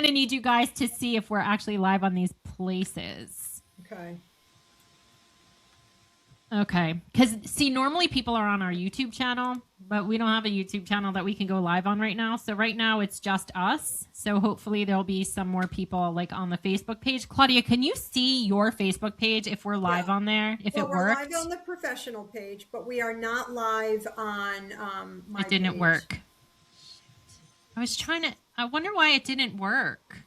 to need you guys to see if we're actually live on these places. Okay. Okay. Because, see, normally people are on our YouTube channel, but we don't have a YouTube channel that we can go live on right now. So right now it's just us. So hopefully there'll be some more people like on the Facebook page. Claudia, can you see your Facebook page if we're live on there? If it worked? We're live on the professional page, but we are not live on my It didn't page. work. I was trying to, I wonder why it didn't work.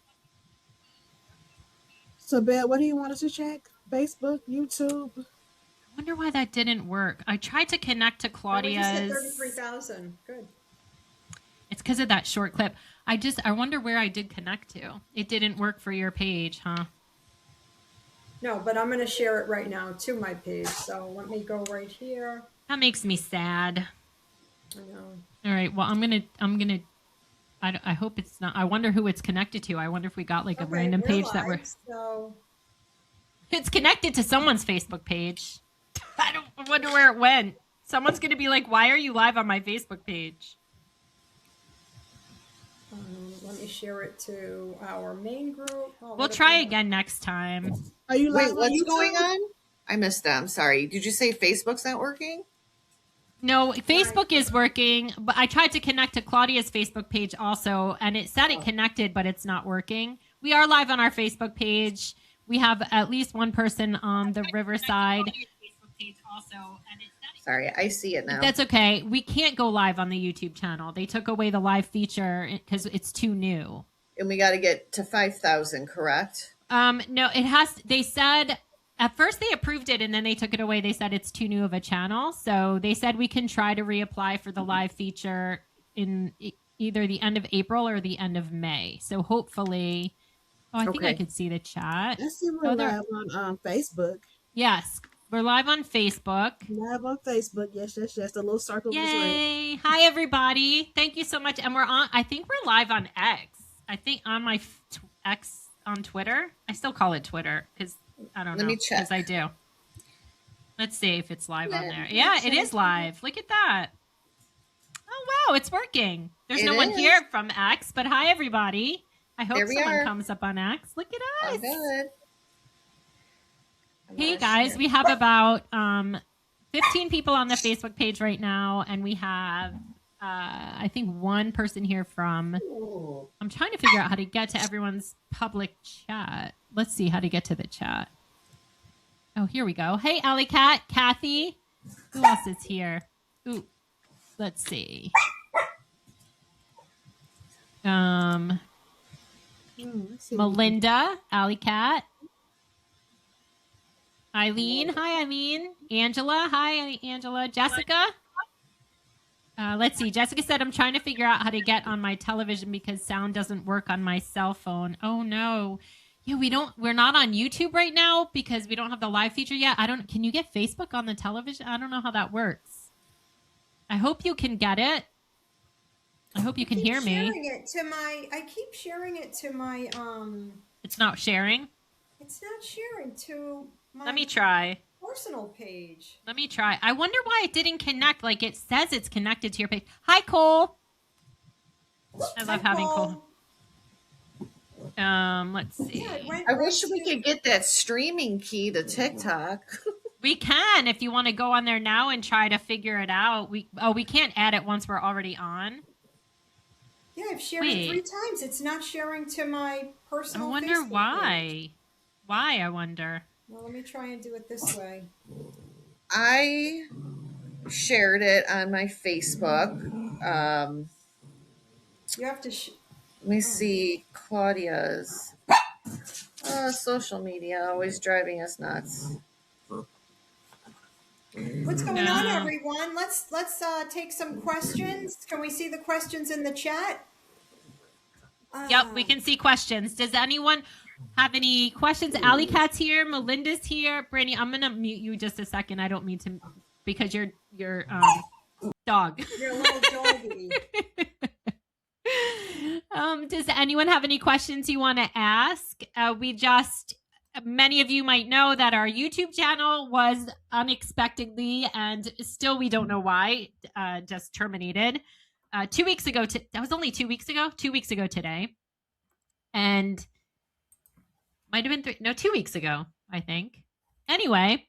So, Beth, what do you want us to check? Facebook, YouTube? I wonder why that didn't work. I tried to connect to Claudia's. We just hit 33,000. Good. It's because of that short clip. I wonder where I did connect to. It didn't work for your page, huh? No, but I'm going to share it right now to my page. So let me go right here. That makes me sad. I know. All right. Well, I hope it's not. I wonder who it's connected to. I wonder if we got like a random page live, that we're. So It's connected to someone's Facebook page. I wonder where it went. Someone's going to be like, why are you live on my Facebook page? let me share it to our main group. We'll try again next time. Are you live? Wait, what's going on? I missed that. I'm sorry. Did you say Facebook's not working? No, Facebook is working, but I tried to connect to Claudia's Facebook page also, and it said it connected, but it's not working. We are live on our Facebook page. We have at least one person on the Riverside Facebook page also, and it said Sorry, I see it now. That's okay. We can't go live on the YouTube channel. They took away the live feature because it's too new. And we got to get to 5,000, correct? No, it has. They said at first they approved it and then they took it away. They said it's too new of a channel. So they said we can try to reapply for the live feature in either the end of April or the end of May. So hopefully, I think I could see the chat. I see we're live on Facebook. Yes, we're live on Facebook. Live on Facebook. Yes. The little circle. Yay. Hi, everybody. Thank you so much. And we're on, I think we're live on X. I think on my X on Twitter. I still call it Twitter because I don't know. Let me check. Because I do. Let's see if it's live on there. Yeah, it is live. Look at that. Oh, wow. It's working. There's no one here from X, but hi, everybody. I hope someone comes up on X. Look at us. Good. Hey, guys. We have about 15 people on the Facebook page right now, and we have I think one person here from, I'm trying to figure out how to get to everyone's public chat. Let's see how to get to the chat. Oh, here we go. Hey, Alley Cat, Kathy. Who else is here? Ooh, let's see. Melinda, Alley Cat. Eileen, hi Eileen. Angela, hi Angela. Jessica. Let's see. Jessica said, I'm trying to figure out how to get on my television because sound doesn't work on my cell phone. Oh no. Yeah, we're not on YouTube right now because we don't have the live feature yet. Can you get Facebook on the television? I don't know how that works. I hope you can get it. I hope you can hear me. I keep sharing it to my, It's not sharing? It's not sharing to my. Let me try. Personal page. Let me try. I wonder why it didn't connect. Like it says it's connected to your page. Hi, Cole. I love having Cole. Let's see. I wish we could get that streaming key to TikTok. We can if you want to go on there now and try to figure it out. We can't add it once we're already on. Yeah, I've shared it 3 times. It's not sharing to my personal. I wonder Facebook why. Page. Why? I wonder. Well, let me try and do it this way. I shared it on my Facebook. You have to. Let me see Claudia's. Social media always driving us nuts. What's going on, everyone? Let's take some questions. Can we see the questions in the chat? Yep, we can see questions. Does anyone have any questions? Alley Cat's here. Melinda's here. Brandy, I'm gonna mute you just a second. I don't mean to, because you're dog. You're a little doggy. Does anyone have any questions you want to ask? Many of you might know that our YouTube channel was unexpectedly, and still we don't know why, just terminated 2 weeks ago. That was only 2 weeks ago. 2 weeks ago today. and might have been 2 weeks ago, I think. Anyway,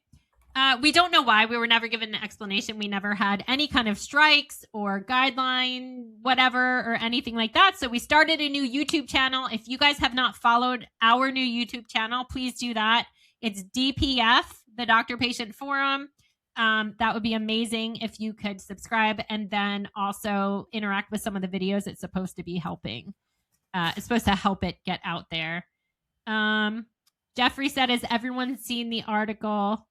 we don't know why. We were never given an explanation. We never had any kind of strikes or guideline, whatever, or anything like that. So we started a new YouTube channel. If you guys have not followed our new YouTube channel, please do that. It's DPF, the Doctor Patient Forum. That would be amazing if you could subscribe and then also interact with some of the videos. It's supposed to be helping. It's supposed to help it get out there. Jeffrey said, has everyone seen the article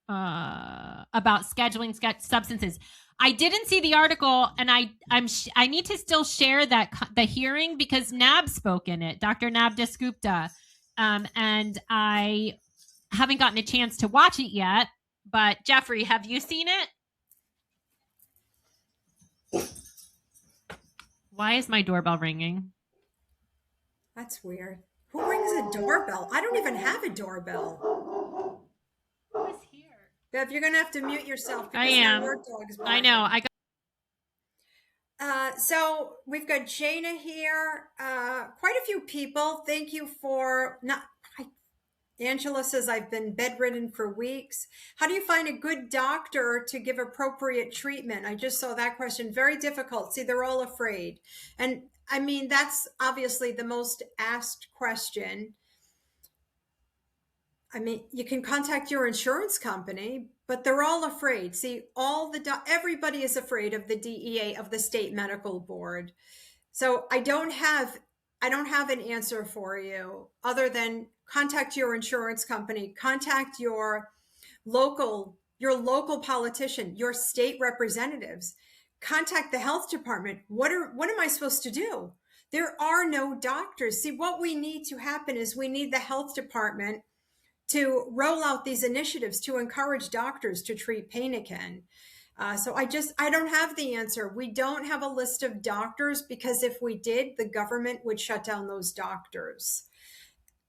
about scheduling substances? I didn't see the article, and I need to still share the hearing because Nab spoke in it, Dr. Nab Dasgupta, and I haven't gotten a chance to watch it yet. But Jeffrey, have you seen it? Why is my doorbell ringing? That's weird. Who rings a doorbell? I don't even have a doorbell. Who is here? Bev, you're gonna have to mute yourself. I am. I know. I got. So we've got Jana here. Quite a few people. Thank you for not. Angela says, I've been bedridden for weeks. How do you find a good doctor to give appropriate treatment? I just saw that question. Very difficult. See, they're all afraid. And I mean, that's obviously the most asked question. I mean, you can contact your insurance company, but they're all afraid. See, everybody is afraid of the DEA, of the state medical board. So I don't have an answer for you other than contact your insurance company, contact your local politician, your state representatives, contact the health department. What am I supposed to do? There are no doctors. See, what we need to happen is we need the health department to roll out these initiatives to encourage doctors to treat pain again. So I don't have the answer. We don't have a list of doctors because if we did, the government would shut down those doctors.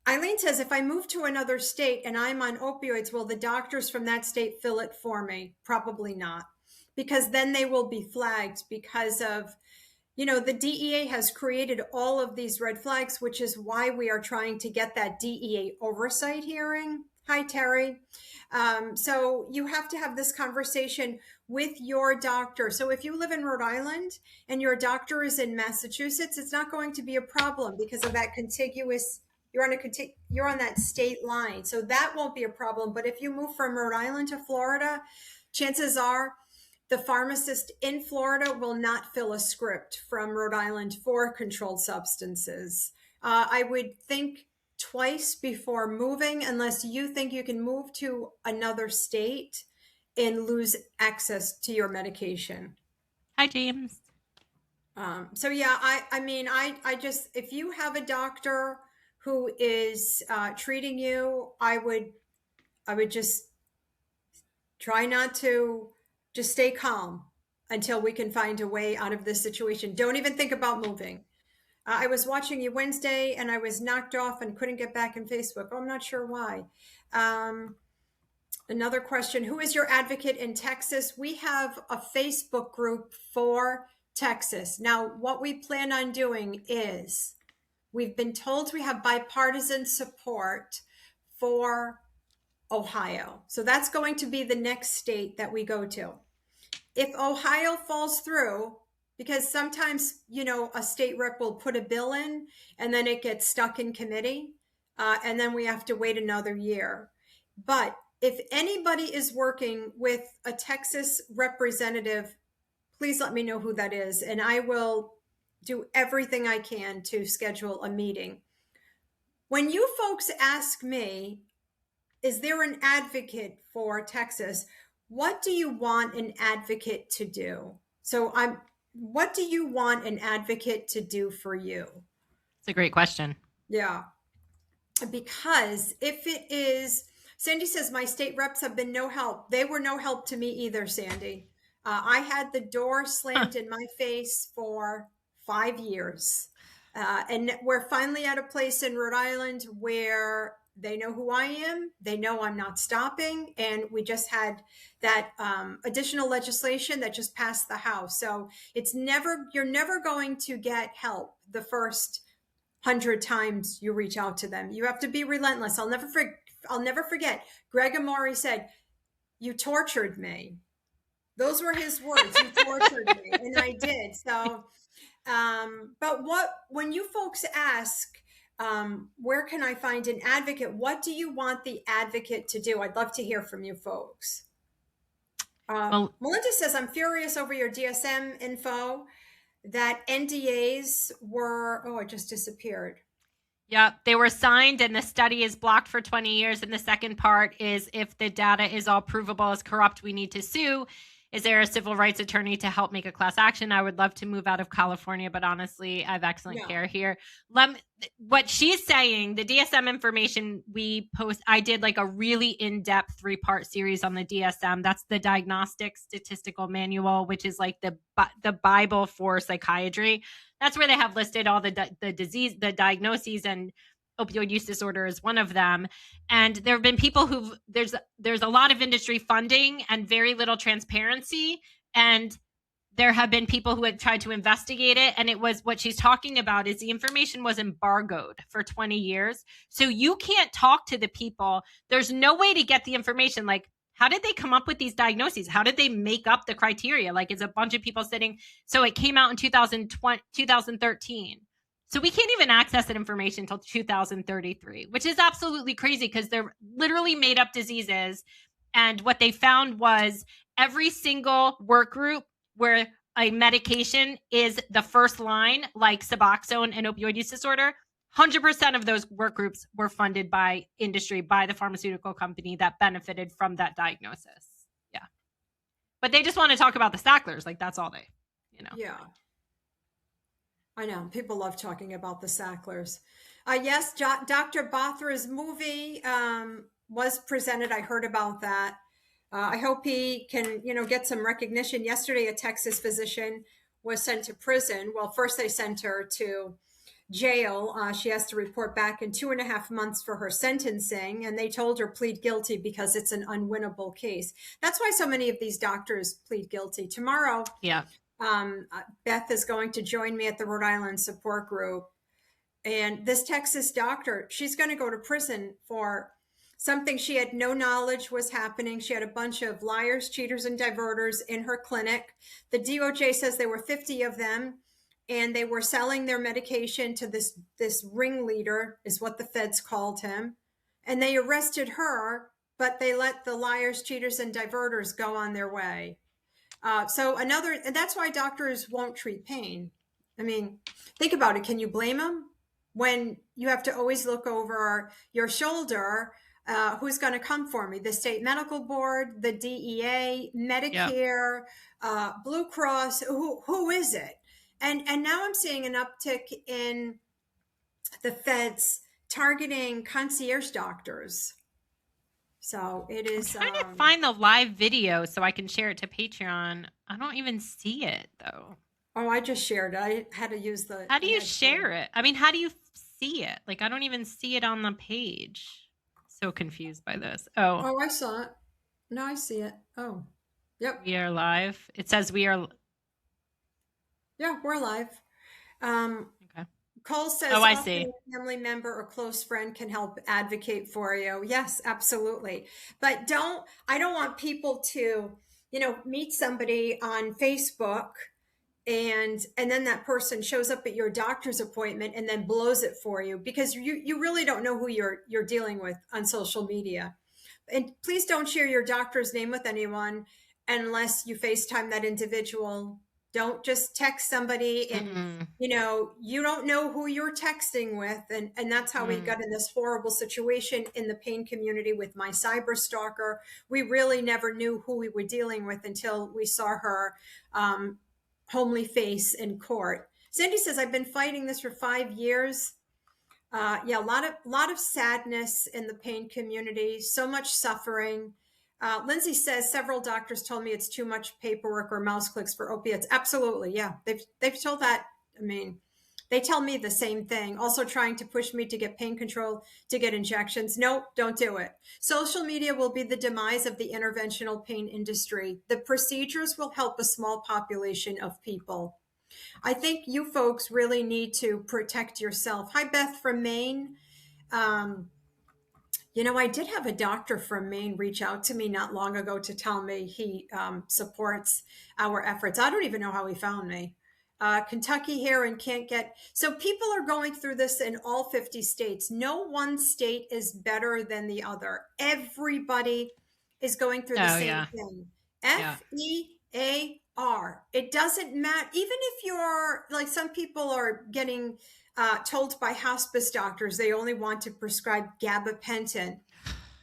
Eileen says, if I move to another state and I'm on opioids, will the doctors from that state fill it for me? Probably not, because then they will be flagged because of, the DEA has created all of these red flags, which is why we are trying to get that DEA oversight hearing. Hi, Terry. So you have to have this conversation with your doctor. So if you live in Rhode Island and your doctor is in Massachusetts, it's not going to be a problem because of that contiguous, you're on that state line. So that won't be a problem. But if you move from Rhode Island to Florida, chances are the pharmacist in Florida will not fill a script from Rhode Island for controlled substances. I would think twice before moving, unless you think you can move to another state and lose access to your medication. Hi, James. So yeah, I just, if you have a doctor who is treating you, I would just try not to, just stay calm until we can find a way out of this situation. Don't even think about moving. I was watching you Wednesday and I was knocked off and couldn't get back in Facebook. I'm not sure why. Another question, who is your advocate in Texas? We have a Facebook group for Texas. Now, what we plan on doing is, we've been told we have bipartisan support for Ohio. So that's going to be the next state that we go to. If Ohio falls through, because sometimes, a state rep will put a bill in and then it gets stuck in committee and then we have to wait another year. But if anybody is working with a Texas representative, please let me know who that is. And I will do everything I can to schedule a meeting. When you folks ask me, is there an advocate for Texas? What do you want an advocate to do? So what do you want an advocate to do for you? It's a great question. Yeah. Because if it is, Sandy says, my state reps have been no help. They were no help to me either, Sandy. I had the door slammed in my face for 5 years. And we're finally at a place in Rhode Island where they know who I am. They know I'm not stopping. And we just had that additional legislation that just passed the House. So you're never going to get help the first 100 times you reach out to them. You have to be relentless. I'll never forget. Greg Amari said, "You tortured me." Those were his words. "You tortured me," and I did. So, but when you folks ask, where can I find an advocate? What do you want the advocate to do? I'd love to hear from you folks. Melinda says, "I'm furious over your DSM info that NDAs were," oh, it just disappeared. Yeah, they were signed and the study is blocked for 20 years. And the second part is, if the data is all provable as corrupt, we need to sue. Is there a civil rights attorney to help make a class action? I would love to move out of California, but honestly, I have excellent care here. What she's saying, the DSM information we post, I did like a really in-depth 3-part series on the DSM. That's the Diagnostic Statistical Manual, which is like the Bible for psychiatry. That's where they have listed all the disease, the diagnoses, and opioid use disorder is one of them. And there have been people there's a lot of industry funding and very little transparency. And there have been people who had tried to investigate it. And it was, what she's talking about is the information was embargoed for 20 years. So you can't talk to the people. There's no way to get the information. Like, how did they come up with these diagnoses? How did they make up the criteria? Like, it's a bunch of people sitting. So it came out in 2013. So we can't even access that information until 2033, which is absolutely crazy because they're literally made up diseases. And what they found was every single work group where a medication is the first line, like Suboxone and opioid use disorder, 100% of those work groups were funded by industry, by the pharmaceutical company that benefited from that diagnosis. Yeah. But they just want to talk about the Sacklers. Like, that's all they, Yeah. I know. People love talking about the Sacklers. Yes, Dr. Bothra's movie was presented. I heard about that. I hope he can, get some recognition. Yesterday, a Texas physician was sent to prison. Well, first they sent her to jail. She has to report back in 2.5 months for her sentencing, and they told her plead guilty because it's an unwinnable case. That's why so many of these doctors plead guilty. Tomorrow, Beth is going to join me at the Rhode Island support group, and this Texas doctor, she's going to go to prison for something she had no knowledge was happening. She had a bunch of liars, cheaters, and diverters in her clinic. The DOJ says there were 50 of them, and they were selling their medication to this ringleader, is what the feds called him. And they arrested her, but they let the liars, cheaters, and diverters go on their way. And that's why doctors won't treat pain. I mean, think about it. Can you blame them when you have to always look over your shoulder? Who's going to come for me? The state medical board, the DEA, Medicare, Blue Cross. Who is it? And now I'm seeing an uptick in the feds targeting concierge doctors. So it is. I'm trying to find the live video so I can share it to Patreon. I don't even see it though. Oh, I just shared it. I had to use the. How do you share it? I mean, how do you see it? Like, I don't even see it on the page. So confused by this. Oh, I saw it. No, I see it. Oh, yep. We are live. It says we are. Yeah, we're live. Okay. Cole says, "Oh, I see. A family member or close friend can help advocate for you." Yes, absolutely. But I don't want people to, meet somebody on Facebook and then that person shows up at your doctor's appointment and then blows it for you, because you really don't know who you're dealing with on social media. And please don't share your doctor's name with anyone unless you FaceTime that individual. Don't just text somebody and, you don't know who you're texting with. And that's how we got in this horrible situation in the pain community with my cyber stalker. We really never knew who we were dealing with until we saw her homely face in court. Cindy says, "I've been fighting this for 5 years." A lot of sadness in the pain community, so much suffering. Lindsay says, "Several doctors told me it's too much paperwork or mouse clicks for opiates." Absolutely. Yeah. They've told that. I mean, they tell me the same thing. Also trying to push me to get pain control, to get injections. Nope, don't do it. Social media will be the demise of the interventional pain industry. The procedures will help a small population of people. I think you folks really need to protect yourself. Hi, Beth from Maine. I did have a doctor from Maine reach out to me not long ago to tell me he supports our efforts. I don't even know how he found me. Kentucky here and can't get. So people are going through this in all 50 states. No one state is better than the other. Everybody is going through the same thing. FEAR. It doesn't matter. Even if you're like some people are getting told by hospice doctors they only want to prescribe gabapentin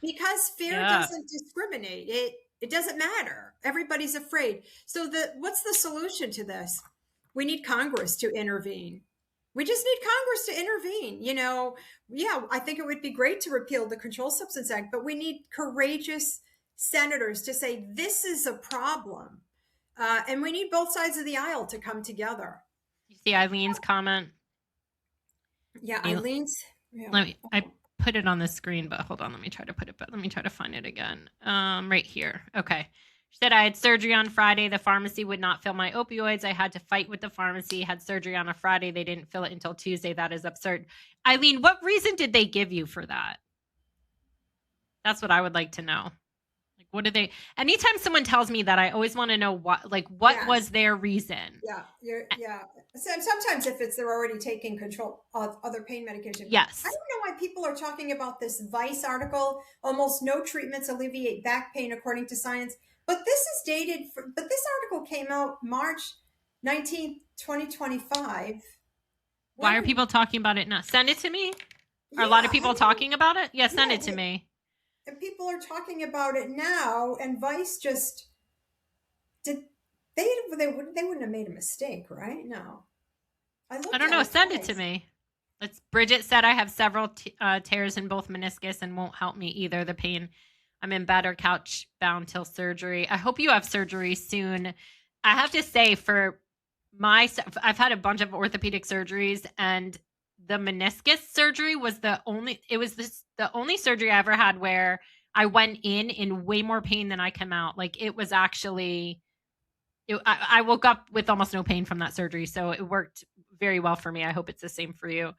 because fear doesn't discriminate. It doesn't matter. Everybody's afraid. So what's the solution to this? We need Congress to intervene. We just need Congress to intervene. I think it would be great to repeal the Controlled Substance Act, but we need courageous senators to say this is a problem. And we need both sides of the aisle to come together. You see Eileen's comment? Yeah, Eileen's. Yeah. I put it on the screen, but hold on. Let me try to find it again. Right here. Okay. She said, I had surgery on Friday. The pharmacy would not fill my opioids. I had to fight with the pharmacy. Had surgery on a Friday. They didn't fill it until Tuesday. That is absurd. Eileen, what reason did they give you for that? That's what I would like to know. Like, what did they? Anytime someone tells me that, I always want to know what was their reason? Yeah. Sometimes if they're already taking control of other pain medication. Yes. I don't know why people are talking about this Vice article. Almost no treatments alleviate back pain according to science. But this is dated. But this article came out March 19th, 2025. Why are people talking about it now? Send it to me. Are a lot of people talking about it? Yeah, send it to me. And people are talking about it now, and Vice just did. They wouldn't have made a mistake, right? No. I don't know. Send it to me. Bridget said I have several tears in both meniscus and won't help me either. The pain. I'm in bed or couch bound till surgery. I hope you have surgery soon. I have to say, I've had a bunch of orthopedic surgeries, and the meniscus surgery was the only surgery I ever had where I went in way more pain than I came out. Like it was actually, I woke up with almost no pain from that surgery. So it worked very well for me. I hope it's the same for you.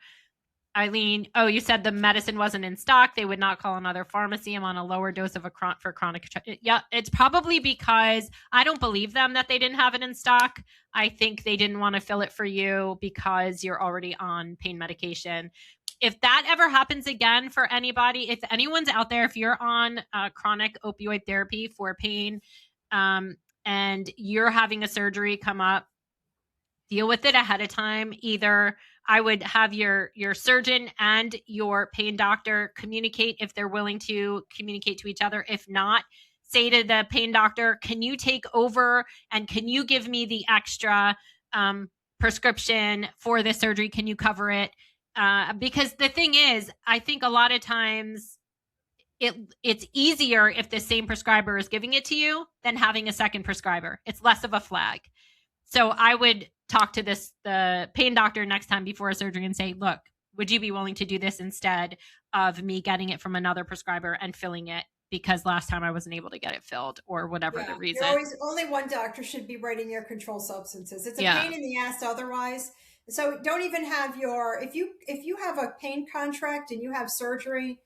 Eileen, you said the medicine wasn't in stock. They would not call another pharmacy. I'm on a lower dose of for chronic. Yeah, it's probably because I don't believe them that they didn't have it in stock. I think they didn't want to fill it for you because you're already on pain medication. If that ever happens again for anybody, if anyone's out there, if you're on chronic opioid therapy for pain and you're having a surgery come up, deal with it ahead of time. Either I would have your surgeon and your pain doctor communicate if they're willing to communicate to each other. If not, say to the pain doctor, can you take over and can you give me the extra prescription for this surgery? Can you cover it? Because the thing is, I think a lot of times it's easier if the same prescriber is giving it to you than having a second prescriber. It's less of a flag. So I would talk to the pain doctor next time before a surgery and say, look, would you be willing to do this instead of me getting it from another prescriber and filling it because last time I wasn't able to get it filled or whatever the reason. Only one doctor should be writing your controlled substances. It's a pain in the ass otherwise. So don't even have if you have a pain contract and you have surgery,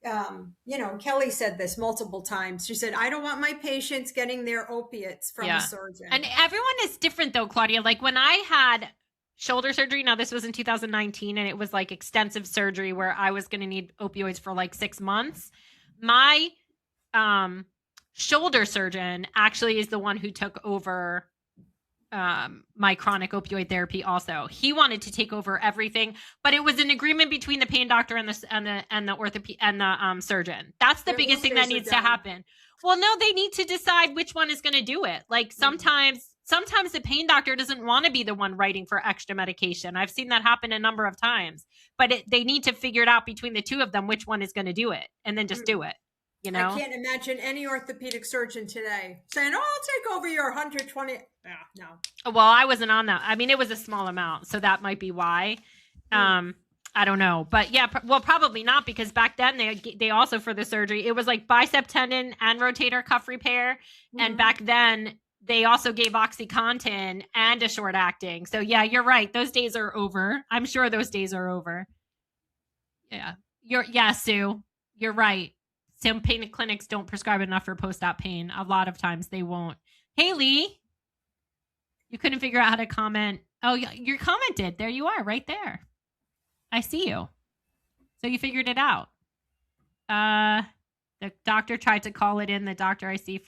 Kelly said this multiple times. She said, I don't want my patients getting their opiates from a surgeon. And everyone is different though, Claudia. Like when I had shoulder surgery, now this was in 2019 and it was like extensive surgery where I was going to need opioids for like 6 months. My shoulder surgeon actually is the one who took over my chronic opioid therapy. Also, he wanted to take over everything, but it was an agreement between the pain doctor and the orthopedic and the surgeon. That's the biggest thing that needs to happen. Well, no, they need to decide which one is going to do it. Like sometimes the pain doctor doesn't want to be the one writing for extra medication. I've seen that happen a number of times, but they need to figure it out between the two of them which one is going to do it, and then just do it. You know, I can't imagine any orthopedic surgeon today saying, "Oh, I'll take over your 120." No. Well, I wasn't on that. I mean, it was a small amount, so that might be why. I don't know, but yeah, well, probably not, because back then they also for the surgery it was like bicep tendon and rotator cuff repair, and back then they also gave OxyContin and a short acting. So yeah, you're right. Those days are over. I'm sure those days are over. Yeah, Sue, you're right. Some pain clinics don't prescribe enough for post-op pain. A lot of times they won't. Haley, you couldn't figure out how to comment. Oh, you commented. There you are, right there. I see you. So you figured it out. The doctor tried to call it in. The doctor I see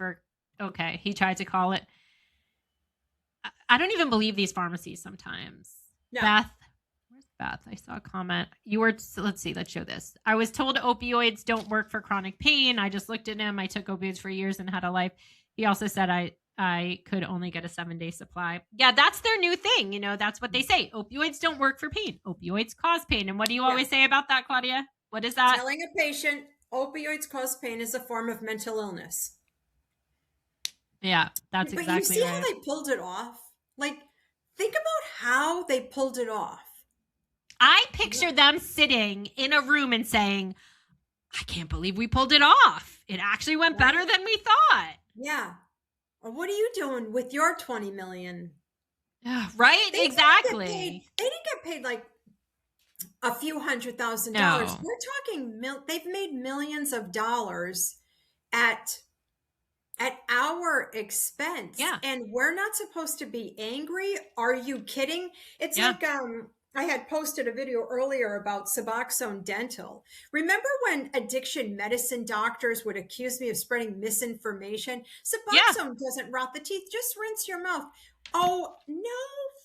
okay, he tried to call it. I don't even believe these pharmacies sometimes. No. Beth, where's Beth? I saw a comment. Let's see, let's show this. I was told opioids don't work for chronic pain. I just looked at him. I took opioids for years and had a life. He also said I could only get a 7-day supply. Yeah, that's their new thing. That's what they say. Opioids don't work for pain. Opioids cause pain. And what do you always say about that, Claudia? What is that? Telling a patient opioids cause pain is a form of mental illness. Yeah, that's exactly right. But you see how they pulled it off? Like, think about how they pulled it off. I picture them sitting in a room and saying, I can't believe we pulled it off. It actually went better than we thought. Yeah. Well, what are you doing with your 20 million? Right? Exactly. They didn't get paid like a few $100,000. No. We're talking, they've made millions of dollars at our expense. Yeah. And we're not supposed to be angry. Are you kidding? It's like, I had posted a video earlier about Suboxone Dental. Remember when addiction medicine doctors would accuse me of spreading misinformation? Suboxone doesn't rot the teeth. Just rinse your mouth. Oh, no.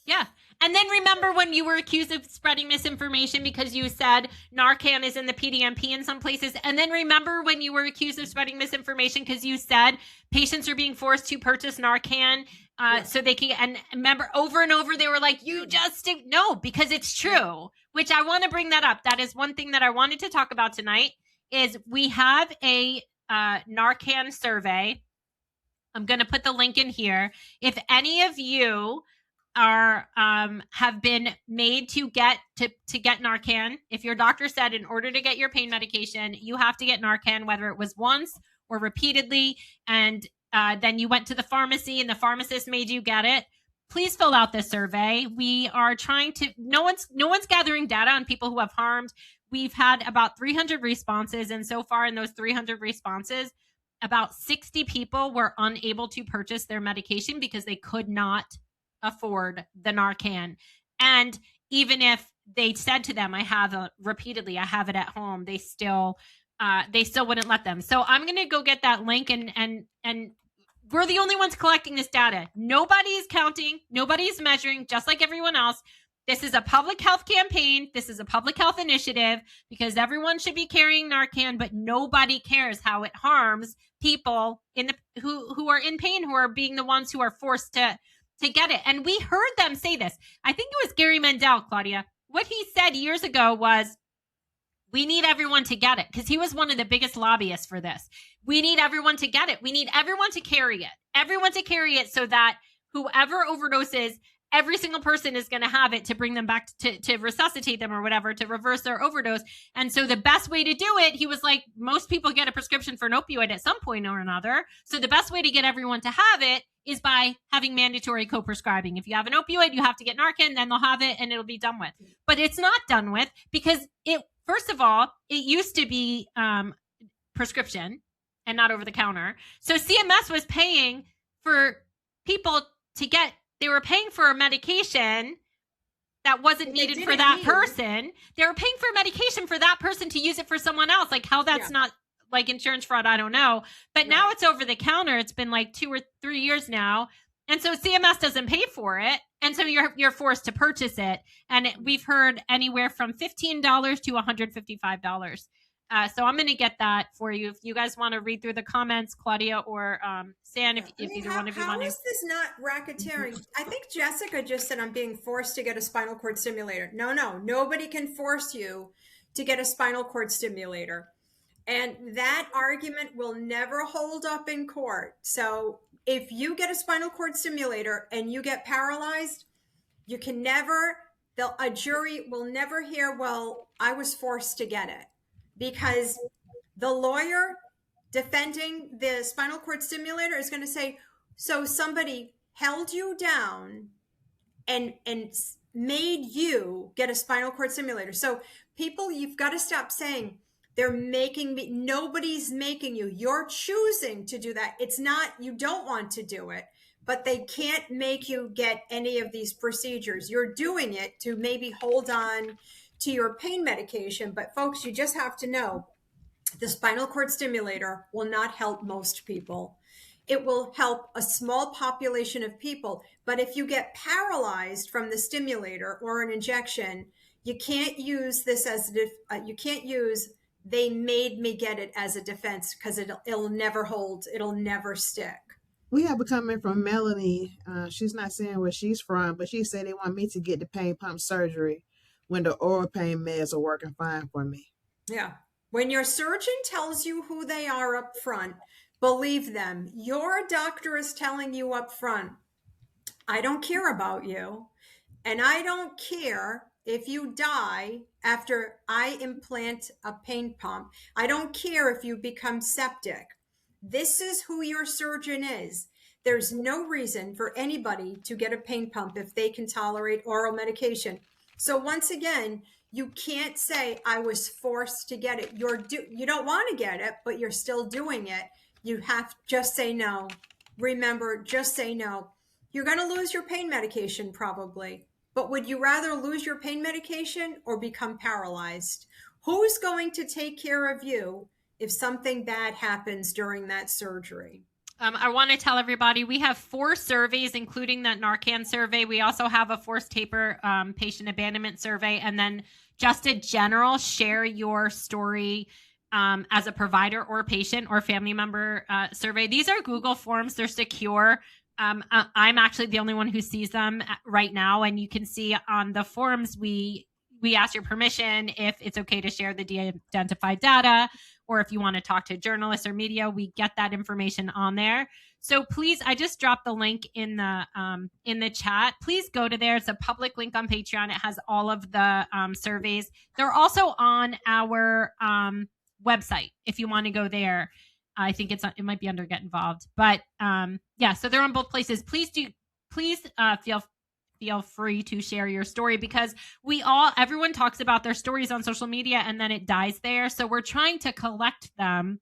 Yeah. And then remember when you were accused of spreading misinformation because you said Narcan is in the PDMP in some places. And then remember when you were accused of spreading misinformation because you said patients are being forced to purchase Narcan so they can, and remember over and over, they were like, no, because it's true, which I want to bring that up. That is one thing that I wanted to talk about tonight is we have a Narcan survey. I'm going to put the link in here. If any of you have been made to get Narcan, if your doctor said in order to get your pain medication, you have to get Narcan, whether it was once or repeatedly, and then you went to the pharmacy and the pharmacist made you get it, please fill out this survey. We are trying to, no one's gathering data on people who have harmed. We've had about 300 responses, and so far in those 300 responses, about 60 people were unable to purchase their medication because they could not afford the Narcan. And even if they said to them, I have it at home, they still wouldn't let them. So I'm going to go get that link, and we're the only ones collecting this data. Nobody is counting, nobody is measuring, just like everyone else. This is a public health campaign. This is a public health initiative because everyone should be carrying Narcan, but nobody cares how it harms people who are in pain, who are being the ones who are forced to get it. And we heard them say this. I think it was Gary Mendel, Claudia. What he said years ago was, we need everyone to get it, because he was one of the biggest lobbyists for this. We need everyone to get it. We need everyone to carry it. Everyone to carry it so that whoever overdoses, every single person is going to have it to bring them back to resuscitate them or whatever, to reverse their overdose. And so the best way to do it, he was like, most people get a prescription for an opioid at some point or another. So the best way to get everyone to have it is by having mandatory co-prescribing. If you have an opioid, you have to get Narcan, then they'll have it and it'll be done with. But it's not done with because first of all, it used to be prescription and not over the counter. So CMS was paying for people they were paying for a medication that wasn't needed for that person. They were paying for medication for that person to use it for someone else. Like how that's not like insurance fraud, I don't know. But now it's over the counter. It's been like 2 or 3 years now. And so CMS doesn't pay for it. And so you're forced to purchase it. And we've heard anywhere from $15 to $155. So I'm going to get that for you. If you guys want to read through the comments, Claudia or Stan, if either one of you want to. How is this not racketeering? I think Jessica just said I'm being forced to get a spinal cord stimulator. No, nobody can force you to get a spinal cord stimulator. And that argument will never hold up in court. So if you get a spinal cord stimulator and you get paralyzed, you can a jury will never hear, well, I was forced to get it. Because the lawyer defending the spinal cord stimulator is going to say, So somebody held you down and made you get a spinal cord stimulator. So people, you've got to stop saying they're making me. Nobody's making you. You're choosing to do that. It's not, you don't want to do it, but they can't make you get any of these procedures. You're doing it to maybe hold on to your pain medication. But folks, you just have to know the spinal cord stimulator will not help most people. It will help a small population of people. But if you get paralyzed from the stimulator or an injection, you can't use this as you can't use they made me get it as a defense, because it'll never hold. It'll never stick. We have a comment from Melanie. She's not saying where she's from, but she said they want me to get the pain pump surgery when the oral pain meds are working fine for me. Yeah. When your surgeon tells you who they are up front, believe them. Your doctor is telling you up front, I don't care about you, and I don't care if you die after I implant a pain pump. I don't care if you become septic. This is who your surgeon is. There's no reason for anybody to get a pain pump if they can tolerate oral medication. So once again, you can't say I was forced to get it. You don't want to get it, but you're still doing it. You have just say no. Remember, just say no. You're going to lose your pain medication probably, but would you rather lose your pain medication or become paralyzed? Who's going to take care of you if something bad happens during that surgery? I want to tell everybody we have 4 surveys, including that Narcan survey. We also have a forced taper patient abandonment survey, and then just a general share your story as a provider or patient or family member survey. These are Google forms. They're secure. I'm actually the only one who sees them right now, and you can see on the forms we ask your permission if it's okay to share the de-identified data, or if you want to talk to journalists or media, we get that information on there. So please, I just dropped the link in the chat. Please go to there. It's a public link on Patreon. It has all of the surveys. They're also on our website if you want to go there. I think it might be under Get Involved, but yeah, so they're on both places. Please feel free to share your story, because everyone talks about their stories on social media and then it dies there. So we're trying to collect them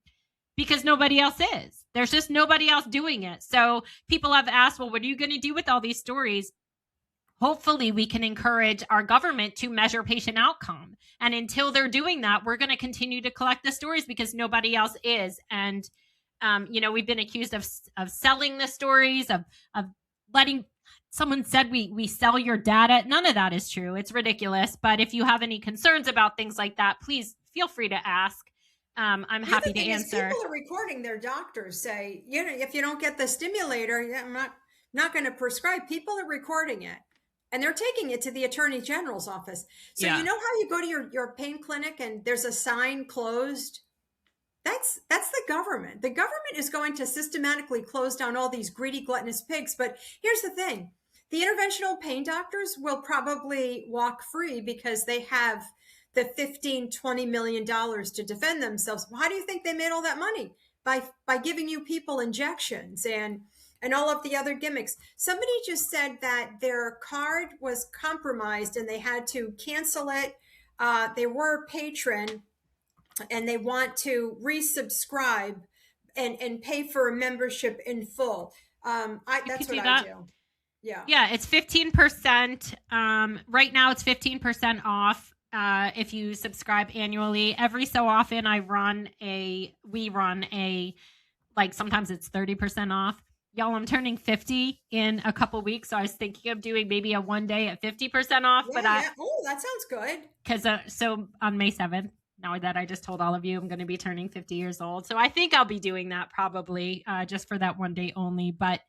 because nobody else is. There's just nobody else doing it. So people have asked, well, what are you going to do with all these stories? Hopefully we can encourage our government to measure patient outcome. And until they're doing that, we're going to continue to collect the stories because nobody else is. And, we've been accused of selling the stories, of letting. Someone said we sell your data. None of that is true. It's ridiculous. But if you have any concerns about things like that, please feel free to ask. I'm happy to answer. People are recording their doctors say, if you don't get the stimulator, I'm not going to prescribe. People are recording it, and they're taking it to the Attorney General's office. So You know how you go to your pain clinic and there's a sign closed? That's the government. The government is going to systematically close down all these greedy, gluttonous pigs. But here's the thing. The interventional pain doctors will probably walk free because they have the $15-20 million to defend themselves. How do you think they made all that money? By giving you people injections and all of the other gimmicks. Somebody just said that their card was compromised and they had to cancel it. They were a patron and they want to resubscribe and pay for a membership in full. That's what I do. Yeah, it's 15%. Right now it's 15% off if you subscribe annually. Every so often we run a, like sometimes it's 30% off. Y'all, I'm turning 50 in a couple weeks, so I was thinking of doing maybe a one day at 50% off. Oh, that sounds good. Because so on May 7th, now that I just told all of you, I'm going to be turning 50 years old. So I think I'll be doing that probably just for that one day only. But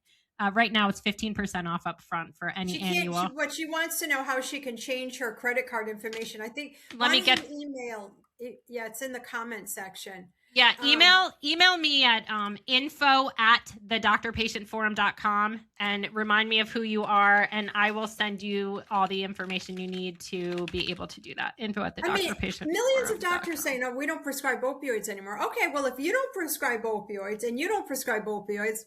right now it's 15% off up front for any annual. What she wants to know how she can change her credit card information. I think let me get email. Yeah, it's in the comment section. Yeah, email me at info@thedoctorpatientforum.com and remind me of who you are, and I will send you all the information you need to be able to do that. Info@thedoctorpatientforum.com. Millions of doctors say, no, we don't prescribe opioids anymore. Okay, well, if you don't prescribe opioids and you don't prescribe opioids,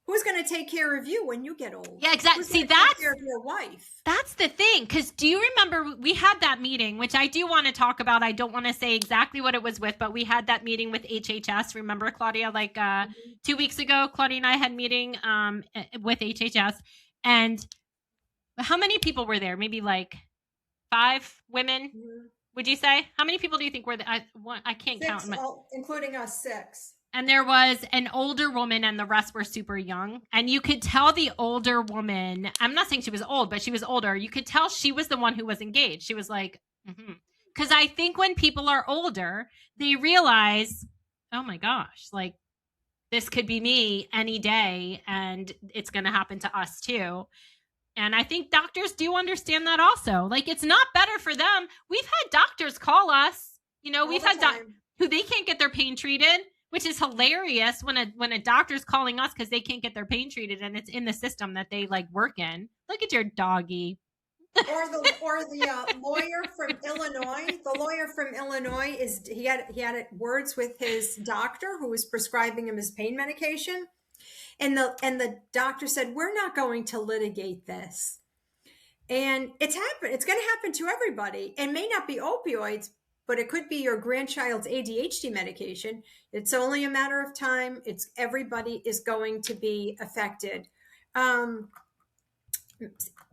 Who's going to take care of you when you get old? Yeah, exactly. Who's See, gonna take that's care of your wife. That's the thing. Because do you remember we had that meeting, which I do want to talk about. I don't want to say exactly what it was with, but we had that meeting with HHS. Remember, Claudia, like 2 weeks ago, Claudia and I had a meeting with HHS. And how many people were there? Maybe like 5 women, would you say? How many people do you think were there? I can't 6, count. including us, 6. And there was an older woman and the rest were super young. And you could tell the older woman, I'm not saying she was old, but she was older. You could tell she was the one who was engaged. She was like, because I think when people are older, they realize, oh my gosh, like this could be me any day and it's going to happen to us too. And I think doctors do understand that also. Like it's not better for them. We've had doctors call us, we've had who they can't get their pain treated, which is hilarious when a doctor's calling us because they can't get their pain treated and it's in the system that they like work in. Look at your doggy. Or the lawyer from Illinois. The lawyer from Illinois he had words with his doctor who was prescribing him his pain medication, and the doctor said, "We're not going to litigate this." And it's happened. It's going to happen to everybody. It may not be opioids, but it could be your grandchild's ADHD medication. It's only a matter of time. Everybody is going to be affected.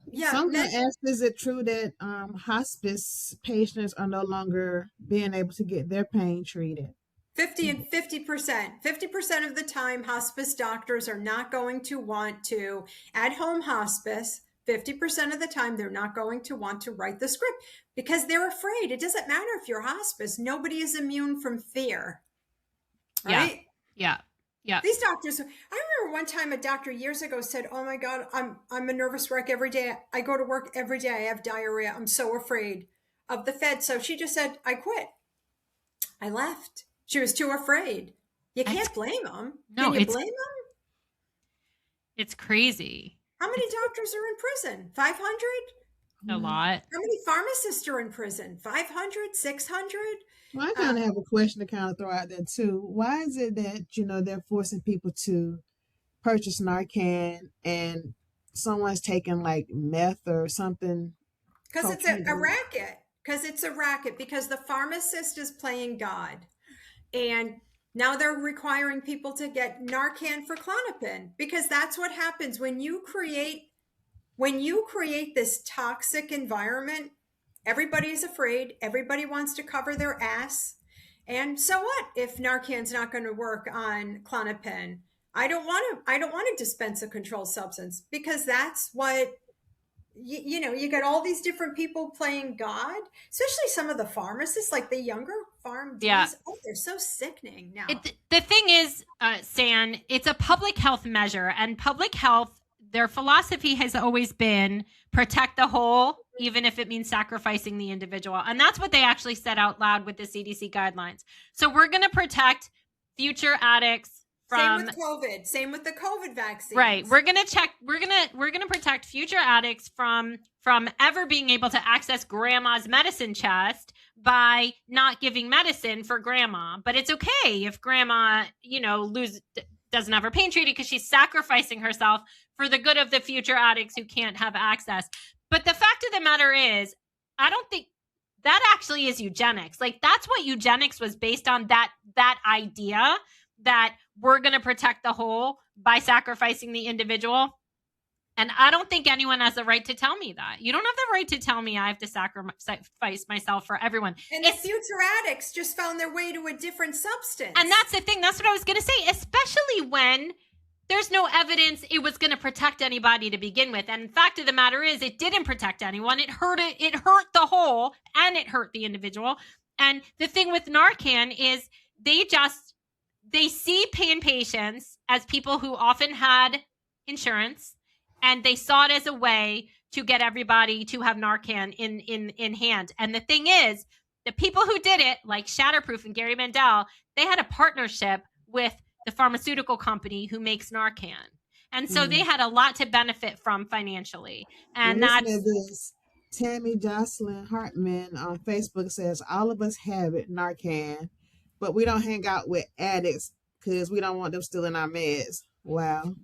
Yeah. Someone asked, is it true that hospice patients are no longer being able to get their pain treated? 50% of the time, hospice doctors are not going to want to, at home hospice, 50% of the time, they're not going to want to write the script because they're afraid. It doesn't matter if you're hospice. Nobody is immune from fear. Right? Yeah. These doctors, I remember one time a doctor years ago said, "Oh my God, I'm a nervous wreck every day. I go to work every day. I have diarrhea. I'm so afraid of the Fed." So she just said, "I quit. I left." She was too afraid. You can't blame them. No, Can you blame them? It's crazy. How many doctors are in prison? 500? A lot. How many pharmacists are in prison? 500? 600? Well, I kind of have a question to kind of throw out there too. Why is it that, they're forcing people to purchase Narcan and someone's taking like meth or something? Because it's a racket. Because the pharmacist is playing God. And now they're requiring people to get Narcan for Klonopin because that's what happens when you create this toxic environment. Everybody is afraid. Everybody wants to cover their ass. And so what if Narcan's not going to work on Klonopin? I don't want to dispense a controlled substance because that's what you got all these different people playing God, especially some of the pharmacists, like the younger pharm. Yeah. Oh, they're so sickening now. The thing is, San, it's a public health measure, and public health, their philosophy has always been protect the whole, even if it means sacrificing the individual. And that's what they actually said out loud with the CDC guidelines. So we're going to protect future addicts from Same with the COVID vaccine. Right. We're going to protect future addicts from ever being able to access grandma's medicine chest by not giving medicine for grandma. But it's okay if grandma, doesn't have her pain treated because she's sacrificing herself for the good of the future addicts who can't have access. But the fact of the matter is, I don't think that actually is eugenics. Like that's what eugenics was based on, that idea that we're going to protect the whole by sacrificing the individual. And I don't think anyone has the right to tell me that. You don't have the right to tell me I have to sacrifice myself for everyone. And the future addicts just found their way to a different substance. And that's the thing. That's what I was going to say, especially when there's no evidence it was going to protect anybody to begin with. And the fact of the matter is it didn't protect anyone. It hurt the whole and it hurt the individual. And the thing with Narcan is they see pain patients as people who often had insurance, and they saw it as a way to get everybody to have Narcan in hand. And the thing is, the people who did it, like Shatterproof and Gary Mandel, they had a partnership with the pharmaceutical company who makes Narcan. And so they had a lot to benefit from financially. And that's this. Tammy Jocelyn Hartman on Facebook says, all of us have it, Narcan, but we don't hang out with addicts because we don't want them stealing our meds. Wow.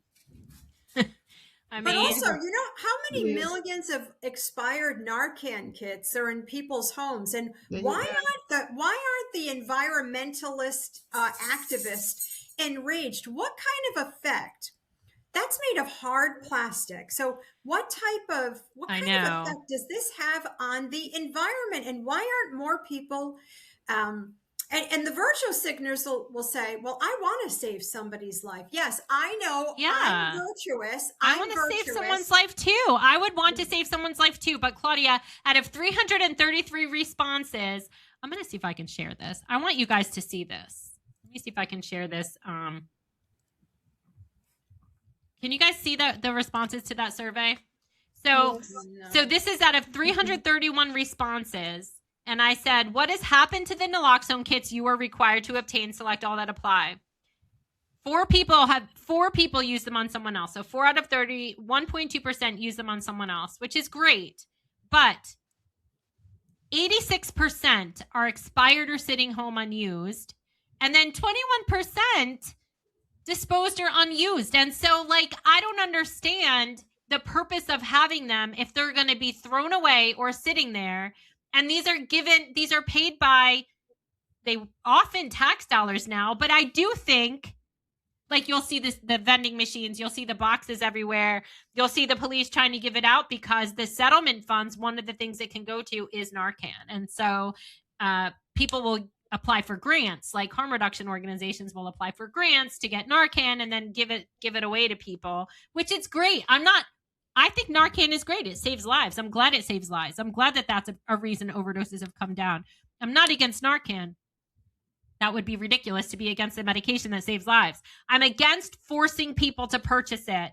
I But mean, also, you know, how many Yes, millions of expired Narcan kits are in people's homes, and there you go. why aren't the environmentalist activists enraged? What kind of effect? That's made of hard plastic. So, what I kind of know. effect does this have on the environment? And why aren't more people? And the virtual signers will say, well, I want to save somebody's life. Yes, I know I'm Yeah. virtuous. I want to save someone's life too. I would want to save someone's life too. But Claudia, out of 333 responses, I'm going to see if I can share this. I want you guys to see this. Let me see if I can share this. Can you guys see the responses to that survey? So, Yes. so this is out of 331 responses. And I said, what has happened to the naloxone kits you are required to obtain? Select all that apply. Four people use them on someone else. So 4 out of 30, 1.2% use them on someone else, which is great. But 86% are expired or sitting home unused. And then 21% disposed or unused. And so, like, I don't understand the purpose of having them if they're going to be thrown away or sitting there. And these are paid by, they often tax dollars now, but I do think, like, you'll see the vending machines, you'll see the boxes everywhere, you'll see the police trying to give it out because the settlement funds, one of the things it can go to is Narcan. And so people will apply for grants, like harm reduction organizations will apply for grants to get Narcan and then give it away to people, which is great. I think Narcan is great. It saves lives. I'm glad it saves lives. I'm glad that that's a reason overdoses have come down. I'm not against Narcan. That would be ridiculous to be against a medication that saves lives. I'm against forcing people to purchase it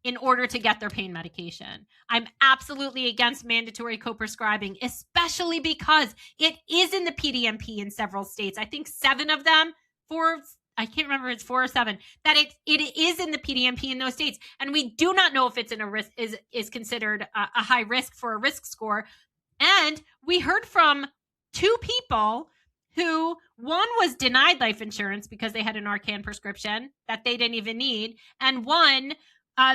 in order to get their pain medication. I'm absolutely against mandatory co-prescribing, especially because it is in the PDMP in several states. I think 7 of them, 4, I can't remember if it's 4 or 7, that it is in the PDMP in those states. And we do not know if it's in a risk, is considered a high risk for a risk score. And we heard from 2 people who, one was denied life insurance because they had an Narcan prescription that they didn't even need, and one,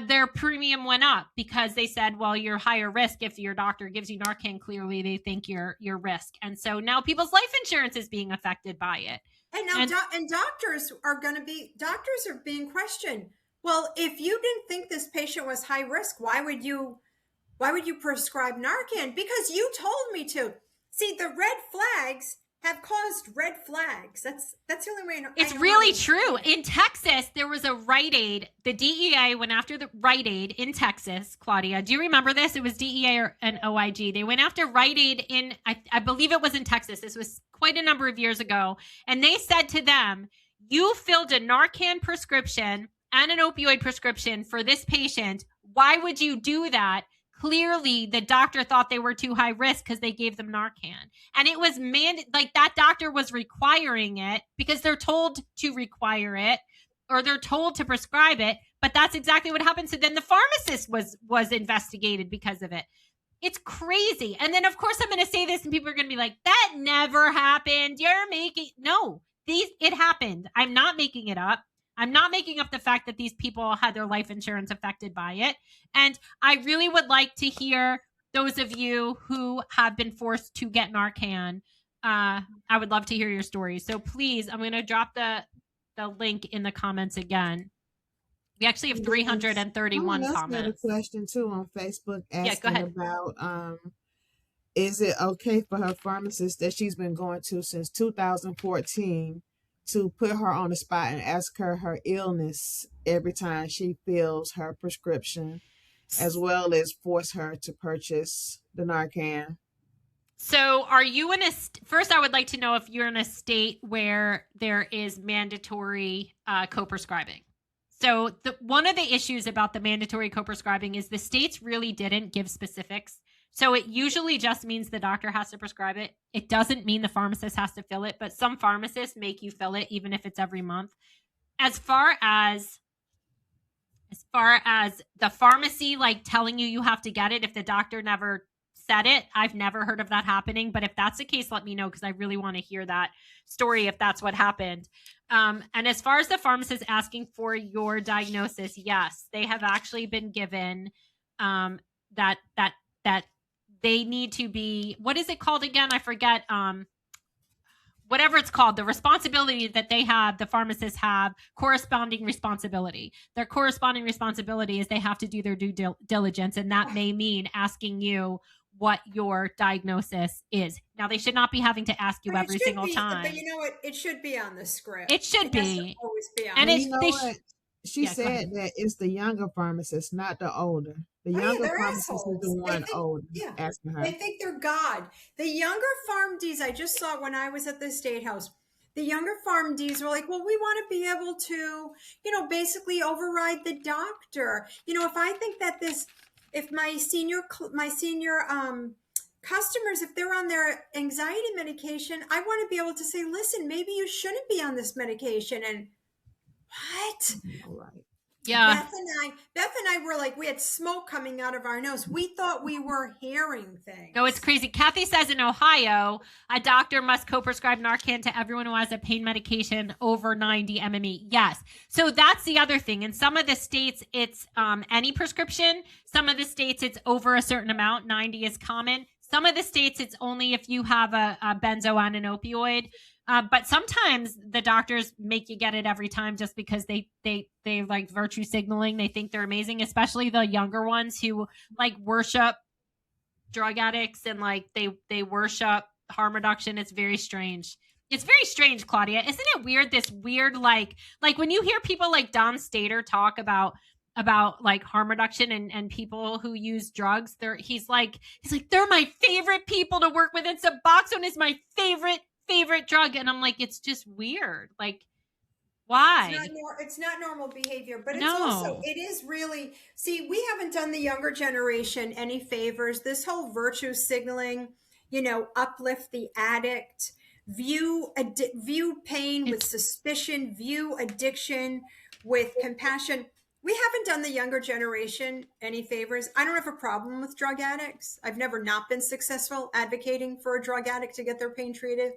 their premium went up because they said, well, you're higher risk. If your doctor gives you Narcan, clearly they think you're risk. And so now people's life insurance is being affected by it. And now doctors are being questioned. Well, if you didn't think this patient was high risk, why would you prescribe Narcan? Because you told me to. See, the red flags have caused red flags. That's the only way. It's really true. In Texas, there was a Rite Aid. The DEA went after the Rite Aid in Texas. Claudia, do you remember this? It was DEA and OIG. They went after Rite Aid in, I believe it was in Texas. This was quite a number of years ago. And they said to them, you filled a Narcan prescription and an opioid prescription for this patient. Why would you do that? Clearly, the doctor thought they were too high risk because they gave them Narcan. And it was like that doctor was requiring it because they're told to require it or they're told to prescribe it. But that's exactly what happened. So then the pharmacist was investigated because of it. It's crazy. And then, of course, I'm going to say this and people are going to be like, that never happened. It happened. I'm not making it up. I'm not making up the fact that these people had their life insurance affected by it. And I really would like to hear those of you who have been forced to get Narcan. I would love to hear your stories. So please, I'm going to drop the link in the comments again. We actually have 331 comments. Got a question too on Facebook asking go ahead. about is it okay for her pharmacist that she's been going to since 2014 to put her on the spot and ask her illness every time she fills her prescription, as well as force her to purchase the Narcan? So are you in first, I would like to know if you're in a state where there is mandatory co-prescribing. So one of the issues about the mandatory co-prescribing is the states really didn't give specifics. So it usually just means the doctor has to prescribe it. It doesn't mean the pharmacist has to fill it, but some pharmacists make you fill it even if it's every month. As far as the pharmacy like telling you have to get it, if the doctor never said it. I've never heard of that happening, but if that's the case, let me know, because I really want to hear that story if that's what happened. And as far as the pharmacist asking for your diagnosis, yes, they have actually been given that they need to be, what is it called again? I forget. Whatever it's called, the responsibility that they have, the pharmacists have corresponding responsibility. Their corresponding responsibility is they have to do their due diligence, and that may mean asking you what your diagnosis is. Now, they should not be having to ask you But it every should single be- time. But you know what? It should be on the script. It should has to be. always be on. And the it- you know they what? She Yeah, go said ahead. that it's the younger pharmacist, not the older. The Oh, yeah, younger they're pharmacist is assholes. the They one think- older yeah. asking her. They think they're God. The younger PharmDs, I just saw when I was at the State House, the younger PharmDs were like, well, we want to be able to, basically override the doctor. If I think that if my senior customers, if they're on their anxiety medication, I want to be able to say, listen, maybe you shouldn't be on this medication. And what? All right. Yeah. Beth and I were like, we had smoke coming out of our nose. We thought we were hearing things. No, it's crazy. Kathy says in Ohio, a doctor must co-prescribe Narcan to everyone who has a pain medication over 90 MME. Yes. So that's the other thing. In some of the states, it's any prescription. Some of the states, it's over a certain amount. 90 is common. Some of the states, it's only if you have a benzo and an opioid. But sometimes the doctors make you get it every time just because they like virtue signaling. They think they're amazing, especially the younger ones who like worship drug addicts and like they worship harm reduction. It's very strange. It's very strange, Claudia. Isn't it weird? This weird like when you hear people like Don Stater talk about like harm reduction and people who use drugs, he's like they're my favorite people to work with, and Suboxone is my favorite drug. And I'm like, it's just weird. Like, why? It's not normal behavior, but No. it is really, see, we haven't done the younger generation any favors. This whole virtue signaling, uplift the addict, view pain with suspicion, view addiction with compassion. We haven't done the younger generation any favors. I don't have a problem with drug addicts. I've never not been successful advocating for a drug addict to get their pain treated.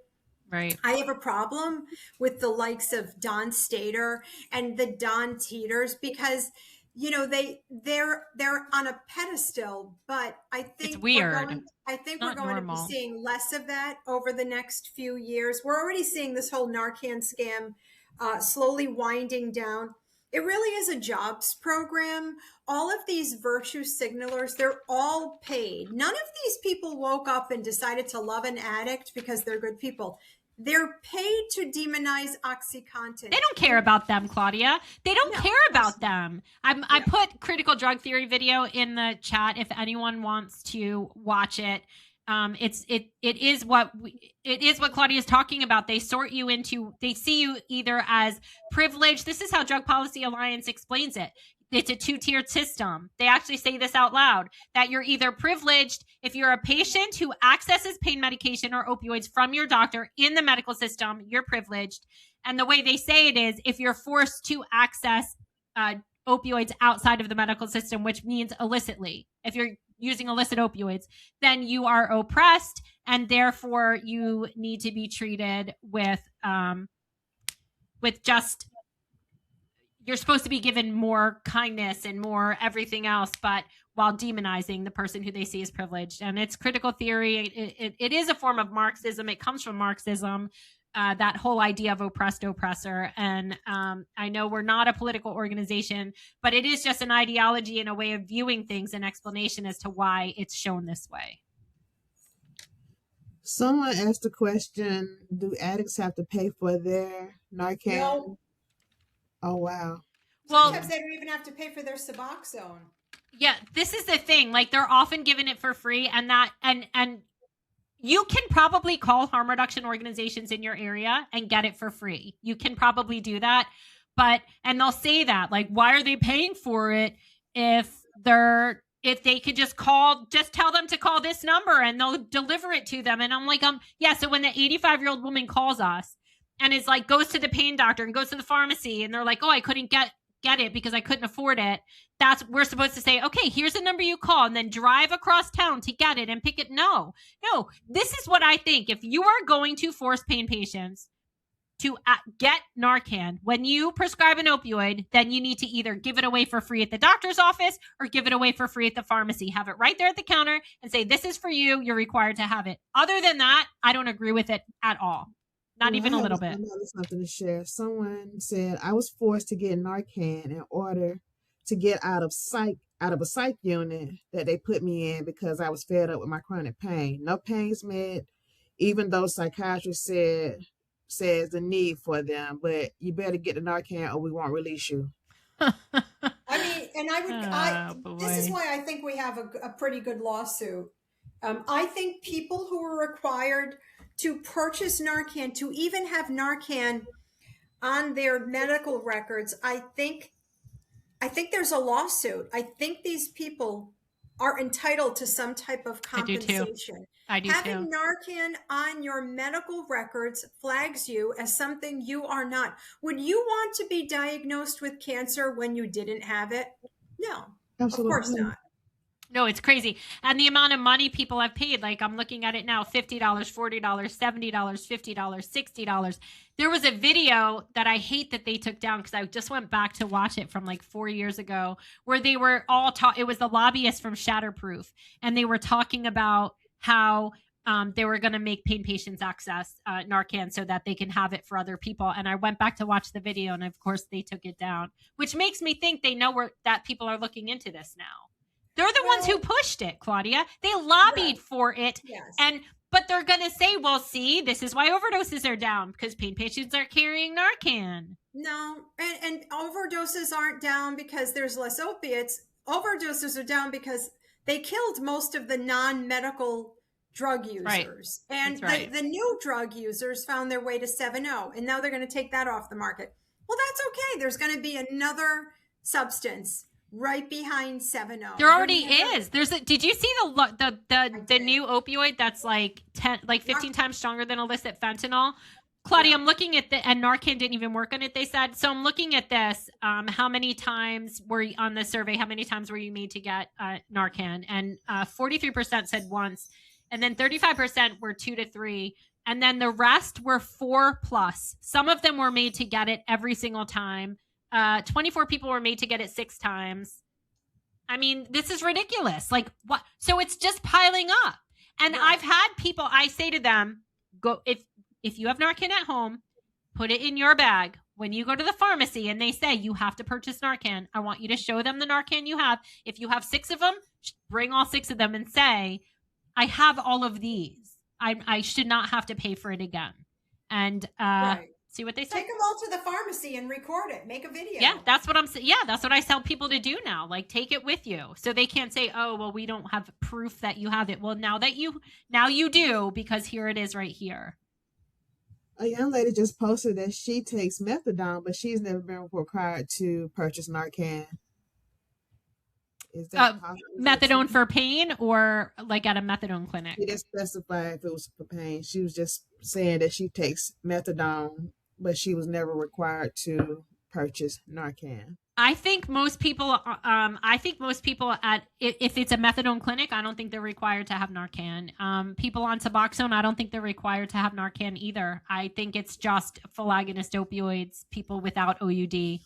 Right. I have a problem with the likes of Don Stater and the Don Teeters because, they're on a pedestal, but I think It's weird. we're going to be seeing less of that over the next few years. We're already seeing this whole Narcan scam slowly winding down. It really is a jobs program. All of these virtue signalers, they're all paid. None of these people woke up and decided to love an addict because they're good people. They're paid to demonize OxyContin. They don't care about them, Claudia. They don't care about them. I put critical drug theory video in the chat if anyone wants to watch it. It is what Claudia is talking about. They see you either as privileged. This is how Drug Policy Alliance explains it. It's a two-tiered system. They actually say this out loud, that you're either privileged if you're a patient who accesses pain medication or opioids from your doctor in the medical system, you're privileged. And the way they say it is if you're forced to access opioids outside of the medical system, which means illicitly. If you're using illicit opioids, then you are oppressed, and therefore you need to be treated with just, you're supposed to be given more kindness and more everything else, but while demonizing the person who they see as privileged. And it's critical theory. It is a form of Marxism. It comes from Marxism, that whole idea of oppressed oppressor. And I know we're not a political organization, but it is just an ideology and a way of viewing things, an explanation as to why it's shown this way. Someone asked the question, do addicts have to pay for their Narcan? No. Oh, wow. Well, Sometimes they don't even have to pay for their Suboxone. yeah, this is the thing. Like, they're often given it for free, and you can probably call harm reduction organizations in your area and get it for free. You can probably do that. And they'll say that, like, why are they paying for it if they could just tell them to call this number and they'll deliver it to them. And I'm like, yeah. So when the 85-year-old woman calls us and is like, goes to the pain doctor and goes to the pharmacy and they're like, oh, I couldn't get get it because I couldn't afford it, we're supposed to say, okay, here's the number you call and then drive across town to get it and pick it. No, this is what I think. If you are going to force pain patients to get Narcan, when you prescribe an opioid, then you need to either give it away for free at the doctor's office or give it away for free at the pharmacy. Have it right there at the counter and say, this is for you. You're required to have it. Other than that, I don't agree with it at all. Not even a little bit. I have something to share. Someone said I was forced to get Narcan in order to get out of a psych unit that they put me in because I was fed up with my chronic pain. No pain's med, even though psychiatrist says the need for them, but you better get the Narcan or we won't release you. I mean, and this is why I think we have a pretty good lawsuit. I think people who are required to purchase Narcan, to even have Narcan on their medical records, I think there's a lawsuit. I think these people are entitled to some type of compensation. I do Having too. Narcan on your medical records flags you as something you are not. Would you want to be diagnosed with cancer when you didn't have it? No, Absolutely. Of course not. No, it's crazy. And the amount of money people have paid, like I'm looking at it now, $50, $40, $70, $50, $60. There was a video that I hate that they took down because I just went back to watch it from like 4 years ago where they were all it was the lobbyists from Shatterproof. And they were talking about how they were going to make pain patients access Narcan so that they can have it for other people. And I went back to watch the video and of course they took it down, which makes me think they know that people are looking into this now. They're the ones who pushed it, Claudia. They lobbied for it. Yes. But they're going to say, well, see, this is why overdoses are down because pain patients are carrying Narcan. No, and overdoses aren't down because there's less opiates. Overdoses are down because they killed most of the non-medical drug users. Right. And the new drug users found their way to 7-0, and now they're going to take that off the market. Well, that's okay. There's going to be another substance right behind 7-0. There already is. Did you see the new opioid that's like 15 times stronger than illicit fentanyl? Claudia, I'm looking at and Narcan didn't even work on it, they said. So I'm looking at this. How many times were you on the survey? How many times were you made to get Narcan? And 43% said once. And then 35% were 2 to 3. And then the rest were 4+. Some of them were made to get it every single time. 24 people were made to get it 6 times. I mean, this is ridiculous. Like what? So it's just piling up. And I've had people, I say to them, go, if you have Narcan at home, put it in your bag. When you go to the pharmacy and they say you have to purchase Narcan, I want you to show them the Narcan you have. If you have 6 of them, bring all 6 of them and say, I have all of these. I should not have to pay for it again. And see what they say. Take them all to the pharmacy and record it. Make a video. Yeah, that's what I'm saying. Yeah, that's what I tell people to do now. Like, take it with you, so they can't say, "Oh, well, we don't have proof that you have it." Well, now you do, because here it is right here. A young lady just posted that she takes methadone, but she's never been required to purchase Narcan. Is that methadone for pain, or like at a methadone clinic? She didn't specify if it was for pain. She was just saying that she takes methadone, but she was never required to purchase Narcan. I think most people if it's a methadone clinic, I don't think they're required to have Narcan. People on Suboxone, I don't think they're required to have Narcan either. I think it's just full agonist opioids, people without OUD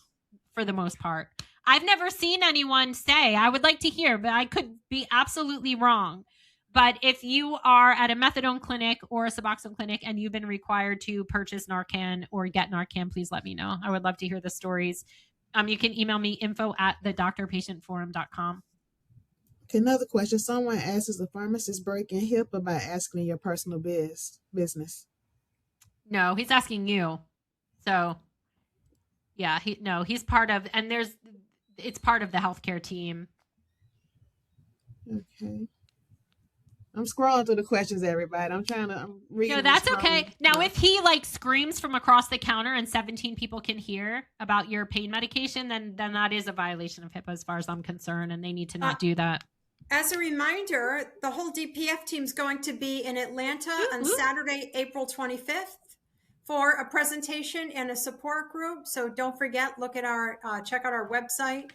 for the most part. I've never seen anyone say, I would like to hear, but I could be absolutely wrong. But if you are at a methadone clinic or a Suboxone clinic and you've been required to purchase Narcan or get Narcan, please let me know. I would love to hear the stories. You can email me info@thedoctorpatientforum.com. Okay, another question. Someone asks, is a pharmacist breaking HIPAA by asking your personal business? No, he's asking you. So, yeah, he's part of, and it's part of the healthcare team. Okay. I'm scrolling through the questions, everybody. I'm reading. No, that's okay. Now, if he screams from across the counter and 17 people can hear about your pain medication, then that is a violation of HIPAA as far as I'm concerned, and they need to not do that. As a reminder, the whole DPF team's going to be in Atlanta on Saturday, April 25th. for a presentation and a support group. So don't forget, look at our, check out our website.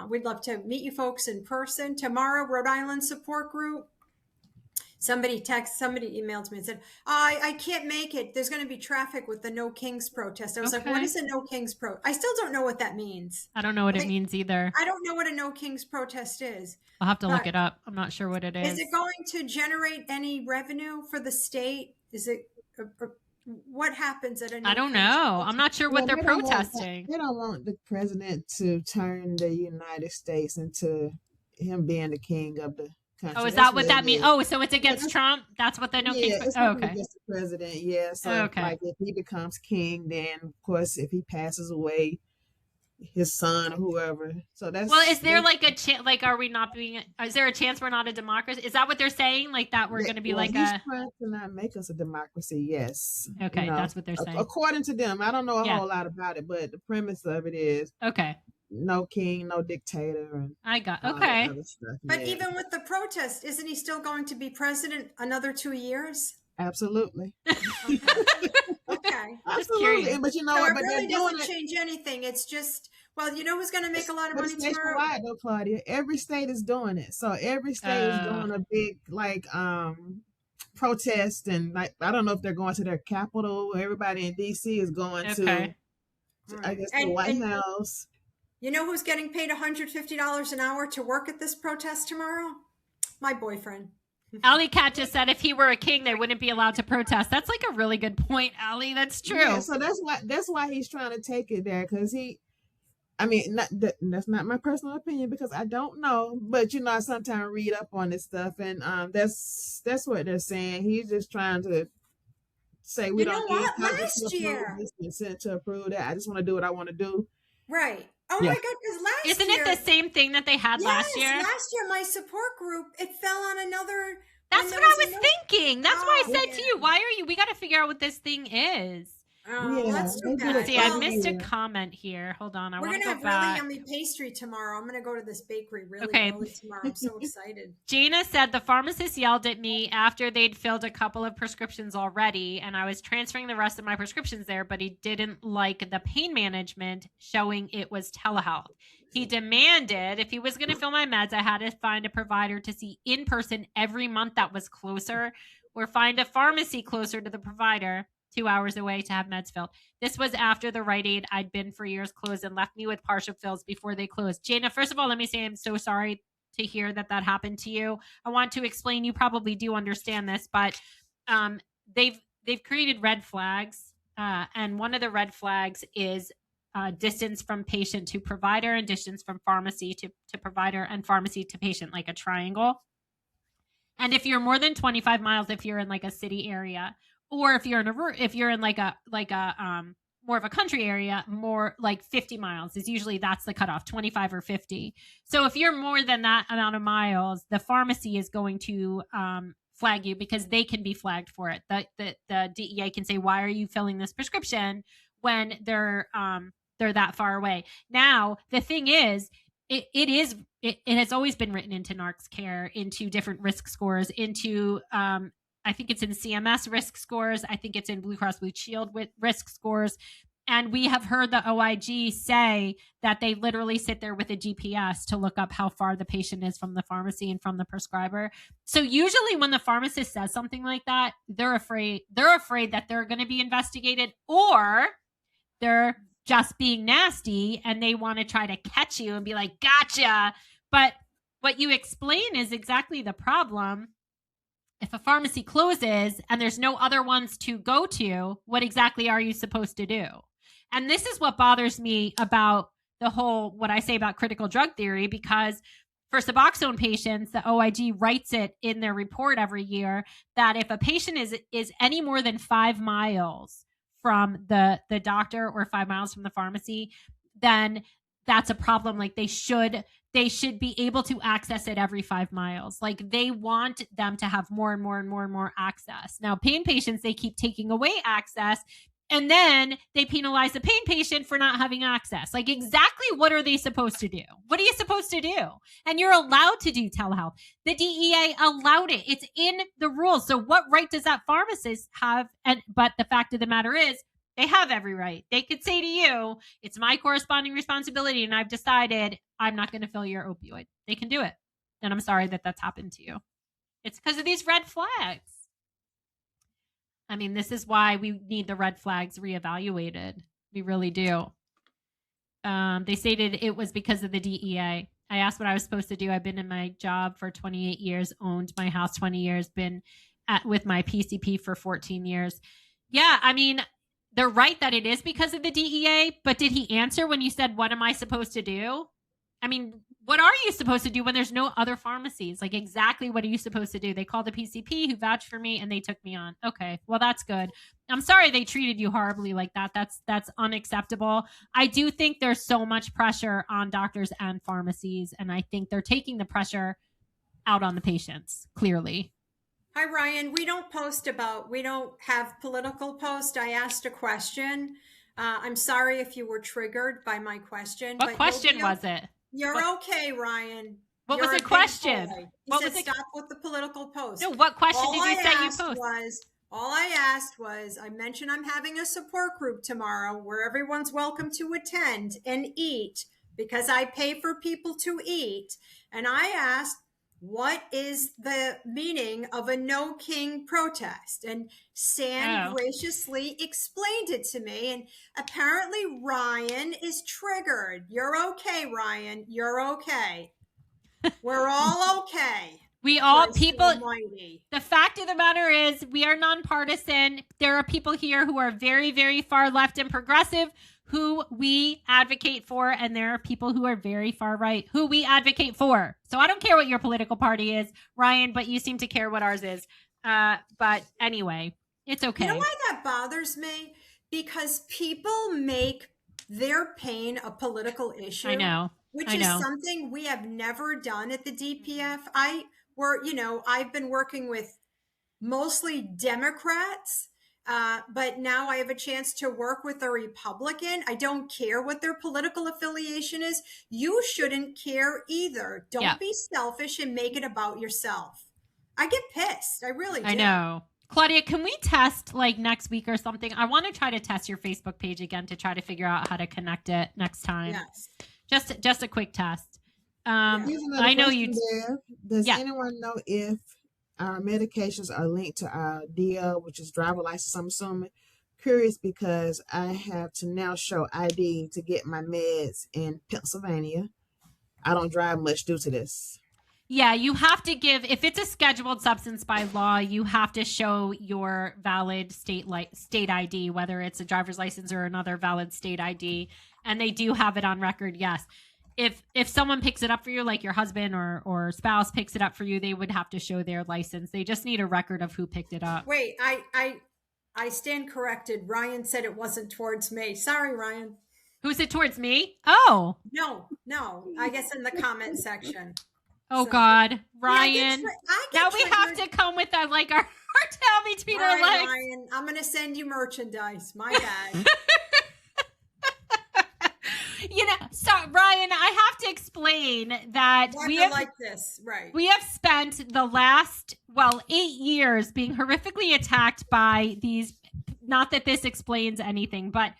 We'd love to meet you folks in person. Tomorrow, Rhode Island support group. Somebody emailed me and said, I can't make it. There's going to be traffic with the No Kings protest. I was like, what is a No Kings protest? I still don't know what that means. I don't know what it means either. I don't know what a No Kings protest is. I'll have to look it up. I'm not sure what it is. Is it going to generate any revenue for the state? Is it, what happens at a No I don't Kings know. protest? I'm not sure what they're protesting. They don't want the president to turn the United States into him being the king of the country. Oh, is that what that means? Oh, so it's against Trump? That's what the No Kings. It's okay. against the president. Yeah. So like if he becomes king, then of course if he passes away, his son or whoever. So that's is there like a chance? Like, are we not being? Is there a chance we're not a democracy? Is that what they're saying? Like that we're going to be like he's trying to not make us a democracy. Yes. Okay, that's what they're saying. According to them, I don't know a whole lot about it, but the premise of it is no king, no dictator. And But even with the protest, isn't he still going to be president another 2 years? Absolutely. Okay. Absolutely. But you know what? But it really doesn't change anything. It's just, well, you know who's going to make a lot of money tomorrow? Nationwide, though, Claudia. Every state is doing it. So every state is doing a big protest, and like I don't know if they're going to their capital. Everybody in DC is going to I guess the White House. You know who's getting paid $150 an hour to work at this protest tomorrow? My boyfriend. Allie Cat just said if he were a king, they wouldn't be allowed to protest. That's like a really good point, Allie. That's true. Yeah, so that's why he's trying to take it there, because that's not my personal opinion because I don't know, but you know I sometimes read up on this stuff, and that's what they're saying. He's just trying to say we don't need last year to approve that. I just want to do what I want to do. Right. Oh my God, because Isn't it the same thing that they had last year? Last year, my support group, it fell on another. That's what I was thinking. That's why I said to you, we got to figure out what this thing is. Let's do that. See, I missed a comment here. Hold on. We're going to have really yummy pastry tomorrow. I'm going to go to this bakery really early tomorrow. I'm so excited. Jana said the pharmacist yelled at me after they'd filled a couple of prescriptions already, and I was transferring the rest of my prescriptions there, but he didn't like the pain management showing it was telehealth. He demanded if he was going to fill my meds, I had to find a provider to see in person every month that was closer, or find a pharmacy closer to the provider 2 hours away to have meds filled. This was after the Rite Aid I'd been for years closed and left me with partial fills before they closed. Jana, first of all, let me say I'm so sorry to hear that happened to you. I want to explain, you probably do understand this, but they've created red flags, and one of the red flags is distance from patient to provider and distance from pharmacy to provider and pharmacy to patient, like a triangle. And if you're more than 25 miles, if you're in like a city area, or if you're in like a more of a country area, more like 50 miles is usually that's the cutoff, 25 or 50. So if you're more than that amount of miles, the pharmacy is going to flag you because they can be flagged for it. The DEA can say, why are you filling this prescription when they're that far away? Now, the thing is, it has always been written into NARC's care, into different risk scores, into I think it's in CMS risk scores. I think it's in Blue Cross Blue Shield with risk scores. And we have heard the OIG say that they literally sit there with a GPS to look up how far the patient is from the pharmacy and from the prescriber. So usually when the pharmacist says something like that, they're afraid that they're going to be investigated, or they're just being nasty and they want to try to catch you and be like, gotcha. But what you explain is exactly the problem. If a pharmacy closes and there's no other ones to go to, what exactly are you supposed to do? And this is what bothers me about the whole, what I say about critical drug theory, because for Suboxone patients, the OIG writes it in their report every year that if a patient is any more than 5 miles from the doctor or 5 miles from the pharmacy, then that's a problem. Like they should be able to access it every 5 miles. Like they want them to have more and more and more and more access. Now, pain patients, they keep taking away access And then they penalize the pain patient for not having access. Like, exactly what are they supposed to do? What are you supposed to do? And you're allowed to do telehealth. The DEA allowed it. It's in the rules. So what right does that pharmacist have? But the fact of the matter is, they have every right. They could say to you, it's my corresponding responsibility, and I've decided I'm not going to fill your opioid. They can do it. And I'm sorry that that's happened to you. It's because of these red flags. I mean, this is why we need the red flags reevaluated. We really do. They stated it was because of the DEA. I asked what I was supposed to do. I've been in my job for 28 years, owned my house 20 years, been with my PCP for 14 years. Yeah, I mean, they're right that it is because of the DEA, but did he answer when you said, what am I supposed to do? I mean, what are you supposed to do when there's no other pharmacies? Like, exactly what are you supposed to do? They called the PCP who vouched for me and they took me on. Okay, well, that's good. I'm sorry they treated you horribly like that. That's unacceptable. I do think there's so much pressure on doctors and pharmacies, and I think they're taking the pressure out on the patients, clearly. Hi, Ryan. We don't have political posts. I asked a question. I'm sorry if you were triggered by my question. What question was it? You're okay, Ryan. What was the question? He said stop with the political post. No, what question did you say you posed? All I asked was, I mentioned I'm having a support group tomorrow where everyone's welcome to attend and eat because I pay for people to eat. And I asked, what is the meaning of a no king protest? And San graciously explained it to me. And apparently Ryan is triggered. You're okay, Ryan. You're okay. We're all okay. We all, people, almighty. The fact of the matter is we are nonpartisan. There are people here who are very, very far left and progressive who we advocate for, and there are people who are very far right who we advocate for. So I don't care what your political party is, Ryan, but you seem to care what ours is. But anyway, it's okay. You know why that bothers me? Because people make their pain a political issue. I know. Which is something we have never done at the DPF. I've been working with mostly Democrats. But now I have a chance to work with a Republican. I don't care what their political affiliation is. You shouldn't care either. Don't be selfish and make it about yourself. I get pissed. I really do. I know. Claudia, can we test like next week or something? I want to try to test your Facebook page again to try to figure out how to connect it next time. Yes. Just a quick test. I know you. Does anyone know if our medications are linked to our DL, which is driver license, I'm assuming? Curious because I have to now show ID to get my meds in Pennsylvania. I don't drive much due to this. Yeah, you have to give, if it's a scheduled substance by law, you have to show your valid state ID, whether it's a driver's license or another valid state ID. And they do have it on record, yes. If someone picks it up for you, like your husband or spouse picks it up for you, they would have to show their license. They just need a record of who picked it up. Wait, I stand corrected. Ryan said it wasn't towards me. Sorry, Ryan. Who's it towards me? Oh. No. I guess in the comment section. Oh, so, God. Ryan. Now we have to come with our tail between our legs. Ryan, I'm going to send you merchandise. My bad. So Ryan, I have to explain that we have spent the last 8 years being horrifically attacked by these. Not that this explains anything, but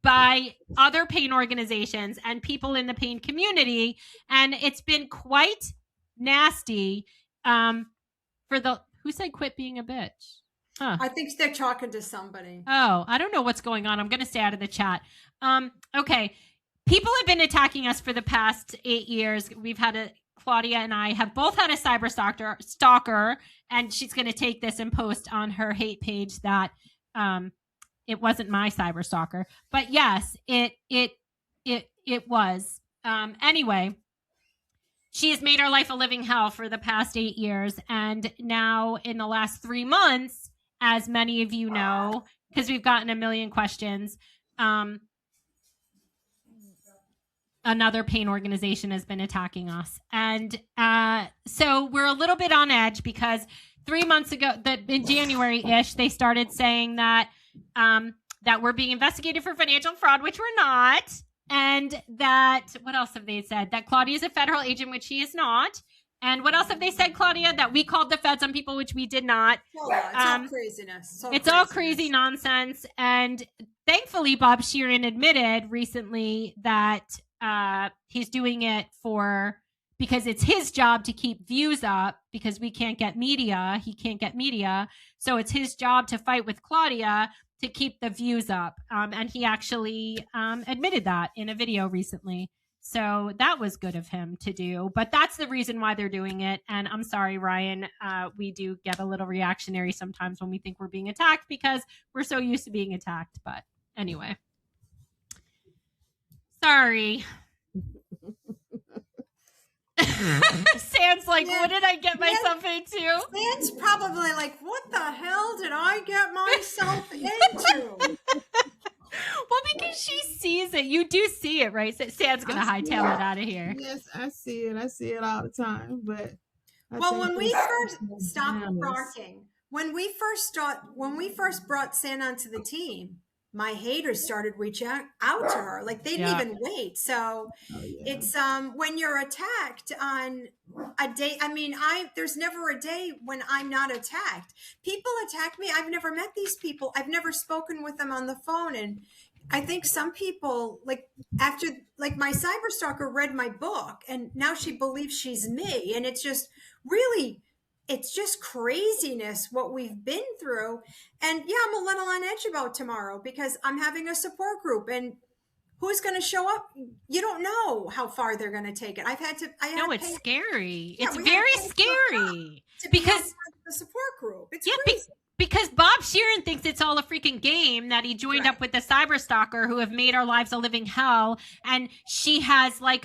by other pain organizations and people in the pain community, and it's been quite nasty. Who said quit being a bitch? Huh. I think they're talking to somebody. Oh, I don't know what's going on. I'm going to stay out of the chat. Okay. People have been attacking us for the past 8 years. We've had Claudia and I have both had a cyber stalker, and she's going to take this and post on her hate page that it wasn't my cyber stalker. But yes, it was. Anyway, she has made our life a living hell for the past 8 years, and now in the last 3 months, as many of you know, because we've gotten a million questions. Another pain organization has been attacking us. And so we're a little bit on edge because 3 months ago, in January-ish, they started saying that that we're being investigated for financial fraud, which we're not. And that, what else have they said? That Claudia is a federal agent, which he is not. And what else have they said, Claudia? That we called the feds on people, which we did not. It's all craziness. It's all crazy nonsense. And thankfully, Bob Sheeran admitted recently that he's doing it because it's his job to keep views up because we can't get media. He can't get media. So it's his job to fight with Claudia to keep the views up. And he actually admitted that in a video recently. So that was good of him to do, but that's the reason why they're doing it. And I'm sorry, Ryan, we do get a little reactionary sometimes when we think we're being attacked because we're so used to being attacked. But anyway, sorry. Sam's like, what did I get myself into? Sam's probably like, what the hell did I get myself into? Well, because she sees it. You do see it, right? Sam's going to hightail it out of here. Yes, I see it. I see it all the time. But when we first stopped barking, when we first brought Sam onto the team, my haters started reaching out to her. Like they didn't even wait. So it's when you're attacked on a day. I mean, there's never a day when I'm not attacked. People attack me. I've never met these people. I've never spoken with them on the phone. And I think some people after my cyber stalker read my book and now she believes she's me. And it's just really, it's just craziness what we've been through. And yeah, I'm a little on edge about tomorrow because I'm having a support group and who's going to show up? You don't know how far they're going to take it. It's scary. It's very scary because the support group. It's crazy. Because Bob Sheeran thinks it's all a freaking game that he joined up with the cyber stalker who have made our lives a living hell. And she has what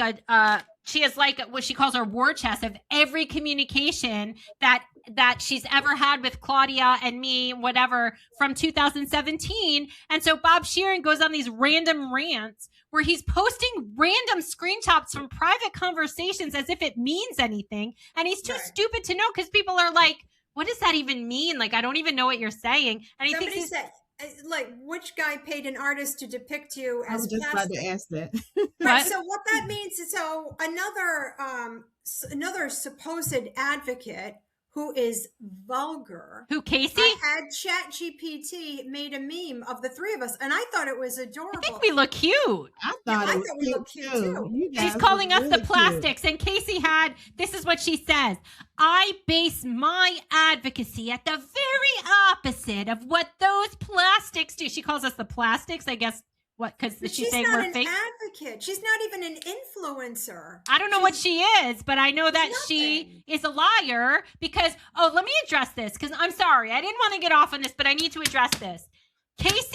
she calls her war chest of every communication that she's ever had with Claudia and me, whatever, from 2017. And so Bob Sheeran goes on these random rants where he's posting random screenshots from private conversations as if it means anything. And he's too stupid to know because people are like, what does that even mean? Like, I don't even know what you're saying. And he thinks said, which guy paid an artist to depict you as I was just about to ask that. Right, so what that means is, another supposed advocate who is vulgar. Who, Casey? I had ChatGPT made a meme of the three of us, and I thought it was adorable. I think we look cute. I thought we look cute too. She's calling us the plastics, cute. And Casey this is what she says. I base my advocacy at the very opposite of what those plastics do. She calls us the plastics, I guess. What? Because she's saying we're fake. She's not an advocate. She's not even an influencer. I don't know what she is, but I know that she is a liar because, let me address this because I'm sorry. I didn't want to get off on this, but I need to address this. Casey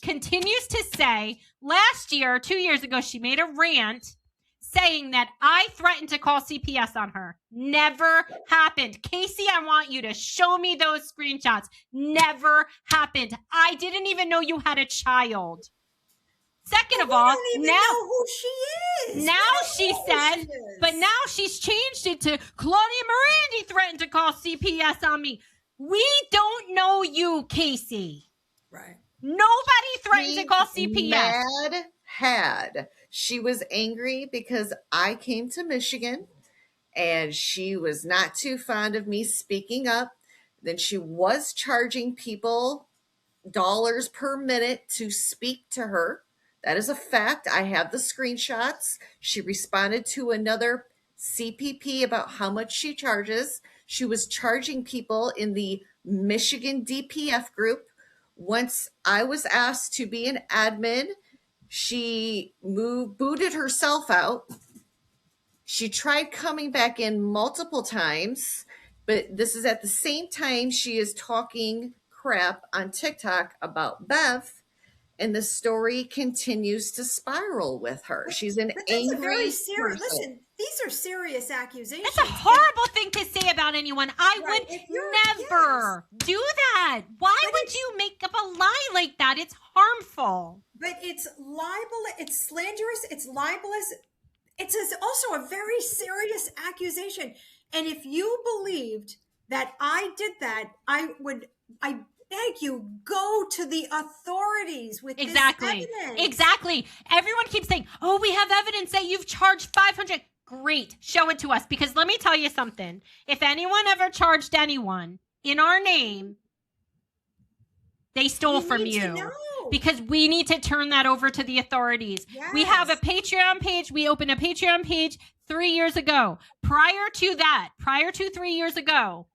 continues to say last year, 2 years ago, she made a rant saying that I threatened to call CPS on her. Never happened. Casey, I want you to show me those screenshots. Never happened. I didn't even know you had a child. Second of all, now who she is. Now she says, but now she's changed it to Claudia Morandi threatened to call CPS on me. We don't know you, Casey. Right. Nobody threatened to call CPS. She was angry because I came to Michigan and she was not too fond of me speaking up. Then she was charging people dollars per minute to speak to her. That is a fact. I have the screenshots. She responded to another CPP about how much she charges. She was charging people in the Michigan DPF group. Once I was asked to be an admin, she booted herself out. She tried coming back in multiple times, but this is at the same time she is talking crap on TikTok about Bev. And the story continues to spiral with her. She's an angry person. Listen, these are serious accusations. That's a horrible thing to say about anyone. I would never do that. Why would you make up a lie like that? It's harmful. But it's libel. It's slanderous. It's libelous. It's also a very serious accusation. And if you believed that I did that, beg you, go to the authorities with Exactly. this evidence. Exactly. Everyone keeps saying, oh, we have evidence that you've charged 500. Great. Show it to us. Because let me tell you something. If anyone ever charged anyone in our name, they stole We from need to you. know. Because we need to turn that over to the authorities. Yes. We have a Patreon page. We opened a Patreon page 3 years ago. Prior to 3 years ago,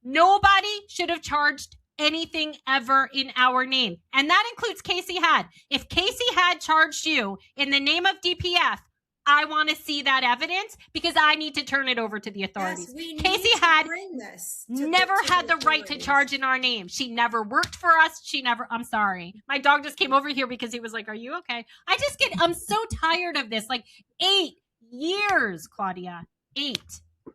nobody should have charged anything ever in our name. And that includes Casey Had. If Casey had charged you in the name of DPF, I want to see that evidence because I need to turn it over to the authorities. Yes, we need Casey to Had bring this to never to had the right to authorities. charge in our name. She never worked for us. I'm sorry. My dog just came over here because he was like, are you okay? I'm so tired of this. Like 8 years, Claudia. 8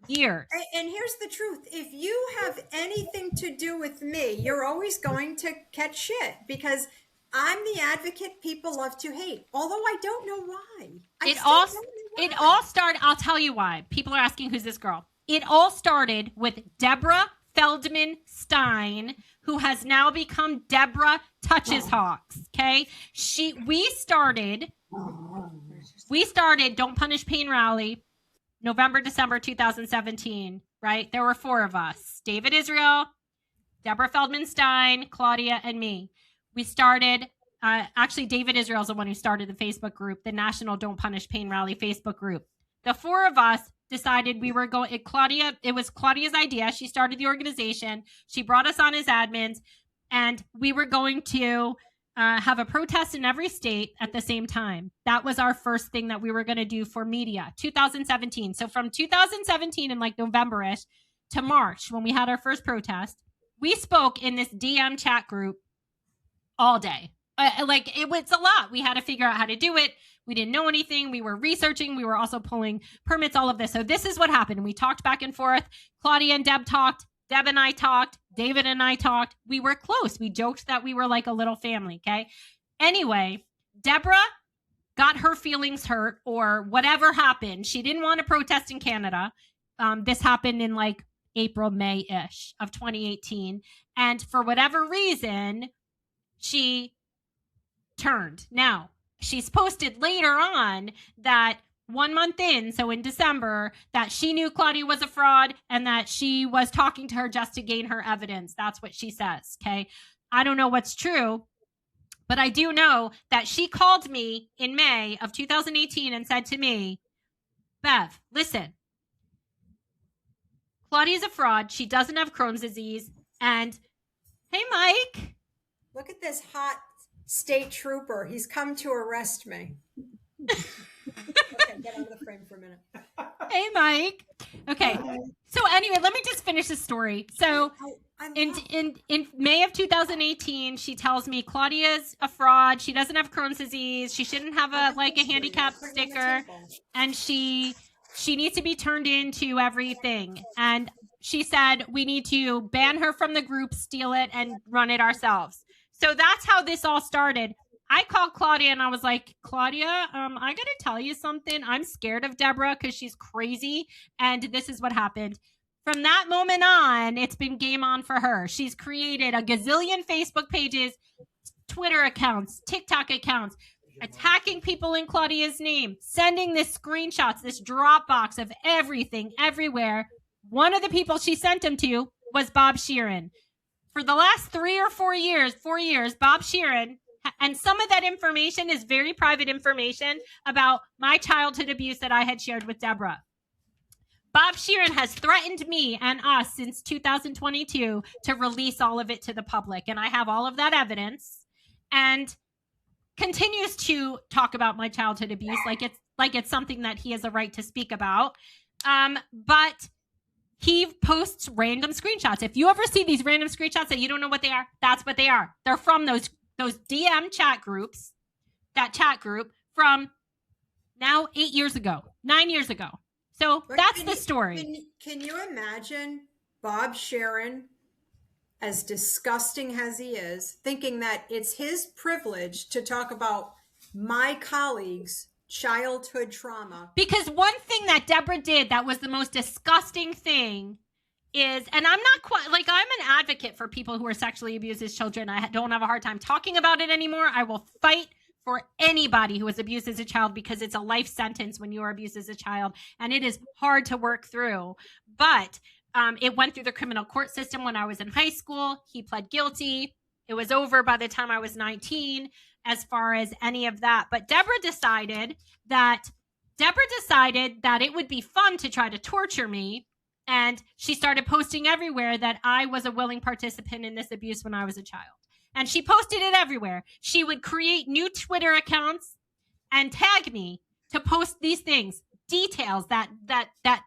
years. And here's the truth. If you have anything to do with me, you're always going to catch shit because I'm the advocate people love to hate. Although I don't know why. I still don't know why. It all started, I'll tell you why. People are asking, who's this girl? It all started with Deborah Feldman Stein, who has now become Deborah Touches Hawks. Okay. We started Don't Punish Pain Rally November, December 2017, right? There were 4 of us: David Israel, Deborah Feldman Stein, Claudia, and me. We started, actually, David Israel is the one who started the Facebook group, the National Don't Punish Pain Rally Facebook group. The 4 of us decided we were going, it was Claudia's idea. She started the organization. She brought us on as admins, and we were going to have a protest in every state at the same time. That was our first thing that we were going to do for media, 2017. So from 2017 in like November-ish to March, when we had our first protest, we spoke in this DM chat group all day. It was a lot. We had to figure out how to do it. We didn't know anything. We were researching. We were also pulling permits, all of this. So this is what happened. We talked back and forth. Claudia and Deb talked. Deb and I talked. David and I talked. We were close. We joked that we were like a little family. Okay. Anyway, Deborah got her feelings hurt or whatever happened. She didn't want to protest in Canada. This happened in like April, May-ish of 2018. And for whatever reason, she turned. Now, she's posted later on that 1 month in, so in December, that she knew Claudia was a fraud and that she was talking to her just to gain her evidence. That's what she says, okay? I don't know what's true, but I do know that she called me in May of 2018 and said to me, Bev, listen, Claudia's a fraud. She doesn't have Crohn's disease. And hey, Mike. Look at this hot state trooper. He's come to arrest me. Okay, get out of the frame for a minute. Hey, Mike. Okay. So anyway, let me just finish the story. So in May of 2018, she tells me Claudia's a fraud. She doesn't have Crohn's disease. She shouldn't have a handicap sticker, and she needs to be turned into everything. And she said we need to ban her from the group, steal it, and run it ourselves. So that's how this all started. I called Claudia and I was like, Claudia, I got to tell you something. I'm scared of Deborah because she's crazy. And this is what happened. From that moment on, it's been game on for her. She's created a gazillion Facebook pages, Twitter accounts, TikTok accounts, attacking people in Claudia's name, sending this screenshots, this Dropbox of everything, everywhere. One of the people she sent them to was Bob Sheeran. For the last 3 or 4 years, Bob Sheeran, and some of that information is very private information about my childhood abuse that I had shared with Deborah. Bob Sheeran has threatened me and us since 2022 to release all of it to the public. And I have all of that evidence and continues to talk about my childhood abuse like it's something that he has a right to speak about. But he posts random screenshots. If you ever see these random screenshots that you don't know what they are, that's what they are. They're from those DM chat groups, that chat group from now 8 years ago, 9 years ago. So that's the story. Can you imagine Bob Sheeran, as disgusting as he is, thinking that it's his privilege to talk about my colleagues' childhood trauma? Because one thing that Deborah did that was the most disgusting thing is, and I'm not quite like, I'm an advocate for people who are sexually abused as children. I don't have a hard time talking about it anymore. I will fight for anybody who was abused as a child because it's a life sentence when you are abused as a child, and it is hard to work through. But it went through the criminal court system when I was in high school. He pled guilty. It was over by the time I was 19 as far as any of that. But Deborah decided that it would be fun to try to torture me. And she started posting everywhere that I was a willing participant in this abuse when I was a child. And she posted it everywhere. She would create new Twitter accounts and tag me to post these things, details, that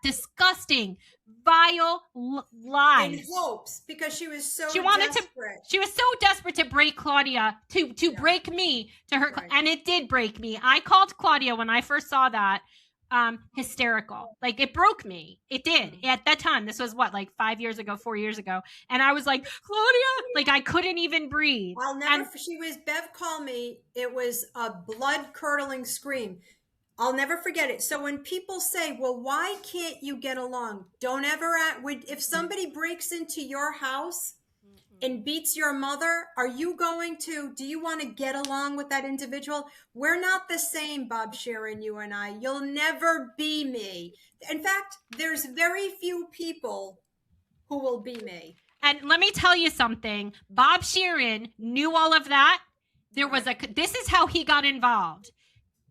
disgusting, vile lies. In hopes, because she was so desperate. She was so desperate to break Claudia, to break me to her. Right. And it did break me. I called Claudia when I first saw that. Hysterical. Like, it broke me. It did. At that time, this was what, like 4 years ago. And I was like, Claudia, like, I couldn't even breathe. Bev called me. It was a blood curdling scream. I'll never forget it. So when people say, well, why can't you get along? Don't ever if somebody breaks into your house and beats your mother, do you want to get along with that individual? We're not the same, Bob Sharon, you and I. You'll never be me. In fact, there's very few people who will be me. And let me tell you something. Bob Sharon knew all of that. This is how he got involved.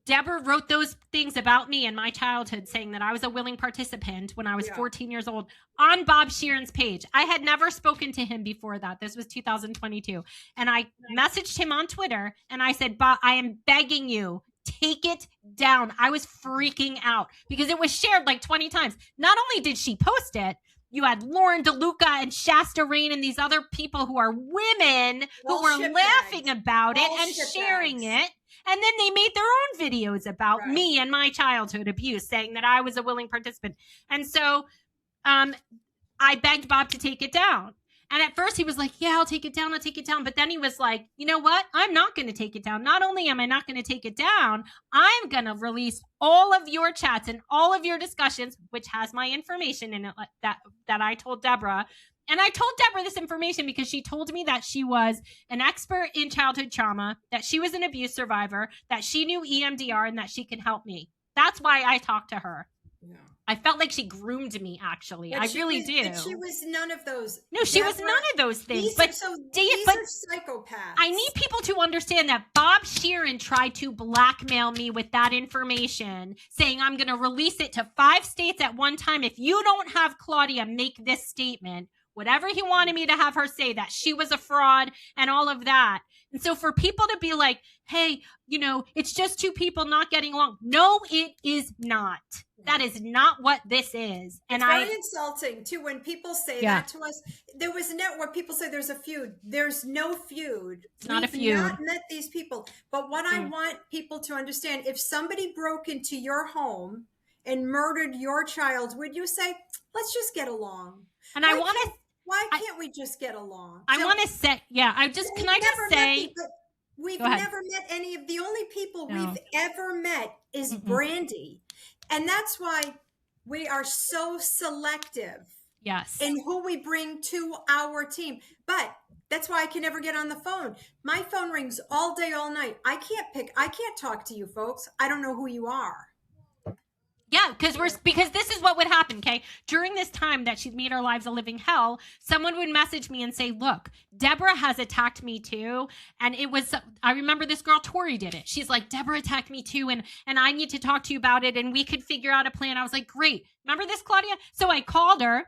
Deborah wrote those things about me in my childhood, saying that I was a willing participant when I was 14 years old on Bob Sheeran's page. I had never spoken to him before that. This was 2022. And I messaged him on Twitter and I said, Bob, I am begging you, take it down. I was freaking out because it was shared like 20 times. Not only did she post it, you had Lauren DeLuca and Shasta Rain and these other people who are women who were laughing about it and sharing it. And then they made their own videos about me and my childhood abuse, saying that I was a willing participant. And so I begged Bob to take it down. And at first he was like, yeah, I'll take it down. But then he was like, you know what? I'm not going to take it down. Not only am I not going to take it down, I'm going to release all of your chats and all of your discussions, which has my information in it that I told Deborah. And I told Deborah this information because she told me that she was an expert in childhood trauma, that she was an abuse survivor, that she knew EMDR, and that she could help me. That's why I talked to her. Yeah. I felt like she groomed me, actually. I really do. But she was none of those. No, she was none of those things. These are psychopaths. I need people to understand that Bob Sheeran tried to blackmail me with that information, saying I'm going to release it to 5 states at one time. If you don't have Claudia make this statement, whatever he wanted me to have her say, that she was a fraud and all of that. And so for people to be like, hey, it's just 2 people not getting along. No, it is not. That is not what this is. And it's very insulting too when people say that to us. There was where people say there's a feud. There's no feud. It's not a feud. We've not met these people. But what I want people to understand, if somebody broke into your home and murdered your child, would you say, let's just get along? And why can't we just get along? I want to say, we've never met any of the only people we've ever met is Brandy. And that's why we are so selective in who we bring to our team. But that's why I can never get on the phone. My phone rings all day, all night. I can't talk to you folks. I don't know who you are. Yeah, because this is what would happen, okay? During this time that she's made our lives a living hell, someone would message me and say, look, Deborah has attacked me too. And I remember this girl, Tori, did it. She's like, Deborah attacked me too, and I need to talk to you about it, and we could figure out a plan. I was like, great. Remember this, Claudia? So I called her,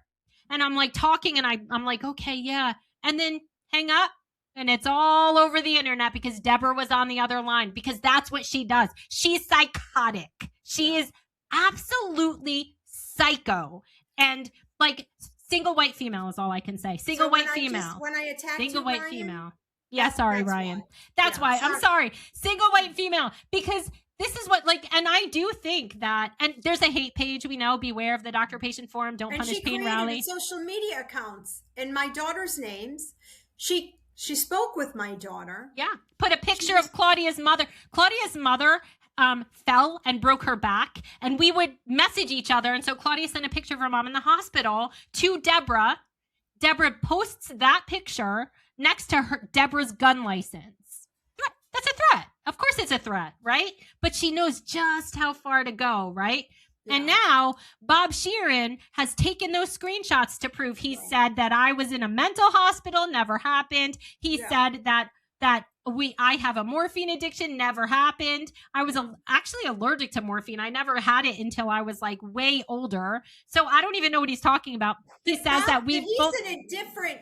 and I'm like talking, and I'm like, okay, yeah. And then hang up. And it's all over the internet because Deborah was on the other line, because that's what she does. She's psychotic. She is absolutely psycho, and like single white female is all I can say. Single white female. When I attacked single white Ryan, female. Yeah, sorry, Ryan. Why. That's why. I'm sorry. Single white female, because this is what and I do think that, and there's a hate page, we know, beware of the doctor patient forum, don't punish pain rally. Social media accounts and my daughter's names. She spoke with my daughter. Yeah. Put a picture of Claudia's mother. Claudia's mother fell and broke her back, and we would message each other. And so Claudia sent a picture of her mom in the hospital to Deborah. Deborah posts that picture next to Deborah's gun license. That's a threat. Of course it's a threat, right? But she knows just how far to go, right? Yeah. And now Bob Sheeran has taken those screenshots to prove he said that I was in a mental hospital, never happened. He said that I have a morphine addiction, never happened. I was actually allergic to morphine. I never had it until I was like way older. So I don't even know what he's talking about. He says that he's in a different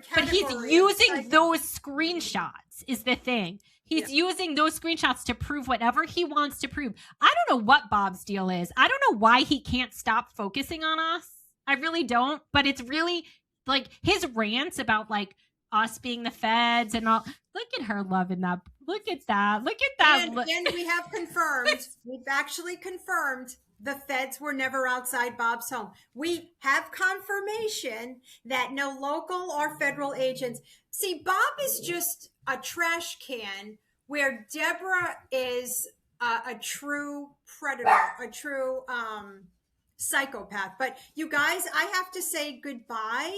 category. But he's using those screenshots is the thing. He's using those screenshots to prove whatever he wants to prove. I don't know what Bob's deal is. I don't know why he can't stop focusing on us. I really don't. But it's really like his rants about like us being the feds and all. Look at her loving that. Look at that. Look at that. And we have confirmed, we've actually confirmed the feds were never outside Bob's home. We have confirmation that no local or federal agents. See, Bob is just a trash can where Deborah is a true predator, a true psychopath. But you guys, I have to say goodbye.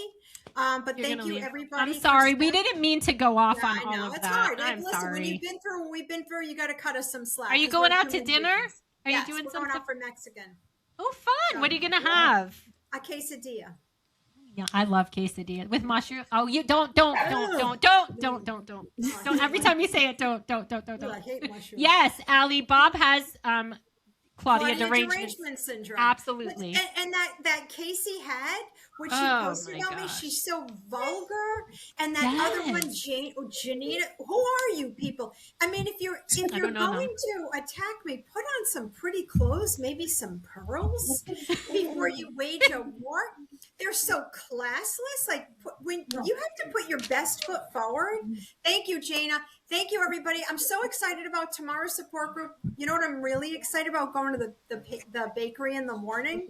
But thank you, everybody. I'm sorry. We didn't mean to go off on all of it's that. Hard. I'm Listen, sorry. when you've been through what we've been through, you got to cut us some slack. Are you going out to dinner? Are you doing we're something? Going out for Mexican. Oh, fun. What are you going to have? A quesadilla. Yeah, I love quesadilla with mushroom. Oh, you don't. Every time you say it, don't. I hate mushrooms. Yes, Allie. Bob has Claudia derangement syndrome. Absolutely. And that Casey had when she posted about me, she's so vulgar. And that other one, Janita, who are you people? I mean, if you're going to attack me, put on some pretty clothes, maybe some pearls before you wage a war. They're so classless. Like when you have to put your best foot forward. Thank you, Jana. Thank you, everybody. I'm so excited about tomorrow's support group. You know what I'm really excited about? Going to the bakery in the morning.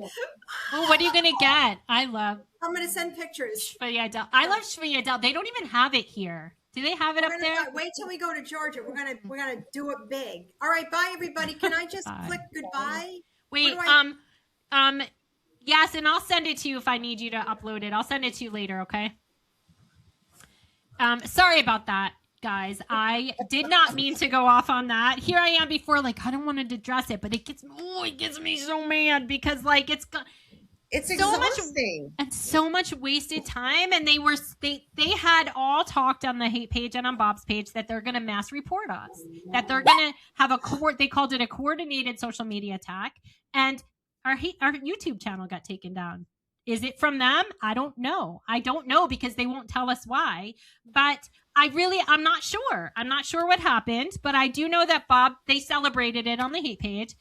Oh, what are you going to get? I'm going to send pictures. I love Shviyadel. They don't even have it here. Do they have it up there? Wait till we go to Georgia. We're gonna do it big. All right, bye, everybody. Can I just click goodbye? Wait, yes, and I'll send it to you if I need you to upload it. I'll send it to you later, okay? Sorry about that, guys. I did not mean to go off on that. Here I am before, like, I don't want to address it, but it gets me so mad because, like, it's so exhausting. So much wasted time. And they had all talked on the hate page and on Bob's page that they're going to mass report us, that they're going to have they called it a coordinated social media attack. And our YouTube channel got taken down. Is it from them? I don't know. Because they won't tell us why. But I'm not sure. I'm not sure what happened. But I do know that Bob, they celebrated it on the hate page.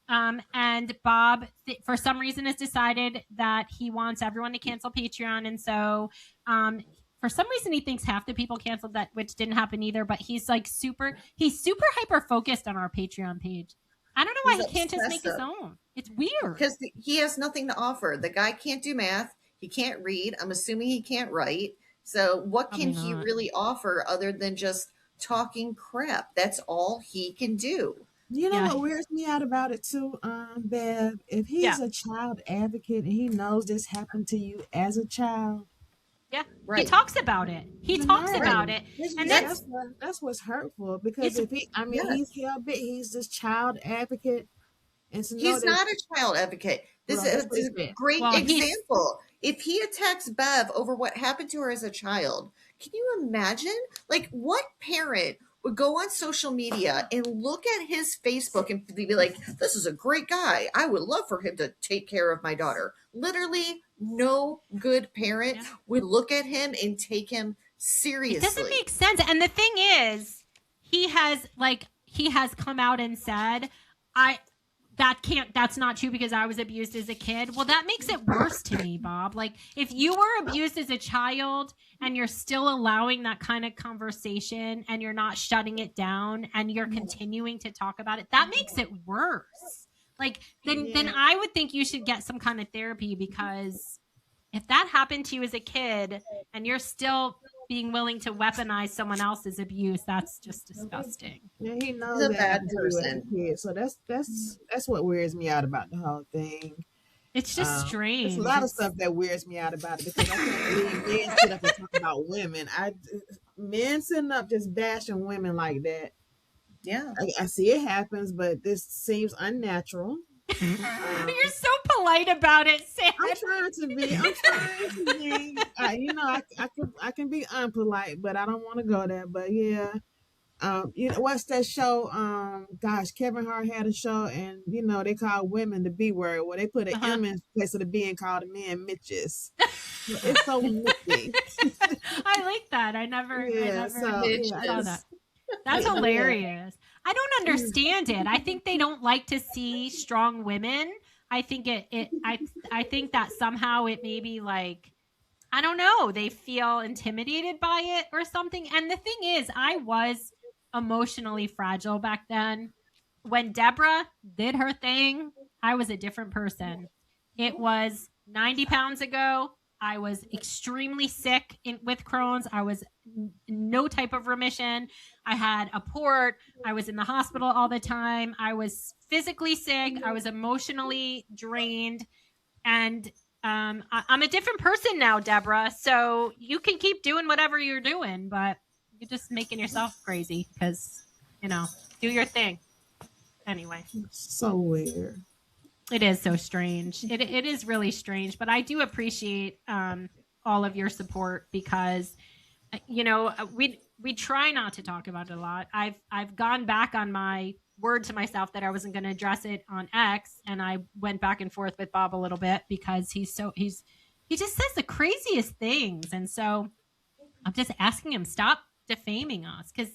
And Bob, for some reason, has decided that he wants everyone to cancel Patreon. And so for some reason, he thinks half the people canceled that, which didn't happen either. But he's like super hyper focused on our Patreon page. I don't know why he can't just make his own. It's weird. Because he has nothing to offer. The guy can't do math. He can't read. I'm assuming he can't write. So what can he really offer other than just talking crap? That's all he can do. You know what weirds me out about it too, Bev? If he's a child advocate and he knows this happened to you as a child. Yeah, right. He talks about it. And that's what's hurtful because he's he's this child advocate. And so he's not a child advocate. This is a great example. If he attacks Bev over what happened to her as a child, can you imagine? Like, what parent would go on social media and look at his Facebook and be like, this is a great guy. I would love for him to take care of my daughter. Literally, no good parent would look at him and take him seriously. It doesn't make sense. And the thing is, he has come out and said, that's not true because I was abused as a kid. Well, that makes it worse to me, Bob. Like, if you were abused as a child and you're still allowing that kind of conversation and you're not shutting it down and you're continuing to talk about it, that makes it worse. Like, then I would think you should get some kind of therapy, because if that happened to you as a kid and you're still being willing to weaponize someone else's abuse. That's just disgusting. Yeah, he knows He's a that bad he was a person. kid, so that's what wears me out about the whole thing. It's just strange. There's a lot of stuff that wears me out about it because I can't believe men sit up and talk about women. Men sitting up just bashing women like that. Yeah. I see it happens, but this seems unnatural. You're so polite about it, Sam. I'm trying to be. I can be unpolite, but I don't want to go there. But yeah, what's that show? Kevin Hart had a show, and they call women the B word, where they put an M in place of the B and call the men Mitches. It's so nifty. I like that. I never saw that. That's hilarious. I don't understand it. I think they don't like to see strong women. I think I think that somehow it may be like, I don't know, they feel intimidated by it or something. And the thing is, I was emotionally fragile back then. When Deborah did her thing, I was a different person. It was 90 pounds ago. I was extremely sick with Crohn's. I was no type of remission. I had a port. I was in the hospital all the time. I was physically sick. I was emotionally drained. And I'm a different person now, Deborah. So you can keep doing whatever you're doing, but you're just making yourself crazy because, do your thing. Anyway. So weird. It is so strange. It is really strange, but I do appreciate all of your support because, we try not to talk about it a lot. I've gone back on my word to myself that I wasn't going to address it on X, and I went back and forth with Bob a little bit because he just says the craziest things, and so I'm just asking him, stop defaming us, because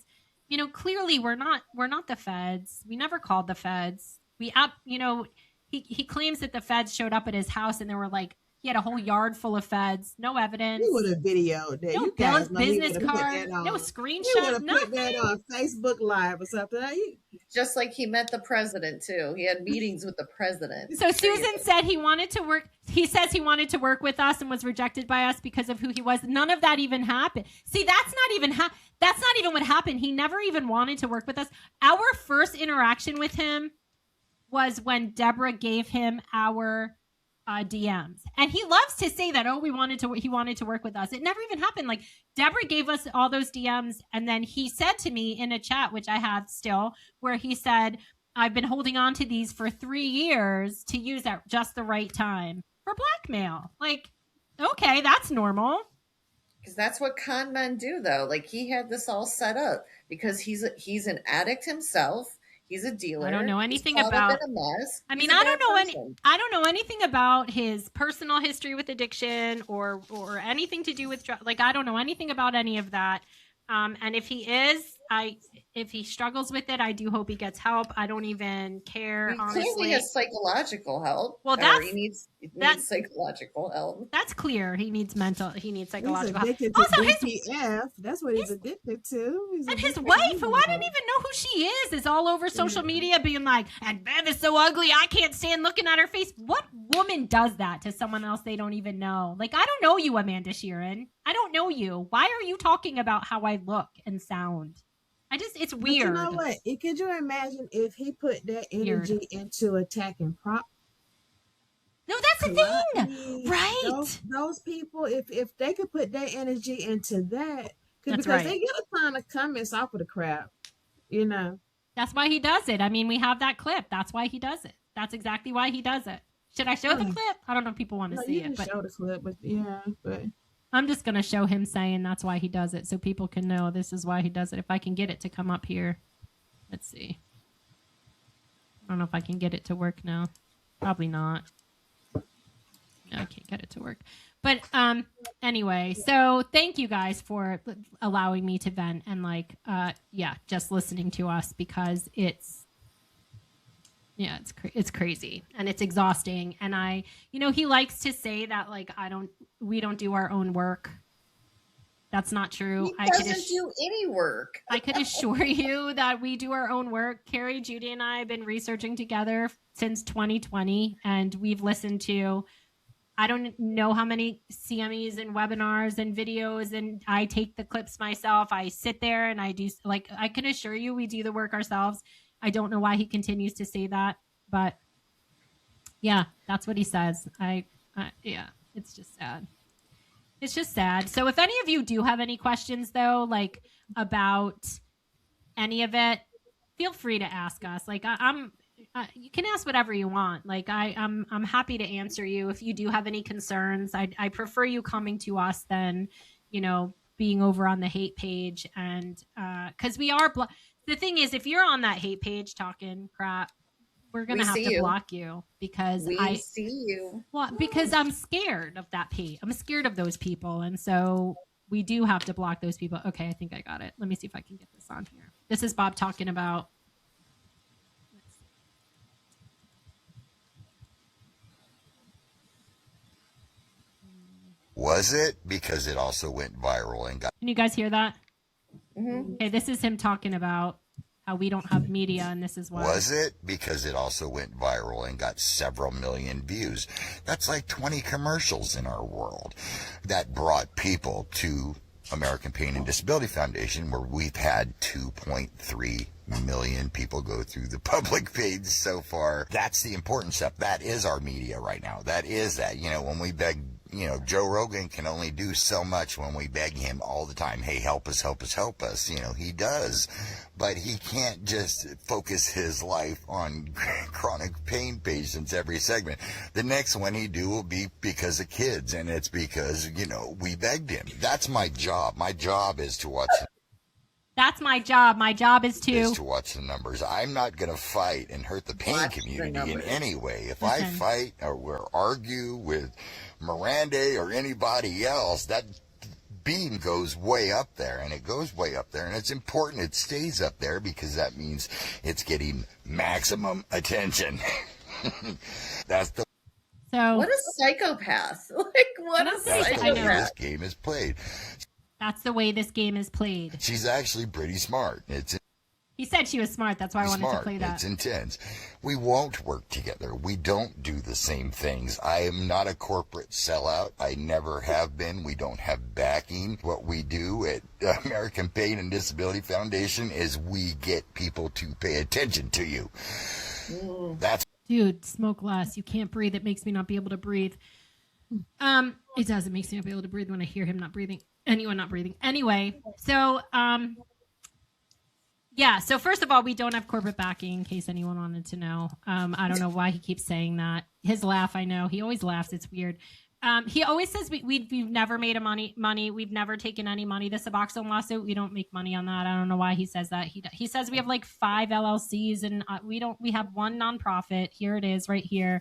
clearly we're not the feds. We never called the feds. He claims that the feds showed up at his house and there were he had a whole yard full of feds. No evidence. He would have videoed that. No you guys business card. No screenshot. He would have put that on Facebook Live or something. Just like he met the president too. He had meetings with the president. So Susan said he wanted to work. He says he wanted to work with us and was rejected by us because of who he was. None of that even happened. See, that's not even what happened. He never even wanted to work with us. Our first interaction with him was when Deborah gave him our DMs, and he loves to say that, he wanted to work with us. It never even happened. Deborah gave us all those DMs, and then he said to me in a chat, which I have still, where he said, I've been holding on to these for 3 years to use at just the right time for blackmail. Okay, that's normal. Because that's what con men do, though. He had this all set up because he's an addict himself. He's a dealer. I don't know anything about. I mean, I don't know anything about his personal history with addiction or anything to do with I don't know anything about any of that. And if he if he struggles with it, I do hope he gets help. I don't even care. Honestly, clearly has psychological help. Well, he needs psychological help. That's clear. He needs psychological help. He's addicted to BPF. That's what he's addicted to. And his wife, who I don't even know who she is all over social media being like, and Bev is so ugly, I can't stand looking at her face. What woman does that to someone else they don't even know? I don't know you, Amanda Sheeran. I don't know you. Why are you talking about how I look and sound? It's weird. But you know what? Could you imagine if he put that energy into attacking prop? No, that's the thing, right? Those people, if they could put their energy into that, because they get a ton of comments off of the crap, That's why he does it. I mean, we have that clip. That's why he does it. That's exactly why he does it. Should I show the clip? I don't know if people want to see it. But show the clip, but I'm just going to show him saying that's why he does it so people can know this is why he does it. If I can get it to come up here. Let's see. I don't know if I can get it to work now. Probably not. No, I can't get it to work. But anyway, so thank you guys for allowing me to vent and just listening to us because it's crazy and it's exhausting. And he likes to say that we don't do our own work. That's not true. He doesn't do any work. I could assure you that we do our own work. Carrie, Judy, and I have been researching together since 2020, and we've listened to I don't know how many CMEs and webinars and videos, and I take the clips myself. I sit there and I do, like, I can assure you we do the work ourselves. I don't know why he continues to say that, but yeah, that's what he says. Yeah, it's just sad. It's just sad. So if any of you do have any questions though, like about any of it, feel free to ask us. Like you can ask whatever you want. Like I'm happy to answer you if you do have any concerns. I prefer you coming to us than, being over on the hate page. And because we are the thing is, if you're on that hate page talking crap, we're gonna have to block you because we see you. Well, because I'm scared of that page. I'm scared of those people, and so we do have to block those people. Okay, I think I got it. Let me see if I can get this on here. This is Bob talking about. Was it? Because it also went viral and got. Can you guys hear that? Mm-hmm. Okay, this is him talking about how we don't have media, and this is why. Was it? Because it also went viral and got several million views. That's like 20 commercials in our world that brought people to American Pain and Disability Foundation, where we've had 2.3 million people go through the public page so far. That's the important stuff. That is our media right now. That is that. When we beg, Joe Rogan can only do so much when we beg him all the time. Hey, help us, help us, help us. He does, but he can't just focus his life on chronic pain patients every segment. The next one he do will be because of kids, and it's because, we begged him. That's my job. My job is to watch. That's my job. My job is to watch the numbers. I'm not going to fight and hurt the pain community in any way. If I fight or argue with Miranda or anybody else, that beam goes way up there, and it goes way up there, and it's important it stays up there because that means it's getting maximum attention. That's the. So what a psychopath! Like what a psychopath! This game is played. That's the way this game is played. She's actually pretty smart. He said she was smart. That's why I wanted to play that. It's intense. We won't work together. We don't do the same things. I am not a corporate sellout. I never have been. We don't have backing. What we do at American Pain and Disability Foundation is we get people to pay attention to you. That's. Dude, smoke less. You can't breathe. It makes me not be able to breathe. It does. It makes me not be able to breathe when I hear him not breathing. Anyone not breathing. Anyway, so yeah. So first of all, we don't have corporate backing, in case anyone wanted to know. I don't know why he keeps saying that. His laugh, I know. He always laughs. It's weird. He always says we've never made money. We've never taken any money. The Suboxone lawsuit, we don't make money on that. I don't know why he says that. He says we have like 5 LLCs and we have one nonprofit. Here it is right here.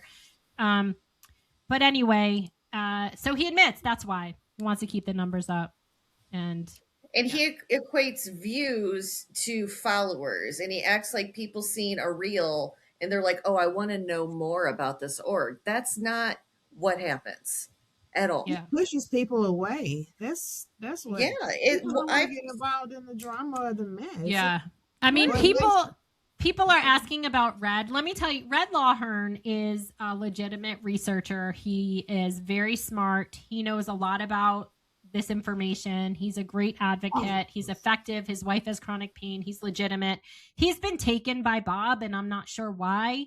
But anyway, so he admits that's why he wants to keep the numbers up. And he equates views to followers, and he acts like people seeing a reel and they're like, oh, I want to know more about this org. That's not what happens at all. Yeah. It pushes people away. That's what. Yeah, I get involved in the drama of the mess. Yeah, I mean, people are asking about Red. Let me tell you, Red Lawhern is a legitimate researcher. He is very smart. He knows a lot about this information. He's a great advocate. He's effective. His wife has chronic pain. He's legitimate. He's been taken by Bob, and I'm not sure why.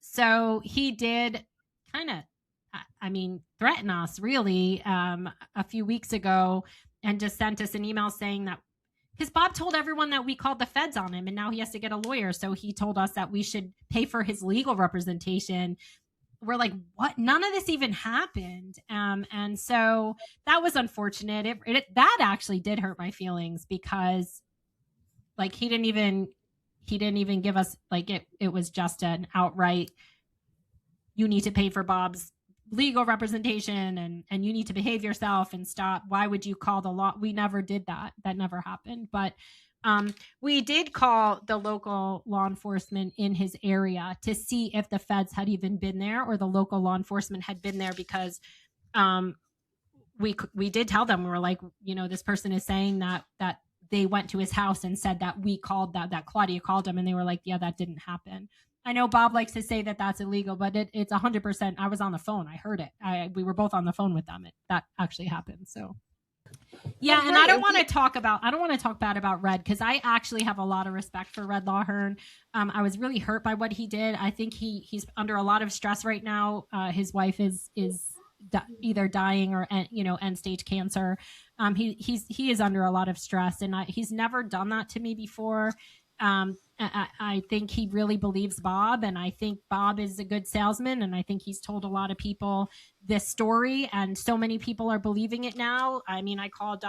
So he did kind of, threaten us really a few weeks ago, and just sent us an email saying that, because Bob told everyone that we called the feds on him, and now he has to get a lawyer. So he told us that we should pay for his legal representation. We're like, what? None of this even happened. And so that was unfortunate. That actually did hurt my feelings, because like he didn't even give us, like, it was just an outright, you need to pay for Bob's legal representation and you need to behave yourself and stop. Why would you call the law? We never did that. That never happened. But we did call the local law enforcement in his area to see if the feds had even been there, or the local law enforcement had been there, because we did tell them, we were like, this person is saying that they went to his house and said that we called that Claudia called him, and they were like, yeah, that didn't happen. I know Bob likes to say that that's illegal, but it's 100%. I was on the phone. I heard it. We were both on the phone with them. That actually happened. So yeah, and I don't want to talk bad about Red, because I actually have a lot of respect for Red Lawhern. I was really hurt by what he did. I think he's under a lot of stress right now. His wife is either dying or end stage cancer. He is under a lot of stress, and he's never done that to me before. I think he really believes Bob, and I think Bob is a good salesman, and I think he's told a lot of people this story, and so many people are believing it now. I mean, I called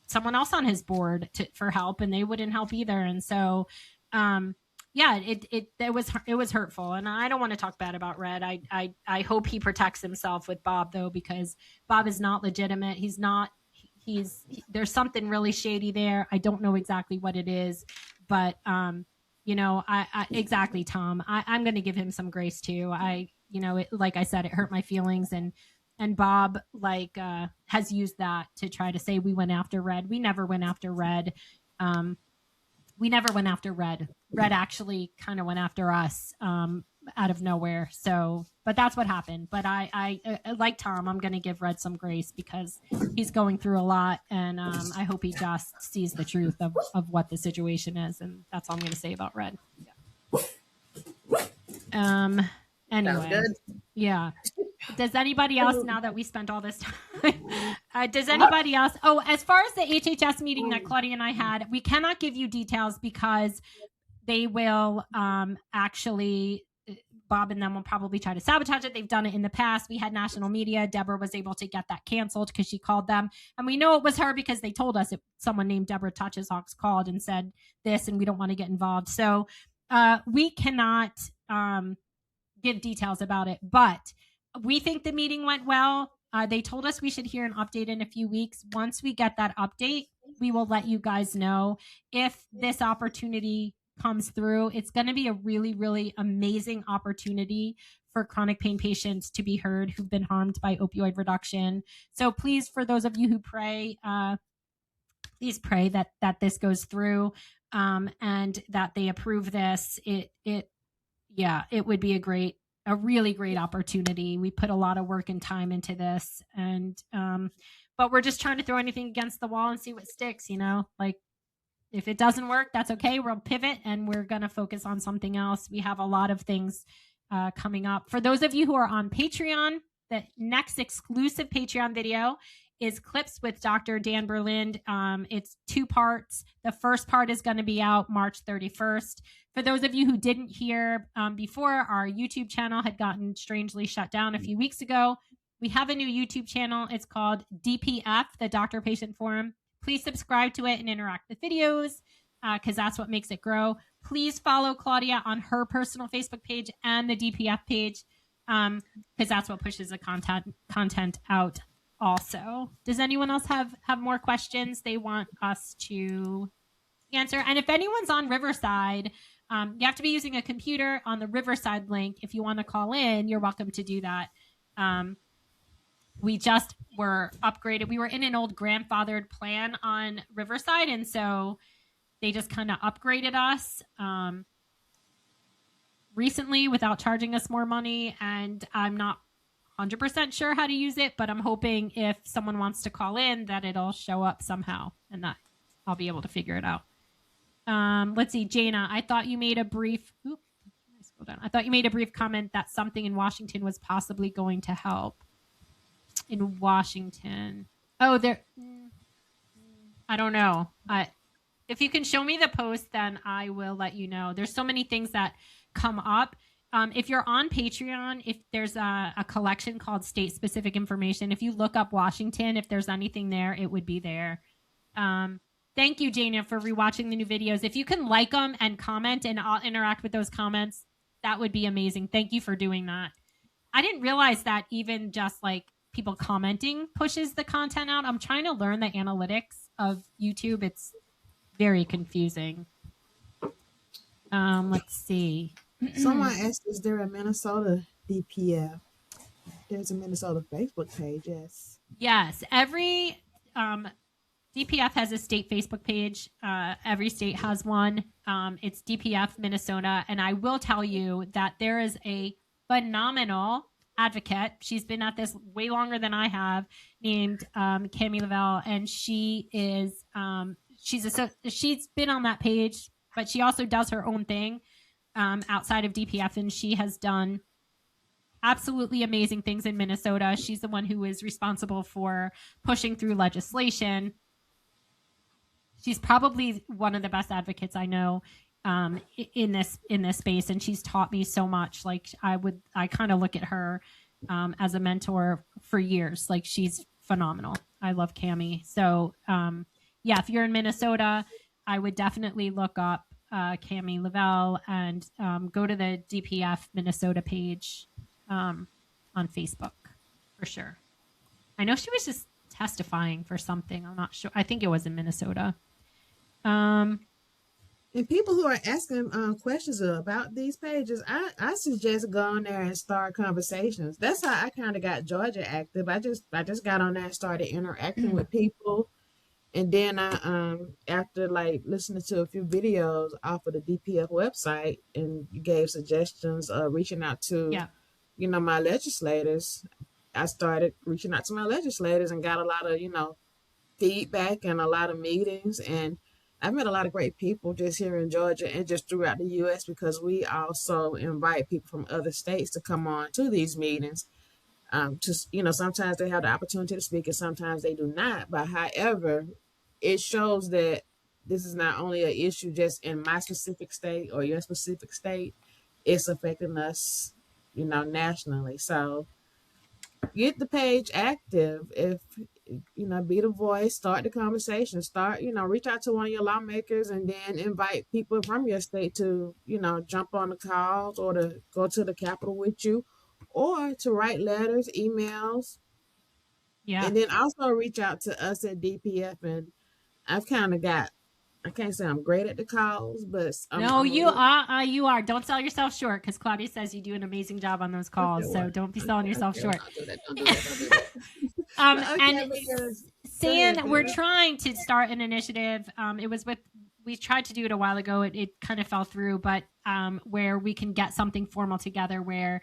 someone else on his board for help, and they wouldn't help either. And so, yeah, it was hurtful, and I don't want to talk bad about Red. I hope he protects himself with Bob, though, because Bob is not legitimate. He's not. There's something really shady there. I don't know exactly what it is, but exactly, Tom. I'm going to give him some grace too. Like I said, it hurt my feelings, and Bob has used that to try to say we went after Red. We never went after Red. Red actually kind of went after us out of nowhere. So, but that's what happened. But I like Tom, I'm going to give Red some grace because he's going through a lot, and I hope he just sees the truth of what the situation is. And that's all I'm going to say about Red. Yeah. Anyway, yeah. Does anybody else, now that we spent all this time, does anybody else? Oh, as far as the HHS meeting that Claudia and I had, we cannot give you details because they will actually, Bob and them will probably try to sabotage it. They've done it in the past. We had national media. Deborah was able to get that canceled because she called them. And we know it was her because they told us someone named Deborah Toucheshawks called and said this, and we don't want to get involved. So we cannot give details about it, but we think the meeting went well. They told us we should hear an update in a few weeks. Once we get that update, we will let you guys know if this opportunity comes through. It's going to be a really, really amazing opportunity for chronic pain patients to be heard who've been harmed by opioid reduction. So please, for those of you who pray, please pray that this goes through and that they approve this. It would be a really great opportunity. We put a lot of work and time into this, and but we're just trying to throw anything against the wall and see what sticks, like if it doesn't work, that's okay. We'll pivot and we're going to focus on something else. We have a lot of things coming up. For those of you who are on Patreon, the next exclusive Patreon video is clips with Dr. Dan Berlind. It's 2 parts. The first part is going to be out March 31st. For those of you who didn't hear before, our YouTube channel had gotten strangely shut down a few weeks ago. We have a new YouTube channel. It's called DPF, the Doctor Patient Forum. Please subscribe to it and interact with videos because that's what makes it grow. Please follow Claudia on her personal Facebook page and the DPF page because that's what pushes the content out also. Does anyone else have more questions they want us to answer? And if anyone's on Riverside, you have to be using a computer on the Riverside link. If you want to call in, you're welcome to do that. We just were upgraded. We were in an old grandfathered plan on Riverside, and so they just kind of upgraded us recently without charging us more money, and I'm not 100% sure how to use it, but I'm hoping if someone wants to call in that it'll show up somehow and that I'll be able to figure it out. Let's see, Jana, I thought you made a brief comment that something in Washington was possibly going to help. In Washington. Oh, I don't know. If you can show me the post, then I will let you know. There's so many things that come up. If you're on Patreon, if there's a collection called State Specific Information, if you look up Washington, if there's anything there, it would be there. Thank you, Jana, for rewatching the new videos. If you can like them and comment and I'll interact with those comments, that would be amazing. Thank you for doing that. I didn't realize that even just like people commenting pushes the content out. I'm trying to learn the analytics of YouTube. It's very confusing. Let's see. Someone asked, is there a Minnesota DPF? There's a Minnesota Facebook page, yes. Yes. Every DPF has a state Facebook page. Every state has one. It's DPF Minnesota. And I will tell you that there is a phenomenal advocate. She's been at this way longer than I have, named Cami Lavelle. And she is, she's been on that page, but she also does her own thing outside of DPF. And she has done absolutely amazing things in Minnesota. She's the one who is responsible for pushing through legislation. She's probably one of the best advocates I know in this space, and she's taught me so much. Like I kind of look at her as a mentor for years. Like she's phenomenal. I love Cami. So yeah, if you're in Minnesota, I would definitely look up Cami Lavelle and go to the DPF Minnesota page on Facebook for sure. I know she was just testifying for something. I'm not sure. I think it was in Minnesota. And people who are asking questions about these pages, I suggest going there and start conversations. That's how I kind of got Georgia active. I just got on there and started interacting with people, and then I after like listening to a few videos off of the DPF website, and you gave suggestions of reaching out to my legislators. I started reaching out to my legislators and got a lot of feedback and a lot of meetings, and I've met a lot of great people just here in Georgia and just throughout the U.S. because we also invite people from other states to come on to these meetings. Sometimes they have the opportunity to speak and sometimes they do not. But however, it shows that this is not only an issue just in my specific state or your specific state, it's affecting us, nationally. So get the page active. If be the voice, start the conversation, reach out to one of your lawmakers and then invite people from your state to jump on the calls or to go to the Capitol with you or to write letters, emails, and then also reach out to us at DPF. And I've kind of got, I can't say I'm great at the calls, but you are. Don't sell yourself short, because Claudia says you do an amazing job on those calls. So don't be selling yourself short. Don't do that. And San, we're trying to start an initiative. We tried to do it a while ago. It kind of fell through, but where we can get something formal together where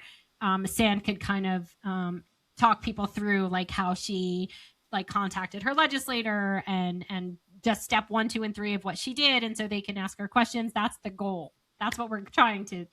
San could kind of talk people through like how she like contacted her legislator and just step 1, 2, and 3 of what she did. And so they can ask her questions. That's the goal. That's what we're trying to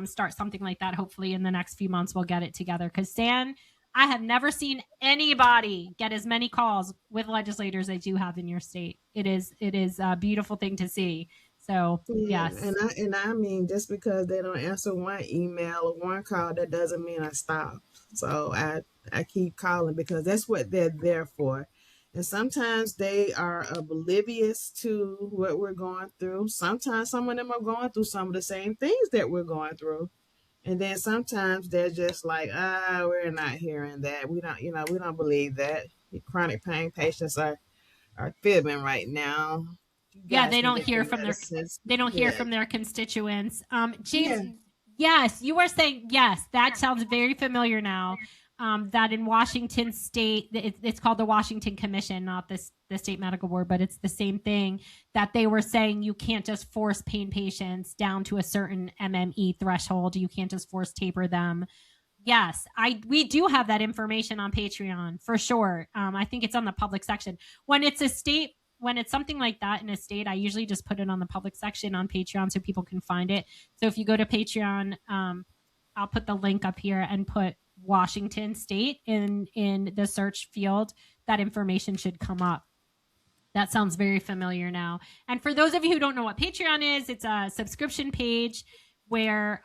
start something like that. Hopefully in the next few months, we'll get it together. Because San, I have never seen anybody get as many calls with legislators as you have in your state. It is a beautiful thing to see. So yes. And I mean, just because they don't answer one email or one call, that doesn't mean I stop. So I keep calling because that's what they're there for. And sometimes they are oblivious to what we're going through. Sometimes some of them are going through some of the same things that we're going through. And then sometimes they're just like, we're not hearing that. We don't believe that. The chronic pain patients are fibbing right now. Yeah, they don't hear from their constituents. James, yes, you are saying yes. That sounds very familiar now. That in Washington State, it's called the Washington Commission, not the State Medical Board, but it's the same thing, that they were saying you can't just force pain patients down to a certain MME threshold. You can't just force taper them. Yes, we do have that information on Patreon for sure. I think it's on the public section. When it's something like that in a state, I usually just put it on the public section on Patreon so people can find it. So if you go to Patreon, I'll put the link up here and put Washington State in the search field. That information should come up. That sounds very familiar now. And for those of you who don't know what Patreon is, it's a subscription page where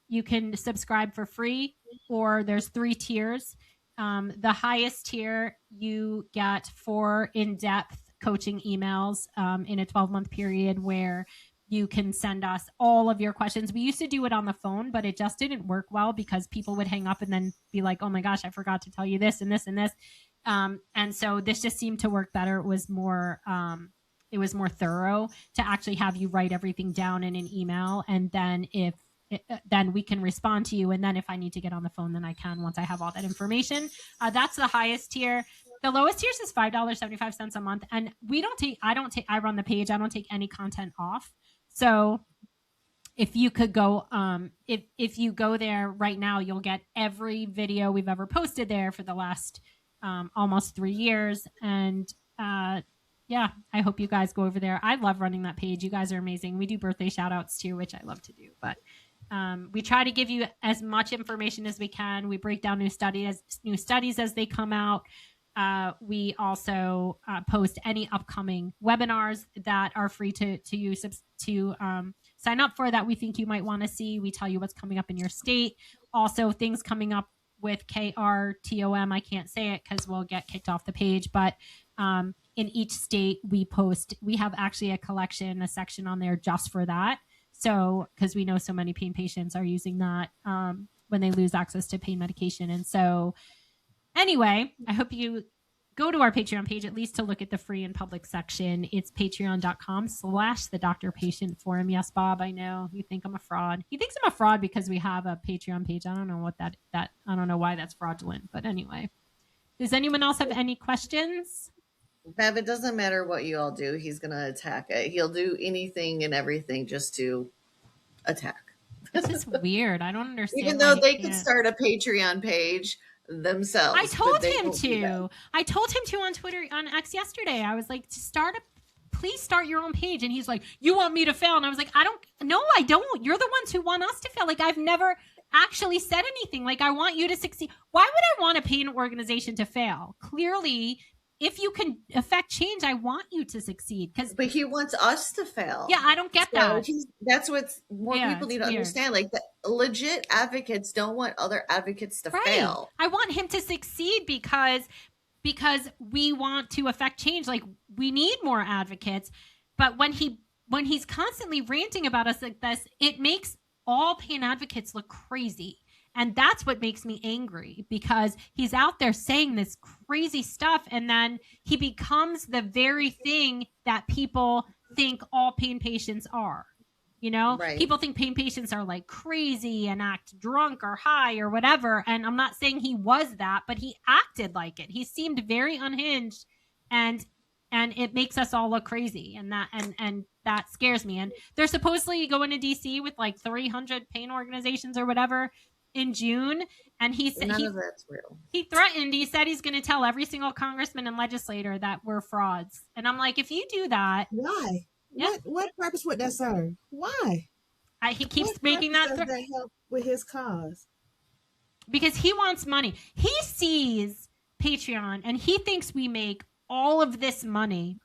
you can subscribe for free, or there's 3 tiers. The highest tier, you get 4 in-depth coaching emails in a 12-month period where you can send us all of your questions. We used to do it on the phone, but it just didn't work well because people would hang up and then be like, oh my gosh, I forgot to tell you this and this and this. And so this just seemed to work better. It was more thorough to actually have you write everything down in an email. And then then we can respond to you. And then if I need to get on the phone, then I can once I have all that information. That's the highest tier. The lowest tiers is $5.75 a month. And I run the page. I don't take any content off. So if you could go, if you go there right now, you'll get every video we've ever posted there for the last almost 3 years. And yeah, I hope you guys go over there. I love running that page. You guys are amazing. We do birthday shout outs too, which I love to do. But we try to give you as much information as we can. We break down new studies as they come out. We also post any upcoming webinars that are free to use to sign up for that we think you might want to see. We tell you what's coming up in your state. Also, things coming up with KRTOM. I can't say it because we'll get kicked off the page. But in each state, we have actually a section on there just for that. So, because we know so many pain patients are using that when they lose access to pain medication. And so, anyway, I hope you go to our Patreon page at least to look at the free and public section. It's patreon.com/the Doctor Patient Forum. Yes, Bob, I know you think I'm a fraud. He thinks I'm a fraud because we have a Patreon page. I don't know what that I don't know why that's fraudulent, but anyway. Does anyone else have any questions? Bev, it doesn't matter what you all do. He's going to attack it. He'll do anything and everything just to attack. It's just weird. I don't understand. Even though they could start a Patreon page themselves. I told him to. I told him to on Twitter, on X yesterday. I was like, please start your own page. And he's like, you want me to fail? And I was like, I don't. You're the ones who want us to fail. Like, I've never actually said anything. Like, I want you to succeed. Why would I want a pain organization to fail? Clearly, if you can affect change, I want you to succeed. But he wants us to fail. Yeah, I don't get that. That's what more people need to understand. Like, the legit advocates don't want other advocates to fail. I want him to succeed because we want to affect change. Like, we need more advocates. But when he's constantly ranting about us like this, it makes all pain advocates look crazy. And that's what makes me angry, because he's out there saying this crazy stuff, and then he becomes the very thing that people think all pain patients are. You know, people think pain patients are like crazy and act drunk or high or whatever. And I'm not saying he was that, but he acted like it. He seemed very unhinged, and it makes us all look crazy. And that scares me. And they're supposedly going to DC with like 300 pain organizations or whatever in June, and he said none of that's real. He threatened. He said he's going to tell every single congressman and legislator that we're frauds. And I'm like, if you do that, why? Yeah. What purpose would that serve? Why? He keeps making that threat. Does that help with his cause? Because he wants money. He sees Patreon and he thinks we make all of this money,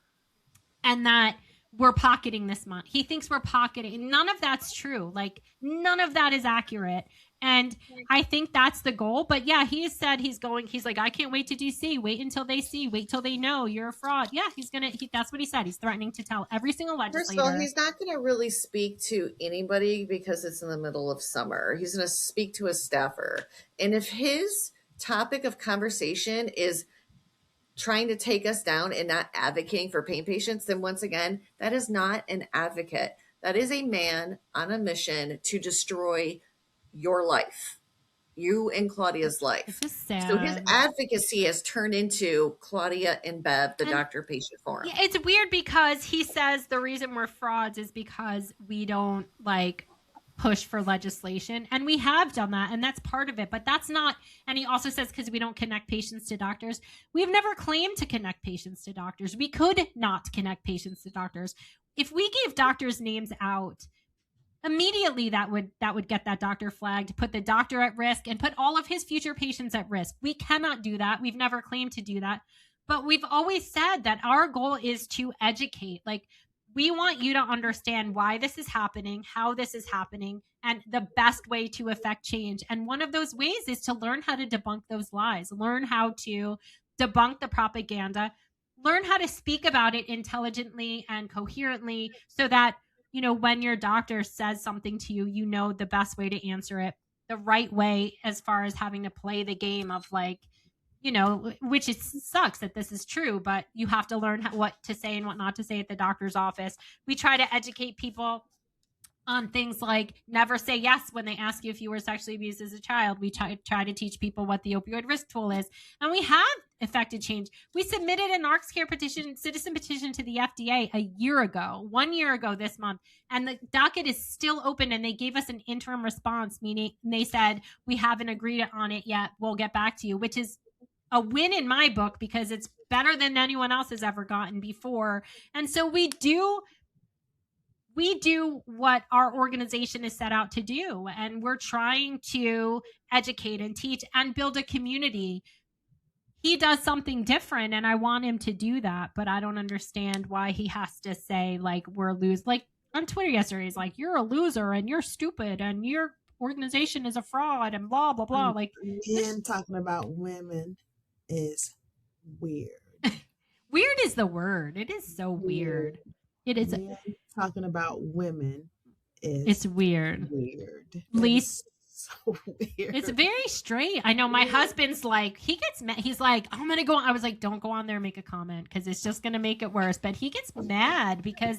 and that we're pocketing this money. He thinks we're pocketing. None of that's true. Like, none of that is accurate. And I think that's the goal. But yeah, he has said he's like, I can't wait to DC. Wait until they see. Wait till they know you're a fraud. Yeah, that's what he said. He's threatening to tell every single legislator. First of all, he's not going to really speak to anybody because it's in the middle of summer. He's going to speak to a staffer. And if his topic of conversation is trying to take us down and not advocating for pain patients, then once again, that is not an advocate. That is a man on a mission to destroy your life, you and Claudia's life. It's just sad. So his advocacy has turned into Claudia and Bev, the Doctor Patient Forum. Yeah, it's weird because he says the reason we're frauds is because we don't like push for legislation, and we have done that, and that's part of it, but that's not. And he also says because we don't connect patients to doctors. We've never claimed to connect patients to doctors. We could not connect patients to doctors. If we gave doctors' names out immediately, that would get that doctor flagged, put the doctor at risk, and put all of his future patients at risk. We cannot do that. We've never claimed to do that, but we've always said that our goal is to educate. Like, we want you to understand why this is happening, how this is happening, and the best way to affect change. And one of those ways is to learn how to debunk those lies, learn how to debunk the propaganda, learn how to speak about it intelligently and coherently, so that, you know, when your doctor says something to you, you know the best way to answer it the right way, as far as having to play the game of, like, you know, which it sucks that this is true, but you have to learn what to say and what not to say at the doctor's office. We try to educate people on things like never say yes when they ask you if you were sexually abused as a child. We try to teach people what the opioid risk tool is. And we have affected change. We submitted a narcs care petition, citizen petition to the FDA a year ago, 1 year ago this month, and the docket is still open, and they gave us an interim response, meaning they said, we haven't agreed on it yet. We'll get back to you, which is a win in my book because it's better than anyone else has ever gotten before. And so we do what our organization is set out to do, and we're trying to educate and teach and build a community. He does something different, and I want him to do that, but I don't understand why he has to say, like, we're lose. Like on Twitter yesterday, he's like, you're a loser and you're stupid and your organization is a fraud and blah blah blah. Like, men talking about women is weird. Weird is the word. It is so weird. It is. Men talking about women is It's weird. Least so weird. It's very straight. I know my husband's like, he gets mad. He's like, I'm going to go on. I was like, don't go on there and make a comment because it's just going to make it worse. But he gets mad because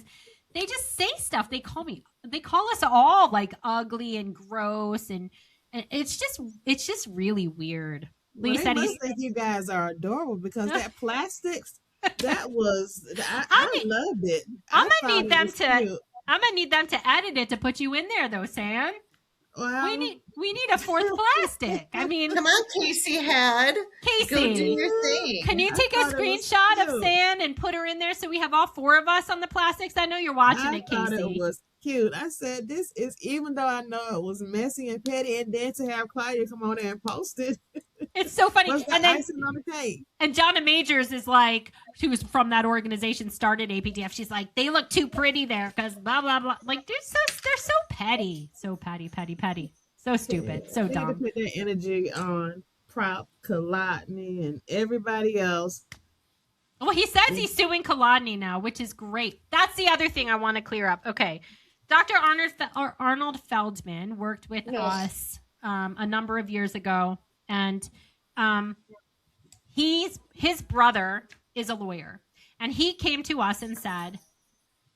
they just say stuff. They call us all like ugly and gross. And it's just really weird. Lee said must think you guys are adorable because that plastics, that was, I loved it. I'm going to need them to edit it to put you in there though, Sam. Well, we need a fourth plastic. I mean, come on, Casey. Go do your thing. Can you take a screenshot of San and put her in there so we have all four of us on the plastics? I know you're watching it, Casey. I thought it was cute. I said, this is, even though I know it was messy and petty, and then to have Claudia come on there and post it. It's so funny. And then icing on the cake. And Jonna Majors is like, she was from that organization, started APDF. She's like, they look too pretty there because blah blah blah. Like they're so petty, so petty, so stupid, so dumb. They need to put their energy on Prop, Kolodny, and everybody else. Well, he says he's suing Kolodny now, which is great. That's the other thing I want to clear up. Okay, Dr. Arnold Feldman worked with us a number of years ago. And his brother is a lawyer, and he came to us and said,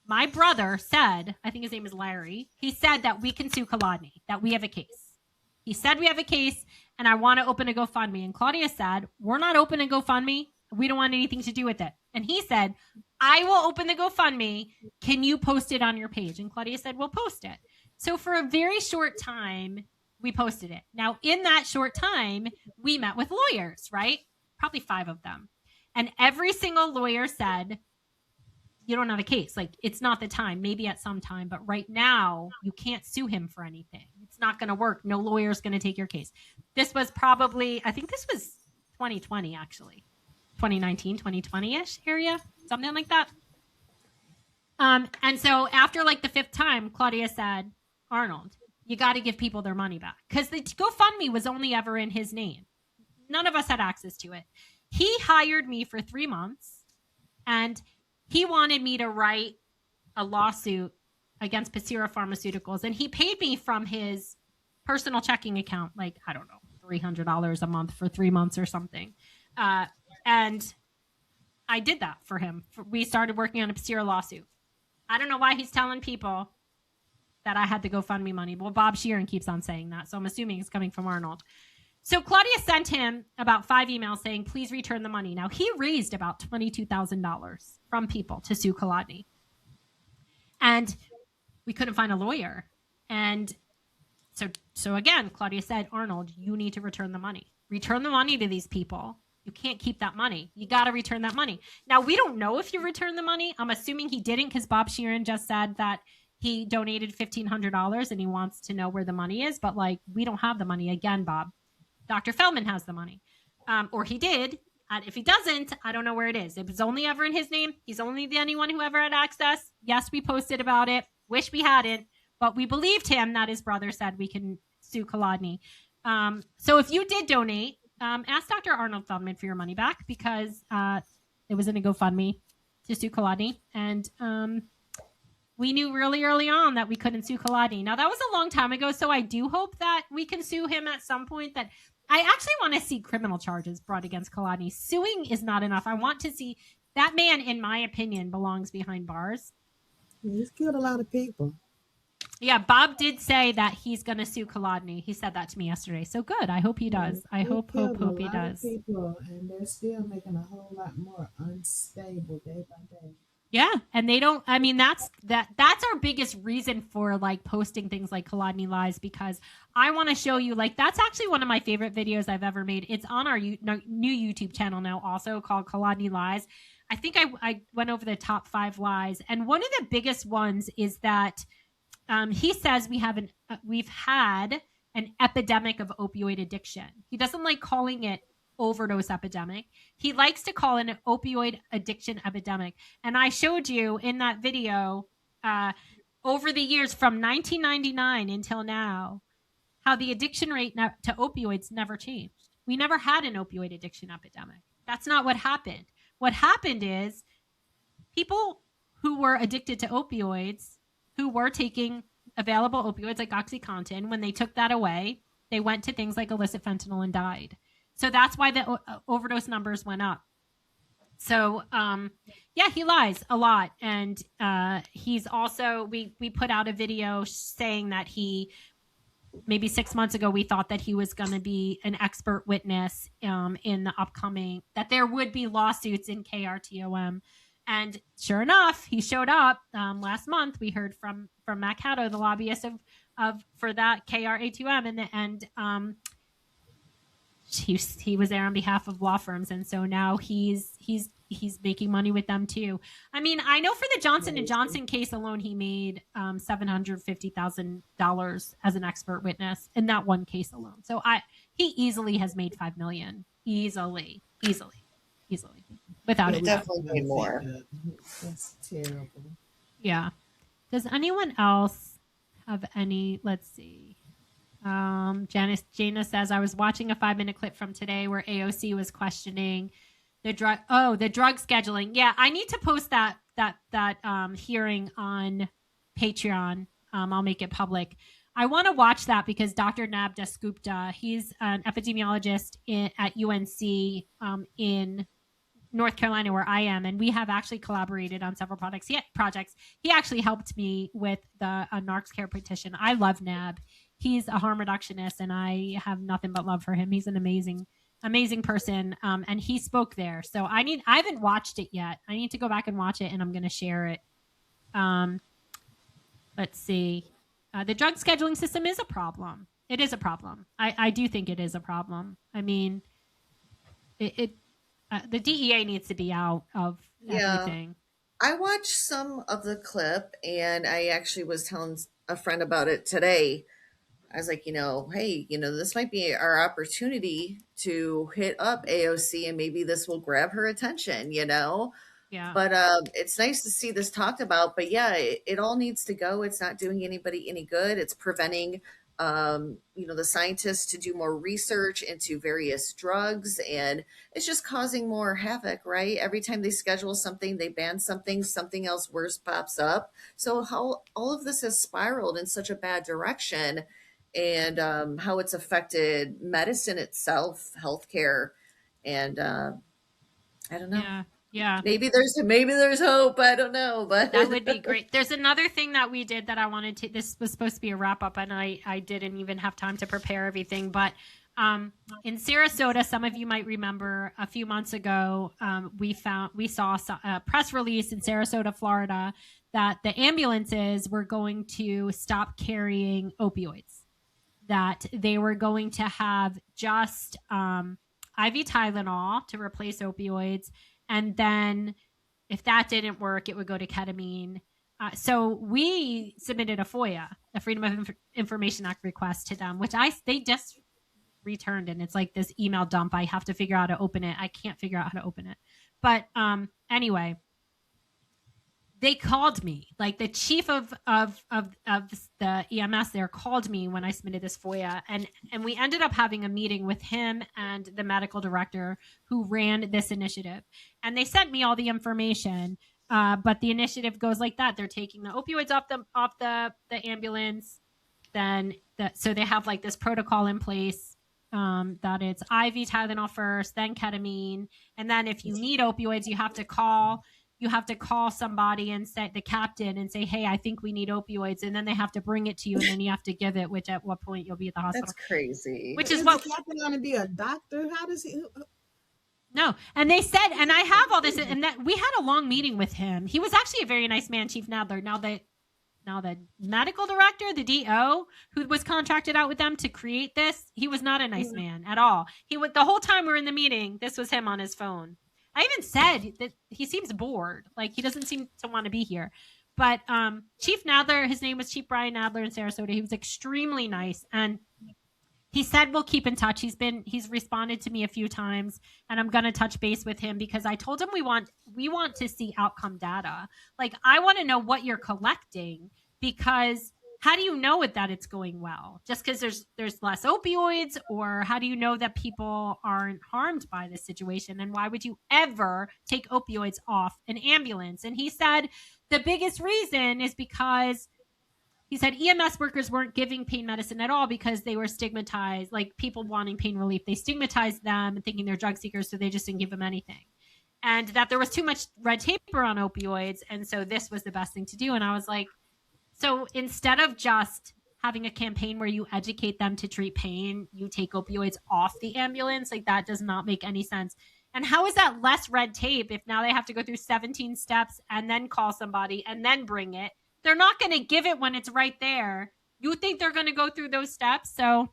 my brother said, I think his name is Larry. He said that we can sue Kolodny, that we have a case. He said we have a case, and I want to open a GoFundMe. And Claudia said, we're not opening a GoFundMe. We don't want anything to do with it. And he said, I will open the GoFundMe. Can you post it on your page? And Claudia said, we'll post it. So for a very short time, we posted it. Now, in that short time, we met with lawyers, right? Probably 5 of them. And every single lawyer said, you don't have a case. Like, it's not the time. Maybe at some time. But right now, you can't sue him for anything. It's not going to work. No lawyer's going to take your case. This was probably, I think this was 2020, actually. 2019, 2020-ish area. Something like that. And so after like the 5th time, Claudia said, Arnold, you got to give people their money back. Because the GoFundMe was only ever in his name. None of us had access to it. He hired me for 3 months, and he wanted me to write a lawsuit against Pacira Pharmaceuticals, and he paid me from his personal checking account, like, I don't know, $300 a month for 3 months or something. And I did that for him. We started working on a Pacira lawsuit. I don't know why he's telling people that I had the GoFundMe money. Well, Bob Sheeran keeps on saying that, so I'm assuming it's coming from Arnold. So Claudia sent him about 5 emails saying, please return the money. Now, he raised about $22,000 from people to sue Kolodny. And we couldn't find a lawyer. And so again, Claudia said, Arnold, you need to return the money. Return the money to these people. You can't keep that money. You got to return that money. Now, we don't know if you return the money. I'm assuming he didn't because Bob Sheeran just said that he donated $1,500 and he wants to know where the money is. But, like, we don't have the money. Again, Bob. Dr. Feldman has the money. Or he did. And if he doesn't, I don't know where it is. It was only ever in his name. He's only the anyone who ever had access. Yes, we posted about it. Wish we hadn't. But we believed him that his brother said we can sue Kolodny. So if you did donate, ask Dr. Arnold Feldman for your money back because it was in a GoFundMe to sue Kolodny. And we knew really early on that we couldn't sue Kolodny. Now, that was a long time ago, so I do hope that we can sue him at some point. That I actually want to see criminal charges brought against Kolodny. Suing is not enough. I want to see that man, in my opinion, belongs behind bars. He's killed a lot of people. Yeah, Bob did say that he's going to sue Kolodny. He said that to me yesterday. So good. I hope he does. I He hope killed a he lot of does. people, and they're still making a whole lot more unstable day by day. Yeah, and they don't. I mean, that's our biggest reason for like posting things like Kolodny Lies, because I want to show you, like, that's actually one of my favorite videos I've ever made. It's on our new YouTube channel now, also called Kolodny Lies. I think I went over the top 5 lies, and one of the biggest ones is that he says we've had an epidemic of opioid addiction. He doesn't like calling it overdose epidemic. He likes to call it an opioid addiction epidemic. And I showed you in that video over the years from 1999 until now how the addiction rate to opioids never changed. We never had an opioid addiction epidemic. That's not what happened. What happened is people who were addicted to opioids, who were taking available opioids like OxyContin, when they took that away, they went to things like illicit fentanyl and died. So that's why the overdose numbers went up. So, yeah, he lies a lot. And he's also, we put out a video saying that he, maybe 6 months ago, we thought that he was going to be an expert witness in the upcoming, that there would be lawsuits in KRTOM. And sure enough, he showed up last month. We heard from Matt Cato, the lobbyist of for that KRA2M, and he was there on behalf of law firms, and so now he's making money with them too. I mean, I know for the Johnson and Johnson case alone, he made $750,000 as an expert witness in that one case alone. So he easily has made $5 million, easily, without He it. definitely made more. That's terrible. Yeah. Does anyone else have any? Let's see. Jana says, I was watching a 5-minute clip from today where AOC was questioning the drug scheduling. Yeah, I need to post that hearing on Patreon. I'll make it public. I want to watch that because Dr. Nab Dasgupta, he's an epidemiologist at UNC in North Carolina, where I am, and we have actually collaborated on several projects. He actually helped me with the NARCS care petition. I love Nab. He's a harm reductionist, and I have nothing but love for him. He's an amazing person, and he spoke there. So I haven't watched it yet. I need to go back and watch it, and I'm going to share it. Let's see. The drug scheduling system is a problem. It is a problem. I do think it is a problem. I mean, the DEA needs to be out of everything. I watched some of the clip, and I actually was telling a friend about it today. I was like, hey, this might be our opportunity to hit up AOC, and maybe this will grab her attention, Yeah. But it's nice to see this talked about. But yeah, it all needs to go. It's not doing anybody any good. It's preventing the scientists to do more research into various drugs, and it's just causing more havoc, right? Every time they schedule something, they ban something else worse pops up. So how all of this has spiraled in such a bad direction, and how it's affected medicine itself, healthcare, and I don't know. Yeah. Maybe there's hope. I don't know, but that would be great. There's another thing that we did that I wanted to. This was supposed to be a wrap up, and I didn't even have time to prepare everything. But in Sarasota, some of you might remember a few months ago, we saw a press release in Sarasota, Florida, that the ambulances were going to stop carrying opioids. That they were going to have just IV Tylenol to replace opioids. And then if that didn't work, it would go to ketamine. So we submitted a FOIA, a Freedom of Information Act request to them, which they just returned. And it's like this email dump. I have to figure out how to open it. I can't figure out how to open it. But anyway, they called me, like the chief of the EMS there called me when I submitted this FOIA, and we ended up having a meeting with him and the medical director who ran this initiative, and they sent me all the information. But the initiative goes like that: they're taking the opioids off the ambulance, so they have like this protocol in place that it's IV Tylenol first, then ketamine, and then if you need opioids, you have to call you have to call somebody and say the captain and say, hey, I think we need opioids. And then they have to bring it to you and then you have to give it, which at what point you'll be at the hospital. That's crazy. Which Is is what the captain going to be a doctor? How does he? No. And they said, and I have all this, and that we had a long meeting with him. He was actually a very nice man, Chief Nadler. Now the medical director, the DO, who was contracted out with them to create this, he was not a nice man at all. He would, the whole time we were in the meeting, this was him on his phone. I even said that he seems bored. Like he doesn't seem to want to be here. But Chief Nadler, his name was Chief Brian Nadler in Sarasota. He was extremely nice. And he said we'll keep in touch. He's responded to me a few times, and I'm gonna touch base with him because I told him we want to see outcome data. Like I want to know what you're collecting, because how do you know that it's going well? Just because there's less opioids, or how do you know that people aren't harmed by this situation? And why would you ever take opioids off an ambulance? And he said the biggest reason is because he said EMS workers weren't giving pain medicine at all because they were stigmatized, like people wanting pain relief. They stigmatized them and thinking they're drug seekers, so they just didn't give them anything. And that there was too much red tape around opioids, and so this was the best thing to do. And I was like, so instead of just having a campaign where you educate them to treat pain, you take opioids off the ambulance? Like that does not make any sense. And how is that less red tape if now they have to go through 17 steps and then call somebody and then bring it? They're not going to give it when it's right there. You think they're going to go through those steps? So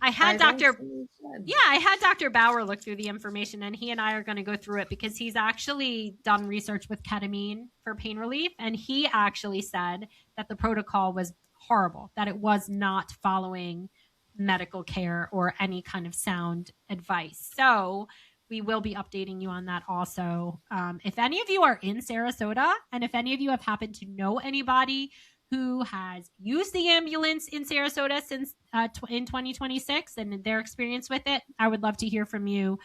I had Dr. Bauer look through the information, and he and I are going to go through it because he's actually done research with ketamine for pain relief. And he actually said that the protocol was horrible, that it was not following medical care or any kind of sound advice. So we will be updating you on that also. If any of you are in Sarasota, and if any of you have happened to know anybody who has used the ambulance in Sarasota since in 2026 and their experience with it, I would love to hear from you.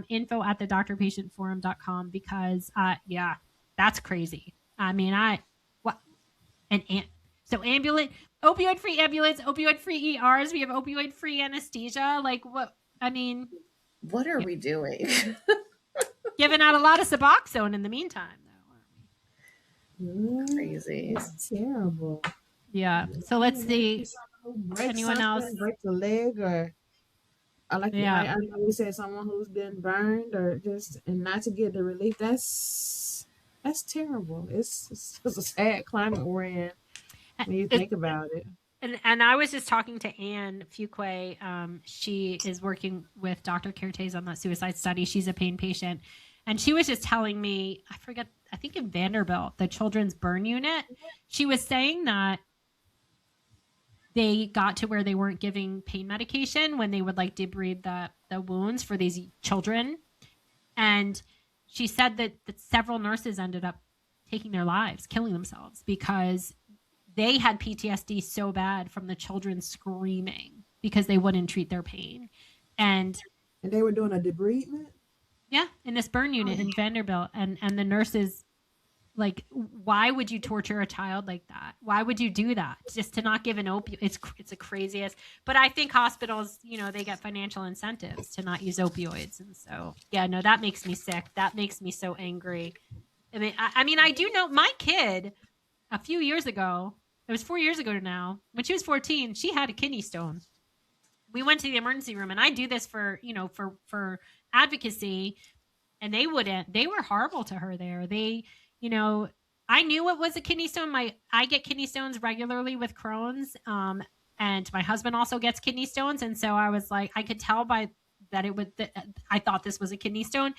Info at the drpatientforum.com, because yeah, that's crazy. I mean, so ambulance, opioid-free ambulance, opioid-free ERs. We have opioid-free anesthesia. Like what? I mean, what are we doing? Giving out a lot of Suboxone in the meantime, though. Crazy. It's terrible. Yeah. So let's see. Anyone else? Break the leg, or like I know we said someone who's been burned, or just and not to get the relief. That's terrible. It's a sad climate we're in when you think about it. And I was just talking to Anne Fuquay. She is working with Dr. Kertes on that suicide study. She's a pain patient. And she was just telling me, I think in Vanderbilt, the children's burn unit, she was saying that they got to where they weren't giving pain medication when they would like debride the wounds for these children. And she said that several nurses ended up taking their lives, killing themselves, because they had PTSD so bad from the children screaming because they wouldn't treat their pain. And they were doing a debridement? Yeah, in this burn unit in Vanderbilt. And the nurses, like, why would you torture a child like that? Why would you do that? Just to not give an opioid? It's the craziest. But I think hospitals, they get financial incentives to not use opioids. And so, yeah, no, that makes me sick. That makes me so angry. I mean, I do know my kid a few years ago, it was 4 years ago now, when she was 14, she had a kidney stone. We went to the emergency room, and I do this for advocacy, and they were horrible to her there. I knew it was a kidney stone. I get kidney stones regularly with Crohn's, and my husband also gets kidney stones. And so I was like, I could tell by that I thought this was a kidney stone.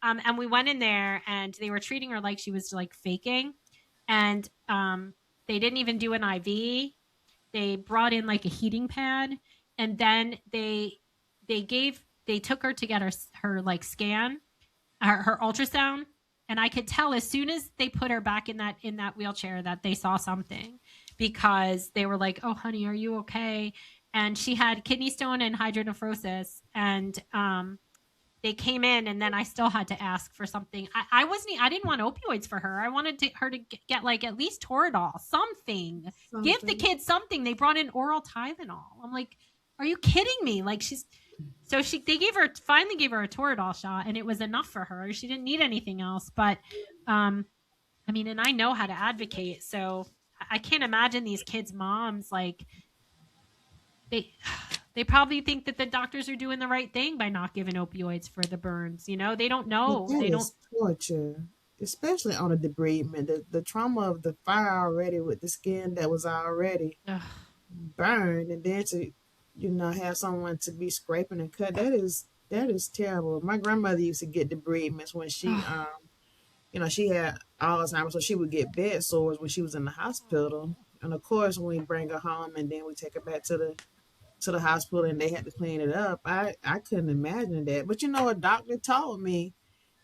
And we went in there, and they were treating her like she was like faking. And, they didn't even do an IV. They brought in like a heating pad, and then they took her to get her like scan, her ultrasound. And I could tell as soon as they put her back in that wheelchair that they saw something, because they were like, "Oh, honey, are you okay?" And she had kidney stone and hydronephrosis. And they came in, and then I still had to ask for something. I didn't want opioids for her. I wanted her to get like at least Toradol, something. Give the kid something. They brought in oral Tylenol. I'm like, are you they finally gave her a Toradol shot, and it was enough for her. She didn't need anything else. But I mean, and I know how to advocate, so I can't imagine these kids' moms, like, they probably think that the doctors are doing the right thing by not giving opioids for the burns. You know, they don't But know. that They don't. is torture, especially on a debridement. The trauma of the fire already with the skin that was already Ugh. burned, and then to, have someone to be scraping and cut. That is terrible. My grandmother used to get debridements when she had Alzheimer's, so she would get bed sores when she was in the hospital. And of course, when we bring her home and then we take her back to the hospital and they had to clean it up. I couldn't imagine that. But a doctor told me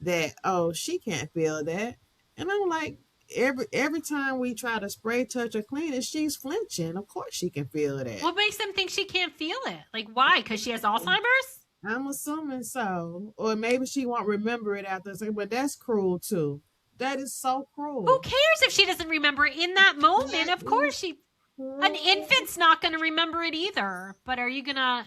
that, oh, she can't feel that. And I'm like, every time we try to spray, touch, or clean it, she's flinching. Of course she can feel that. What makes them think she can't feel it? Like, why? Because she has Alzheimer's? I'm assuming so. Or maybe she won't remember it after, but that's cruel too. That is so Who cruel. cares if she doesn't remember it in that moment? That Of course is she. An cruel. infant's not going to remember it either. But are you going to.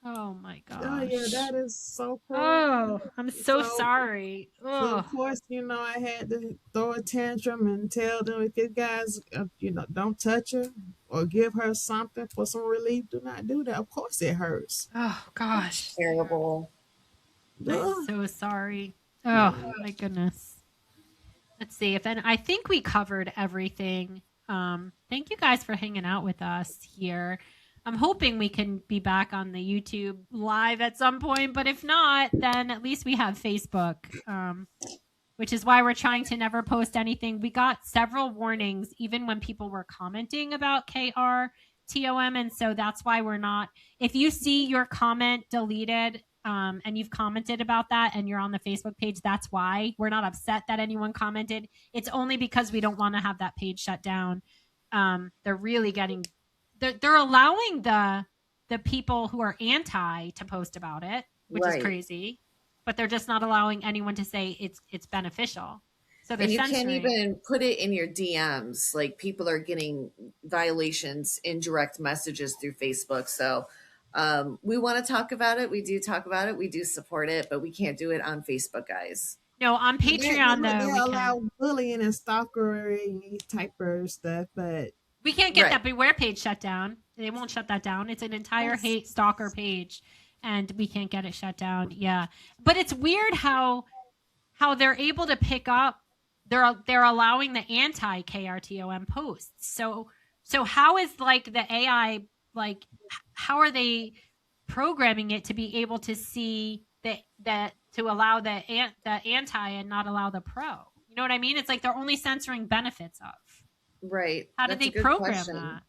Oh my Oh yeah, gosh. that is so cruel. Oh, I'm so So sorry. So Oh. of course, I had to throw a tantrum and tell them, if you guys, don't touch her or give her something for some relief. Do not do that. Of course, it hurts. Oh gosh. Terrible. I'm Ugh. so sorry. Oh my goodness. Let's see if I think we covered everything. Thank you guys for hanging out with us here. I'm hoping we can be back on the YouTube live at some point, but if not, then at least we have Facebook, which is why we're trying to never post anything. We got several warnings, even when people were commenting about KRTOM, and so that's why we're not. If you see your comment deleted, and you've commented about that and you're on the Facebook page, that's why. We're not upset that anyone commented. It's only because we don't want to have that page shut down. They're really getting, they're allowing the people who are anti to post about it, which is Right. crazy, but they're just not allowing anyone to say it's beneficial. So they're And you can't censoring. even put it in your DMs. Like, people are getting violations in direct messages through Facebook. So we want to talk about it. We do talk about it. We do support it, but we can't do it on Facebook, guys. No, on Patreon They though, we allow can. bullying and stalkery type of stuff, but We can't get Right. that Beware page shut down. They won't shut that down. It's an entire hate stalker page, and we can't get it shut down. Yeah, but it's weird how they're able to pick up. They're allowing the anti KRTOM posts. So how is like the AI, like, how are they programming it to be able to see that to allow the anti and not allow the pro? You know what I mean? It's like they're only censoring benefits of. Right. How did That's a they good program question. that?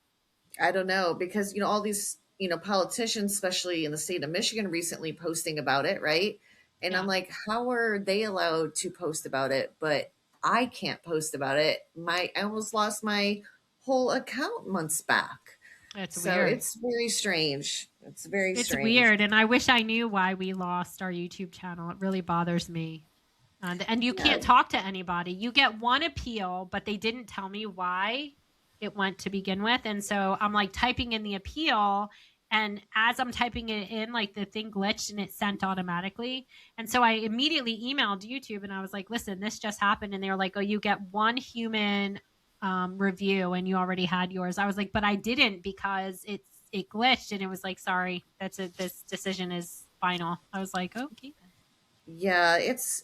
I don't know, because all these politicians, especially in the state of Michigan, recently posting about it, right? And I'm Yeah. like, how are they allowed to post about it, but I can't post about it? I almost lost my whole account months back. It's So weird. it's very strange. It's very It's strange. weird, and I wish I knew why we lost our YouTube channel. It really bothers me. And you can't talk to anybody. You get one appeal, but they didn't tell me why it went to begin with. And so I'm like typing in the appeal, and as I'm typing it in, like the thing glitched and it sent automatically. And so I immediately emailed YouTube and I was like, listen, this just happened. And they were like, oh, you get one human review and you already had yours. I was like, but I didn't, because it glitched, and it was like, sorry, this decision is final. I was like, okay. Yeah, it's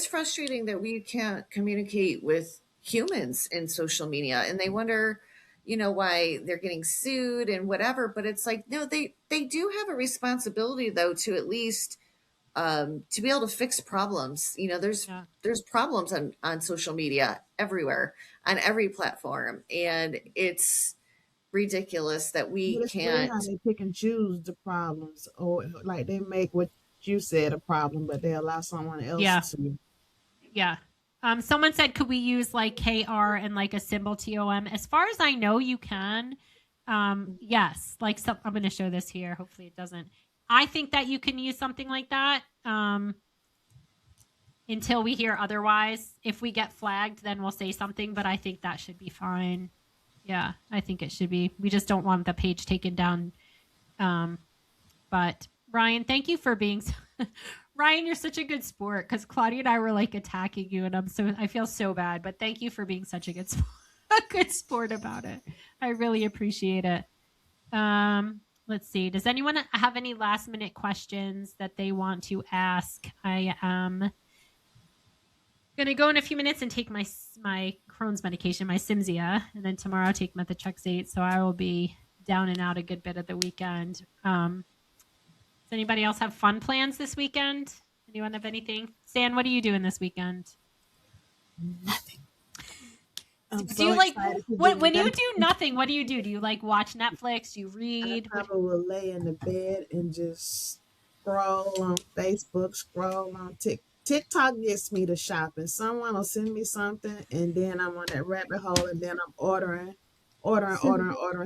frustrating that we can't communicate with humans in social media, and they wonder, why they're getting sued and whatever. But it's like, no, they do have a responsibility, though, to at least to be able to fix problems. There's problems on social media everywhere, on every platform, and it's ridiculous that we it's weird how can't. they pick and choose the problems, or like they make what you said a problem, but they allow someone else Yeah. to. Yeah. Someone said, could we use like KR and like a symbol TOM? As far as I know, you can. Yes. Like I'm going to show this here. Hopefully it doesn't. I think that you can use something like that until we hear otherwise. If we get flagged, then we'll say something, but I think that should be fine. Yeah, I think it should be. We just don't want the page taken down. But Ryan, thank you for being Ryan, you're such a good sport because Claudia and I were like attacking you, and I feel so bad. But thank you for being such a good a good sport about it. I really appreciate it. Let's see. Does anyone have any last minute questions that they want to ask? I am gonna go in a few minutes and take my Crohn's medication, my Cimzia, and then tomorrow I'll take methotrexate. So I will be down and out a good bit of the weekend. Does anybody else have fun plans this weekend? Anyone have anything? Stan, what are you doing this weekend? Nothing. I'm Do so you like excited to when do you nothing. do nothing? What do you do? Do you like watch Netflix? Do you I read? probably will lay in the bed and just scroll on Facebook, scroll on TikTok gets me to shopping. Someone will send me something, and then I'm on that rabbit hole, and then I'm ordering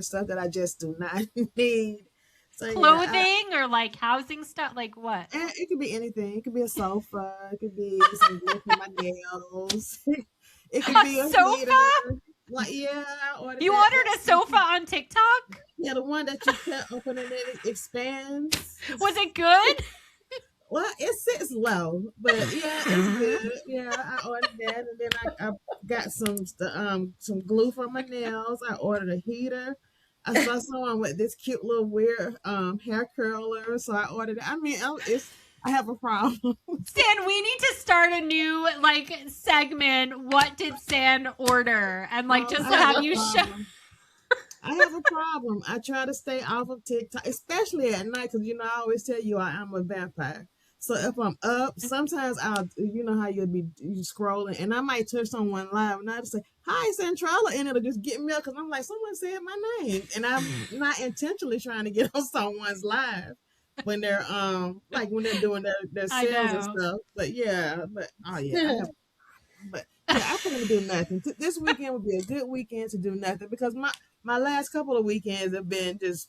stuff that I just do not need. So yeah, Clothing or like housing stuff? Like what? it could be anything. It could be a sofa. It could be some glue for my nails. It could be A a sofa? heater. Like yeah, I ordered You that. ordered a sofa on TikTok? Yeah, the one that you cut open and then it expands. Was it good? Well, it sits low, but yeah, it's good. Yeah, I ordered that, and then I got some glue for my nails. I ordered a heater. I saw someone with this cute little weird hair curler, so I ordered it. I mean, I have a problem. Stan, we need to start a new like segment. What did Stan order? And like just I have have a you show. problem. I have a problem. I try to stay off of TikTok, especially at night, because I always tell you I am a vampire. So if I'm up, sometimes you know how you scrolling, and I might touch someone live, and I just say, "Hi, Centrala," and it'll just get me up because I'm like, someone said my name, and I'm not intentionally trying to get on someone's live when they're like when they're doing their I sales and know. stuff. But yeah, I plan to do nothing. This weekend would be a good weekend to do nothing because my last couple of weekends have been just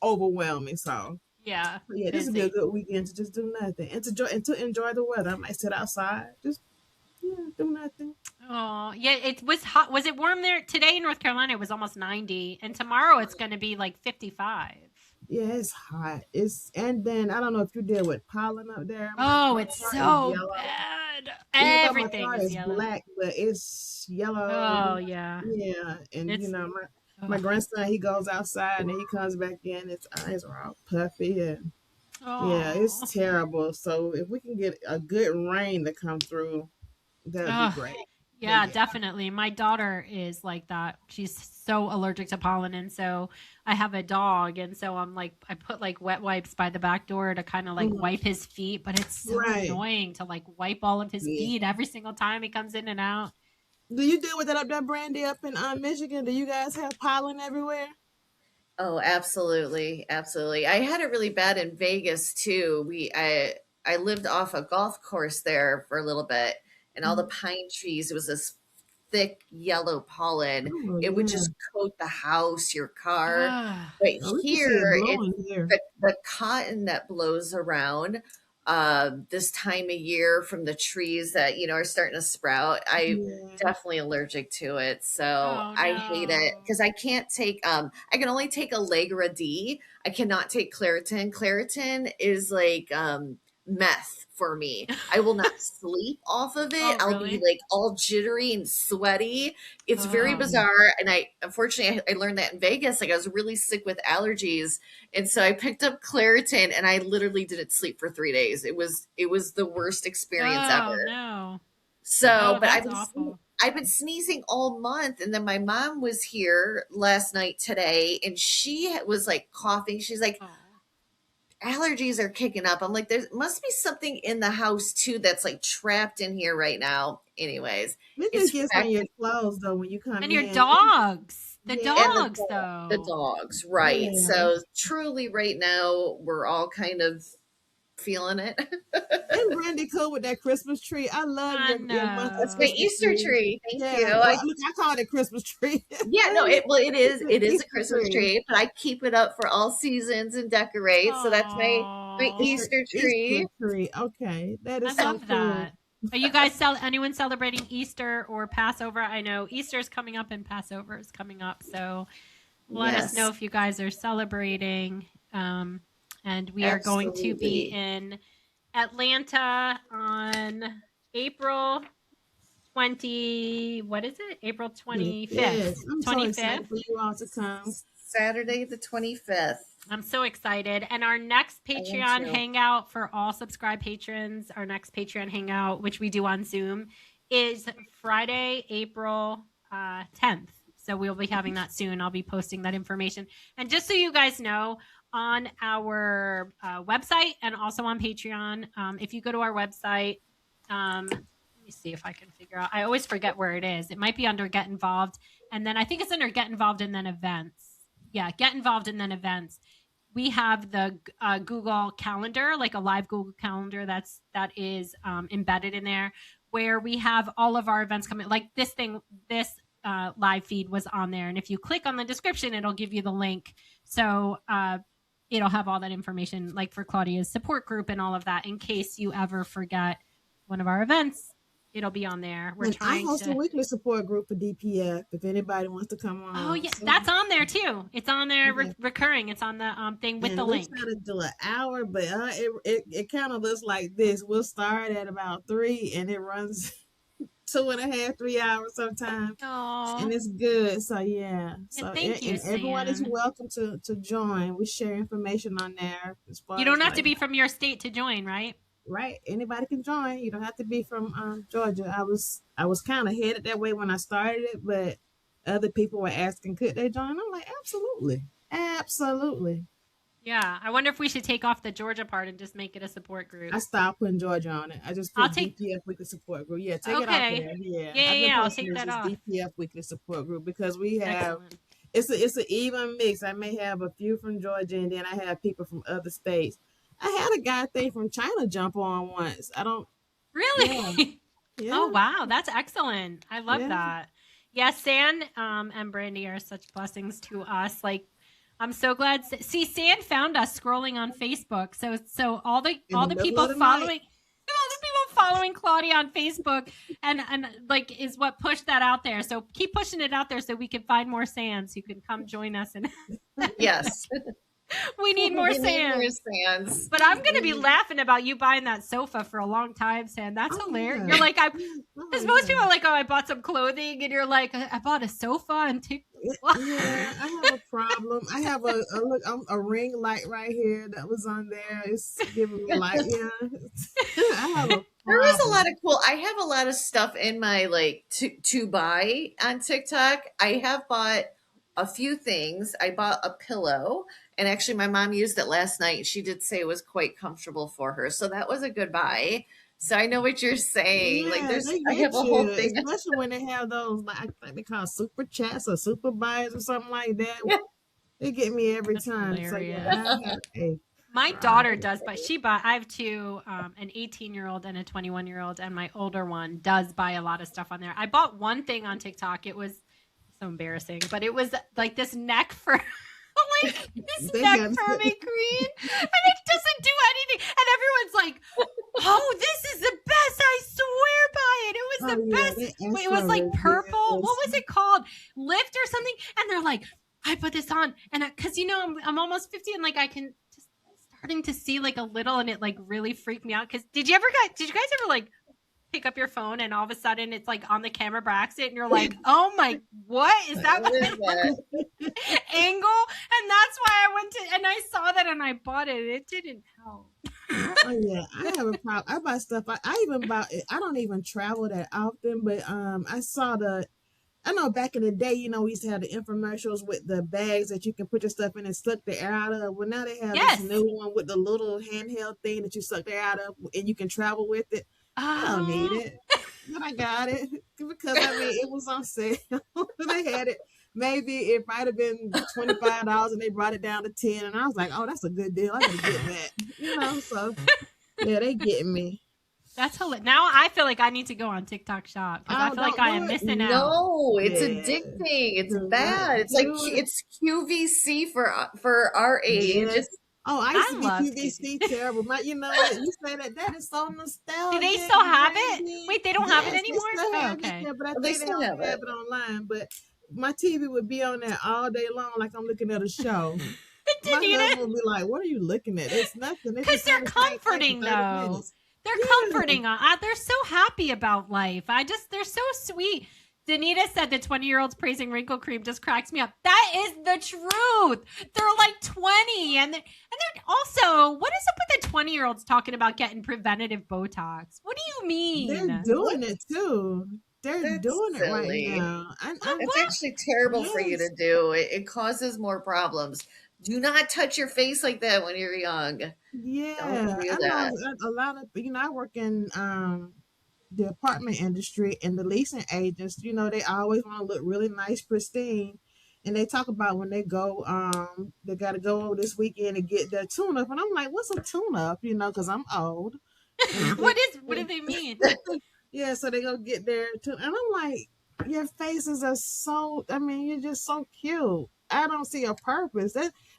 overwhelming. So Yeah. yeah, this would be a Busy. good weekend to just do nothing and to enjoy the weather. I might sit outside, just do nothing. Oh, yeah, it was hot. Was it warm there today in North Carolina? It was almost 90, and tomorrow it's going to be like 55. Yeah, it's hot. And then I don't know if you deal with pollen up there. Oh, My it's car is so yellow. bad. Even though my Everything car is is yellow. black, but it's Oh, yellow. yeah. Yeah, and It's my ugh. grandson, he goes outside and he comes back in. His eyes are all puffy and yeah, it's Oh. terrible. So if we can get a good rain to come through, that would be Ugh. great. But Yeah, yeah, definitely. My daughter is like that. She's so allergic to pollen, and so I have a dog, and so I'm like, I put like wet wipes by the back door to kind of like mhm, wipe his feet, but it's so right. annoying to like wipe all of his Yeah. feet every single time he comes in and out. Do you deal with that up there, Brandy, up in Michigan? Do you guys have pollen everywhere? Oh, absolutely, absolutely. I had it really bad in Vegas too. I lived off a golf course there for a little bit, and all the Mhm. pine trees. It was this thick yellow pollen. Oh It would yeah. just coat the house, your car. Ugh. But Oh, we can see it here, it's blowing here. the cotton that blows around this time of year from the trees that are starting to sprout. I Yeah. definitely allergic to it, so Oh I hate it no. because I can't take. I can only take Allegra D. I cannot take Claritin. Claritin is like meth for me. I will not sleep off of it. Oh I'll be really? like all jittery and sweaty. It's very Oh. Mm. bizarre, and I unfortunately I learned that in Vegas. Like I was really sick with allergies, and so I picked up Claritin, and I literally didn't sleep for 3 days. It was the worst experience Oh ever. no. So, Oh, but that's awful. I've been sneezing all month, and then my mom was here last night today, and she was like coughing. She's like, Oh. allergies are kicking up. I'm like, there must be something in the house too that's like trapped in here right now. Anyways, It just it's gets on your clothes though when you come And your in. dogs. The Yeah. and dogs the though. dogs, right? Yeah. So truly, right now we're all kind of feeling it. And Brandy cool with that Christmas tree. I love I your monthly That's my know. Christmas Easter tree. tree. Thank Yeah. you. Well, look, I call it a Christmas tree. Yeah, no, it It's is an it is a Easter Christmas tree. tree, but I keep it up for all seasons and decorate. So that's my Oh, It's an Easter Easter tree. tree. Okay. That I is so love cool. that. Are you guys anyone celebrating Easter or Passover? I know Easter is coming up and Passover is coming up, so let us know Yes, if you guys are celebrating. And we are going to be absolutely. in Atlanta on April 20, what is it? April 25th. Yes, I'm so 25th. excited for you all to come. Saturday the 25th. I'm so excited. And our next Patreon too. hangout for all subscribed patrons, our next Patreon hangout, which we do on Zoom, is Friday, April 10th. So we'll be having that soon. I'll be posting that information. And just so you guys know, on our website and also on Patreon, if you go to our website, let me see if I can figure out. I always forget where it is. It might be under Get Involved. And then I think it's under Get Involved and then Events. Yeah, Get Involved and then Events. We have the Google Calendar, like a live Google Calendar that is embedded in there, where we have all of our events coming. Like this live feed was on there, and if you click on the description, it'll give you the link. So it'll have all that information, like for Claudia's support group and all of that, in case you ever forget one of our events. It'll be on there. We're And I trying host to a weekly support group for DPF if anybody wants to come on. Oh yeah, So- that's on there too. It's on there Yeah. recurring. It's on the thing with and the we link. try to do an hour, but it kind of looks like this. We'll start at about 3 and it runs 2.5, 3 hours sometimes. Oh, And it's good. So yeah. So thank you, and everyone is Sam. welcome to join. We share information on there as far you don't as, have to like, be from your state to join, right? right. Anybody can join. You don't have to be from Georgia. I was kind of headed that way when I started it, but other people were asking could they join. I'm like, absolutely. Yeah. I wonder if we should take off the Georgia part and just make it a support group. I stopped putting Georgia on it. I just I'll put take- DPF Weekly Support Group. Yeah, take it off Okay. there. Yeah, Yeah, I've been I'll posting take this that as off. DPF Weekly Support Group because we have Excellent. it's an even mix. I may have a few from Georgia and then I have people from other states. I had a guy think from China jump on once. I don't. Really? Yeah. Oh wow, that's excellent. I love Yeah. that. Yes, San and Brandy are such blessings to us. Like, I'm so glad. See, San found us scrolling on Facebook. So all the middle people of the following. night. All the people following Claudia on Facebook and like is what pushed that out there. So keep pushing it out there so we can find more Sans who can come join us. And Yes. we need more We need Sans. more Sans. But I'm gonna be laughing about you buying that sofa for a long time, San. That's Oh, hilarious. yeah. You're like, Oh, because most yeah. people are like, oh, I bought some clothing, and you're like, I bought a sofa and TikTok. Yeah, I have a problem. I have a ring light right here that was on there. It's giving me light. Yeah, I have a. There is a problem. lot of cool. I have a lot of stuff in my like to buy on TikTok. I have bought a few things. I bought a pillow, and actually, my mom used it last night. She did say it was quite comfortable for her, so that was a good buy. So I know what you're saying. Like, there's, they I get have a whole you, thing. especially when they have those like I think they call super chats or super buys or something like that. Yeah. They get me every That's time. So yeah, I have a My daughter does, but I have two, an 18-year-old and a 21-year-old, and my older one does buy a lot of stuff on there. I bought one thing on TikTok. It was so embarrassing, but it was like this neck for like this They neck got- firming cream, and it doesn't do anything. And everyone's like, "Oh, this is the best! I swear by it. It was the Oh, yeah, best." they Wait, it was like excellent purple. reviews. What was it called? Lift or something? And they're like, I put this on, and because I'm almost 50, and like I can just starting to see like a little, and it like really freaked me out. Because did you guys ever like pick up your phone and all of a sudden it's like on the camera by accident, and you're like, oh my, what is that? What is that? Angle? And that's why I went to, and I saw that and I bought it. It didn't help. Oh yeah, I have a problem. I buy stuff. I even buy. I don't even travel that often, but I saw I know back in the day, we used to have the infomercials with the bags that you can put your stuff in and suck the air out of. Well, now they have Yes. this new one with the little handheld thing that you suck the air out of and you can travel with it. I don't need it, but I got it because it was on sale. They had it. Maybe it might have been $25 and they brought it down to 10, and I was like, oh, that's a good deal. I gotta get that. So yeah, they getting me. That's hilarious. Now I feel like I need to go on TikTok Shop because I Oh, feel like don't I do am it. missing out. No, it's Yeah. addicting. It's Do bad. not It's like do it. it's QVC for our age. Yes. It's Oh, I used to be love QVC terrible. You know what? You say that is so nostalgic. Do they still have it? baby. Wait, they don't have it Yes, anymore? They still Oh, have okay. it there, but I They think they still don't have have it. it online. But my TV would be on there all day long, like I'm looking at a show. My Danita? husband will be like, "What are you looking at? It's nothing." They Because just they're on the same thing for comforting, 30 though. minutes. They're Yeah. comforting. They're so happy about life. They're so sweet. Danita said the 20-year-olds praising wrinkle cream just cracks me up. That is the truth. They're like 20. And they're also, what is up with the 20-year-olds talking about getting preventative Botox? What do you mean? They're doing it too. They're That's doing it right silly. now. It's actually terrible for you to Yes. do. It causes more problems. Do not touch your face like that when you're young. Yeah, Don't do I know that. a lot of, I work in the apartment industry, and the leasing agents, they always want to look really nice, pristine. And they talk about when they go, they got to go this weekend and get their tune up. And I'm like, what's a tune up? Because I'm old. And What do they mean? yeah, so they go get their tune. And I'm like, your faces are so, you're just so cute. I don't see a purpose.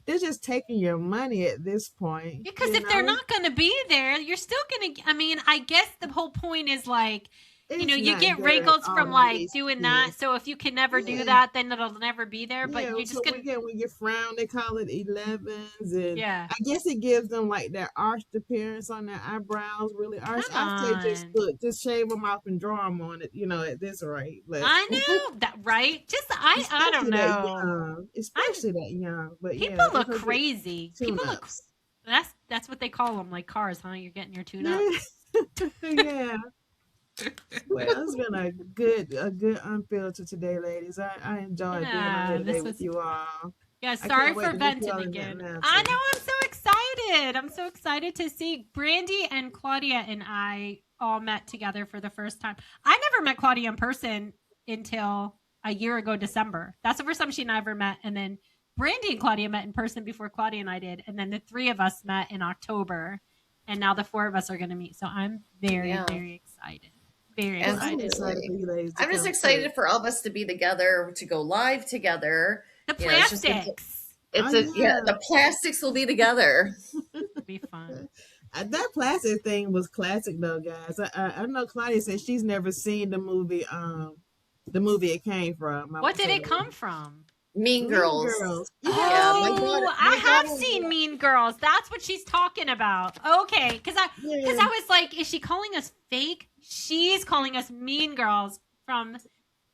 They're just taking your money at this point. Because if they're not going to be there, you're still going to, I guess the whole point is like, It's you not get good wrinkles from like always. doing Yeah. that. So if you can never do Yeah. that, then it'll never be there. But Yeah, you're just so going to. when you frown, they call it 11s, and Yeah. I guess it gives them like that arched appearance on their eyebrows, really arched. I say just shave them off and draw them on it, at this rate. But I know that, right? Just I don't know. Especially that young. But people look crazy. People look. tune-ups. That's what they call them, like cars, huh? You're getting your tune up. Yeah. Well, it's been a good unfiltered today, ladies. I enjoyed being on here today with you all. Yeah, I sorry can't wait for to meet venting y'all in again. Atlanta. I know, I'm so excited. I'm so excited to see Brandy and Claudia and I all met together for the first time. I never met Claudia in person until a year ago, December. That's the first time she and I ever met. And then Brandy and Claudia met in person before Claudia and I did. And then the three of us met in October. And now the four of us are going to meet. So I'm very, very excited. Very And I'm excited. excited for you ladies. I'm just excited for all of us to be together, to go live together. The You know, it's just plastics. the plastics will be together. It'll be fun. That plastic thing was classic though, guys. I know Claudia said she's never seen the movie it came from. What did it come from? Mean Girls. Yeah, Oh, I have seen Mean Girls. That's what she's talking about. Okay, because I was like, is she calling us fake? She's calling us Mean Girls from.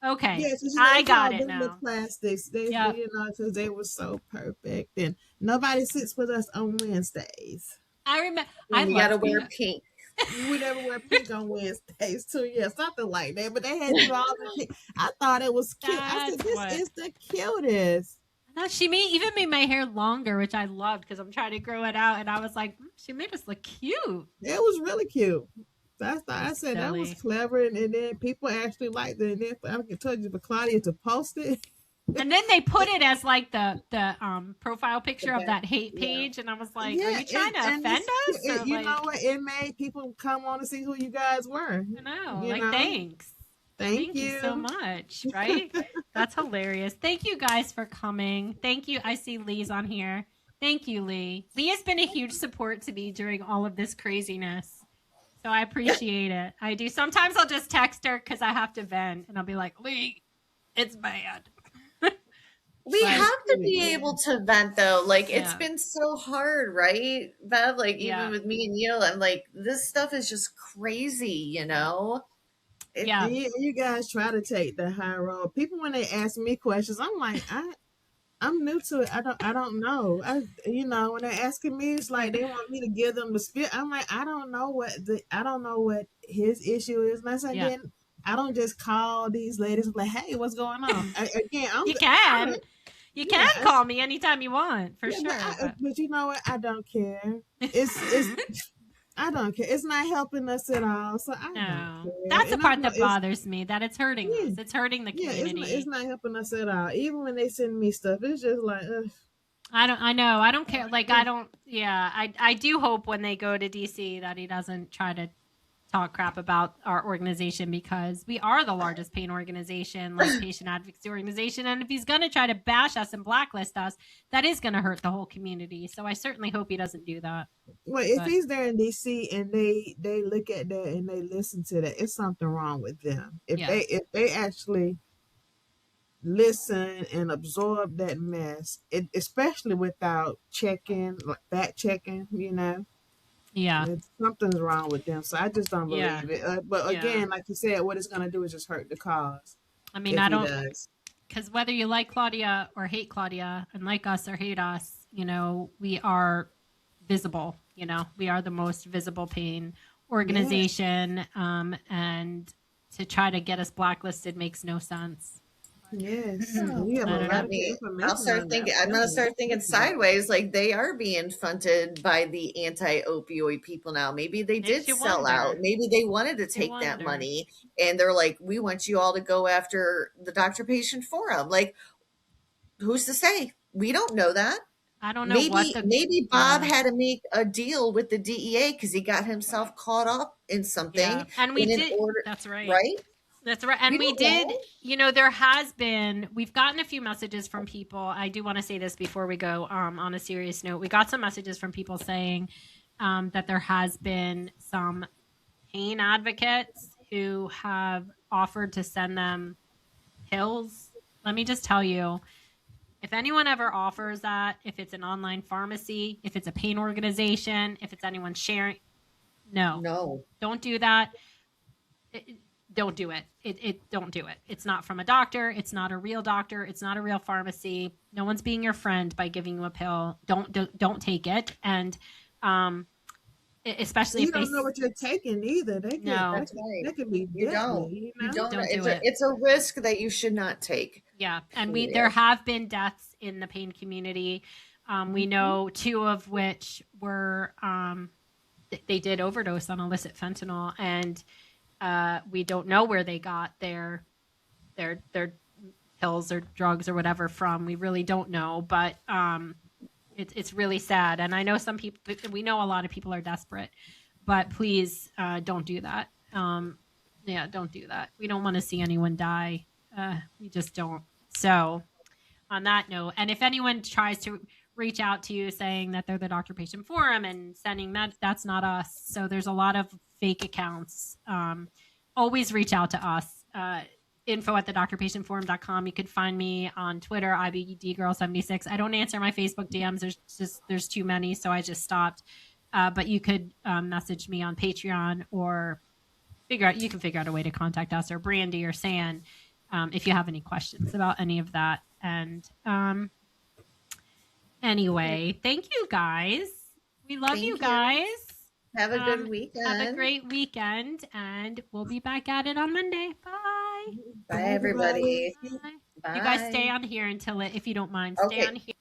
Okay, Yes, I got it now. The plastics, because they were so perfect, and nobody sits with us on Wednesdays. I remember. You gotta wear pink. We never wear pink on Wednesdays too. Yeah, something like that. But they had you all in pink. I thought it was cute. I said, this is the cutest. No, she even made my hair longer, which I loved because I'm trying to grow it out. And I was like, she made us look cute. It was really cute. I said that was clever, and then people actually liked it. And then I told you for Claudia to post it. And then they put it as like the profile picture of that hate page, and I was like, "Are you trying to offend us?" You know what? It made people come on to see who you guys were. I know. Thanks. Thank you so much. Right? That's hilarious. Thank you guys for coming. Thank you. I see Lee's on here. Thank you, Lee. Lee has been a huge support to me during all of this craziness. So I appreciate it. I do. Sometimes I'll just text her because I have to vent, and I'll be like, Lee, it's bad. We have to be able to vent though. Like it's been so hard, right, Bev? Like even with me and you, I'm like, this stuff is just crazy, you guys try to take the high road. People when they ask me questions, I'm like, I'm new to it. I don't know. When they're asking me, it's like they want me to give them the spit. I'm like, I don't know what his issue is. And I said, again, I don't just call these ladies and be like, hey, what's going on? You can call me anytime you want, for sure. But you know what? I don't care. I don't care. It's not helping us at all. So I don't care. That's the part that bothers me, that it's hurting us. It's hurting the community. It's not helping us at all. Even when they send me stuff, it's just like, I know. I don't care. Like, I do hope when they go to DC that he doesn't try to talk crap about our organization, because we are the largest pain organization, like patient advocacy organization. And if he's going to try to bash us and blacklist us, that is going to hurt the whole community. So I certainly hope he doesn't do that. Well, if he's there in DC and they look at that and they listen to that, it's something wrong with them. If they actually listen and absorb that mess, especially without checking, like fact checking, Yeah. something's wrong with them. So I just don't Yeah. believe it. But Yeah. again, like you said, what it's going to do is just hurt the cause I mean, if I he don't, does. because whether you like Claudia or hate Claudia and like us or hate us, we are visible. We are the most visible pain organization. And to try to get us blacklisted makes no sense. Yes, Oh, we have I a don't lot know. of good I'll information start on that. thinking. I'm gonna start thinking sideways. Like they are being funded by the anti-opioid people now. Maybe they Makes did you sell wonder. out. Maybe they wanted to Makes you take that wonder. money, and they're like, "We want you all to go after the doctor-patient forum." Like, who's to say? We don't know that. I don't know what Maybe Bob yeah. had to make a deal with the DEA because he got himself caught up in something. Yeah. And we in did. order, That's right. right? That's right. And we don't did, know. there has been, we've gotten a few messages from people. I do want to say this before we go on a serious note. We got some messages from people saying that there has been some pain advocates who have offered to send them pills. Let me just tell you, if anyone ever offers that, if it's an online pharmacy, if it's a pain organization, if it's anyone sharing, no, don't do that. Don't do it. Don't do it. It's not from a doctor. It's not a real doctor. It's not a real pharmacy. No one's being your friend by giving you a pill. Don't take it. And especially You if they don't know what you're taking either. No. That's right. That could be You deadly. don't. You don't. Don't do it. It's a risk that you should not take. Yeah, and Yeah. there have been deaths in the pain community. We know 2 of which were they did overdose on illicit fentanyl, and we don't know where they got their pills or drugs or whatever from. We really don't know, but it's really sad. And I know some people. We know a lot of people are desperate, but please don't do that. Yeah, don't do that. We don't want to see anyone die. We just don't. So, on that note, and if anyone tries to reach out to you saying that they're the Doctor Patient Forum and sending that's not us. So there's a lot of fake accounts. Always reach out to us. info@thedoctorpatientforum.com. You could find me on Twitter, IBDGirl76. I don't answer my Facebook DMs. There's too many, so I just stopped. But you could message me on Patreon or you can figure out a way to contact us or Brandy or San if you have any questions about any of that. And anyway, thank you guys. We love you guys. Have a good weekend. Have a great weekend, and we'll be back at it on Monday. Bye. Bye, everybody. Bye. Bye. You guys stay on here until if you don't mind, stay Okay. on here.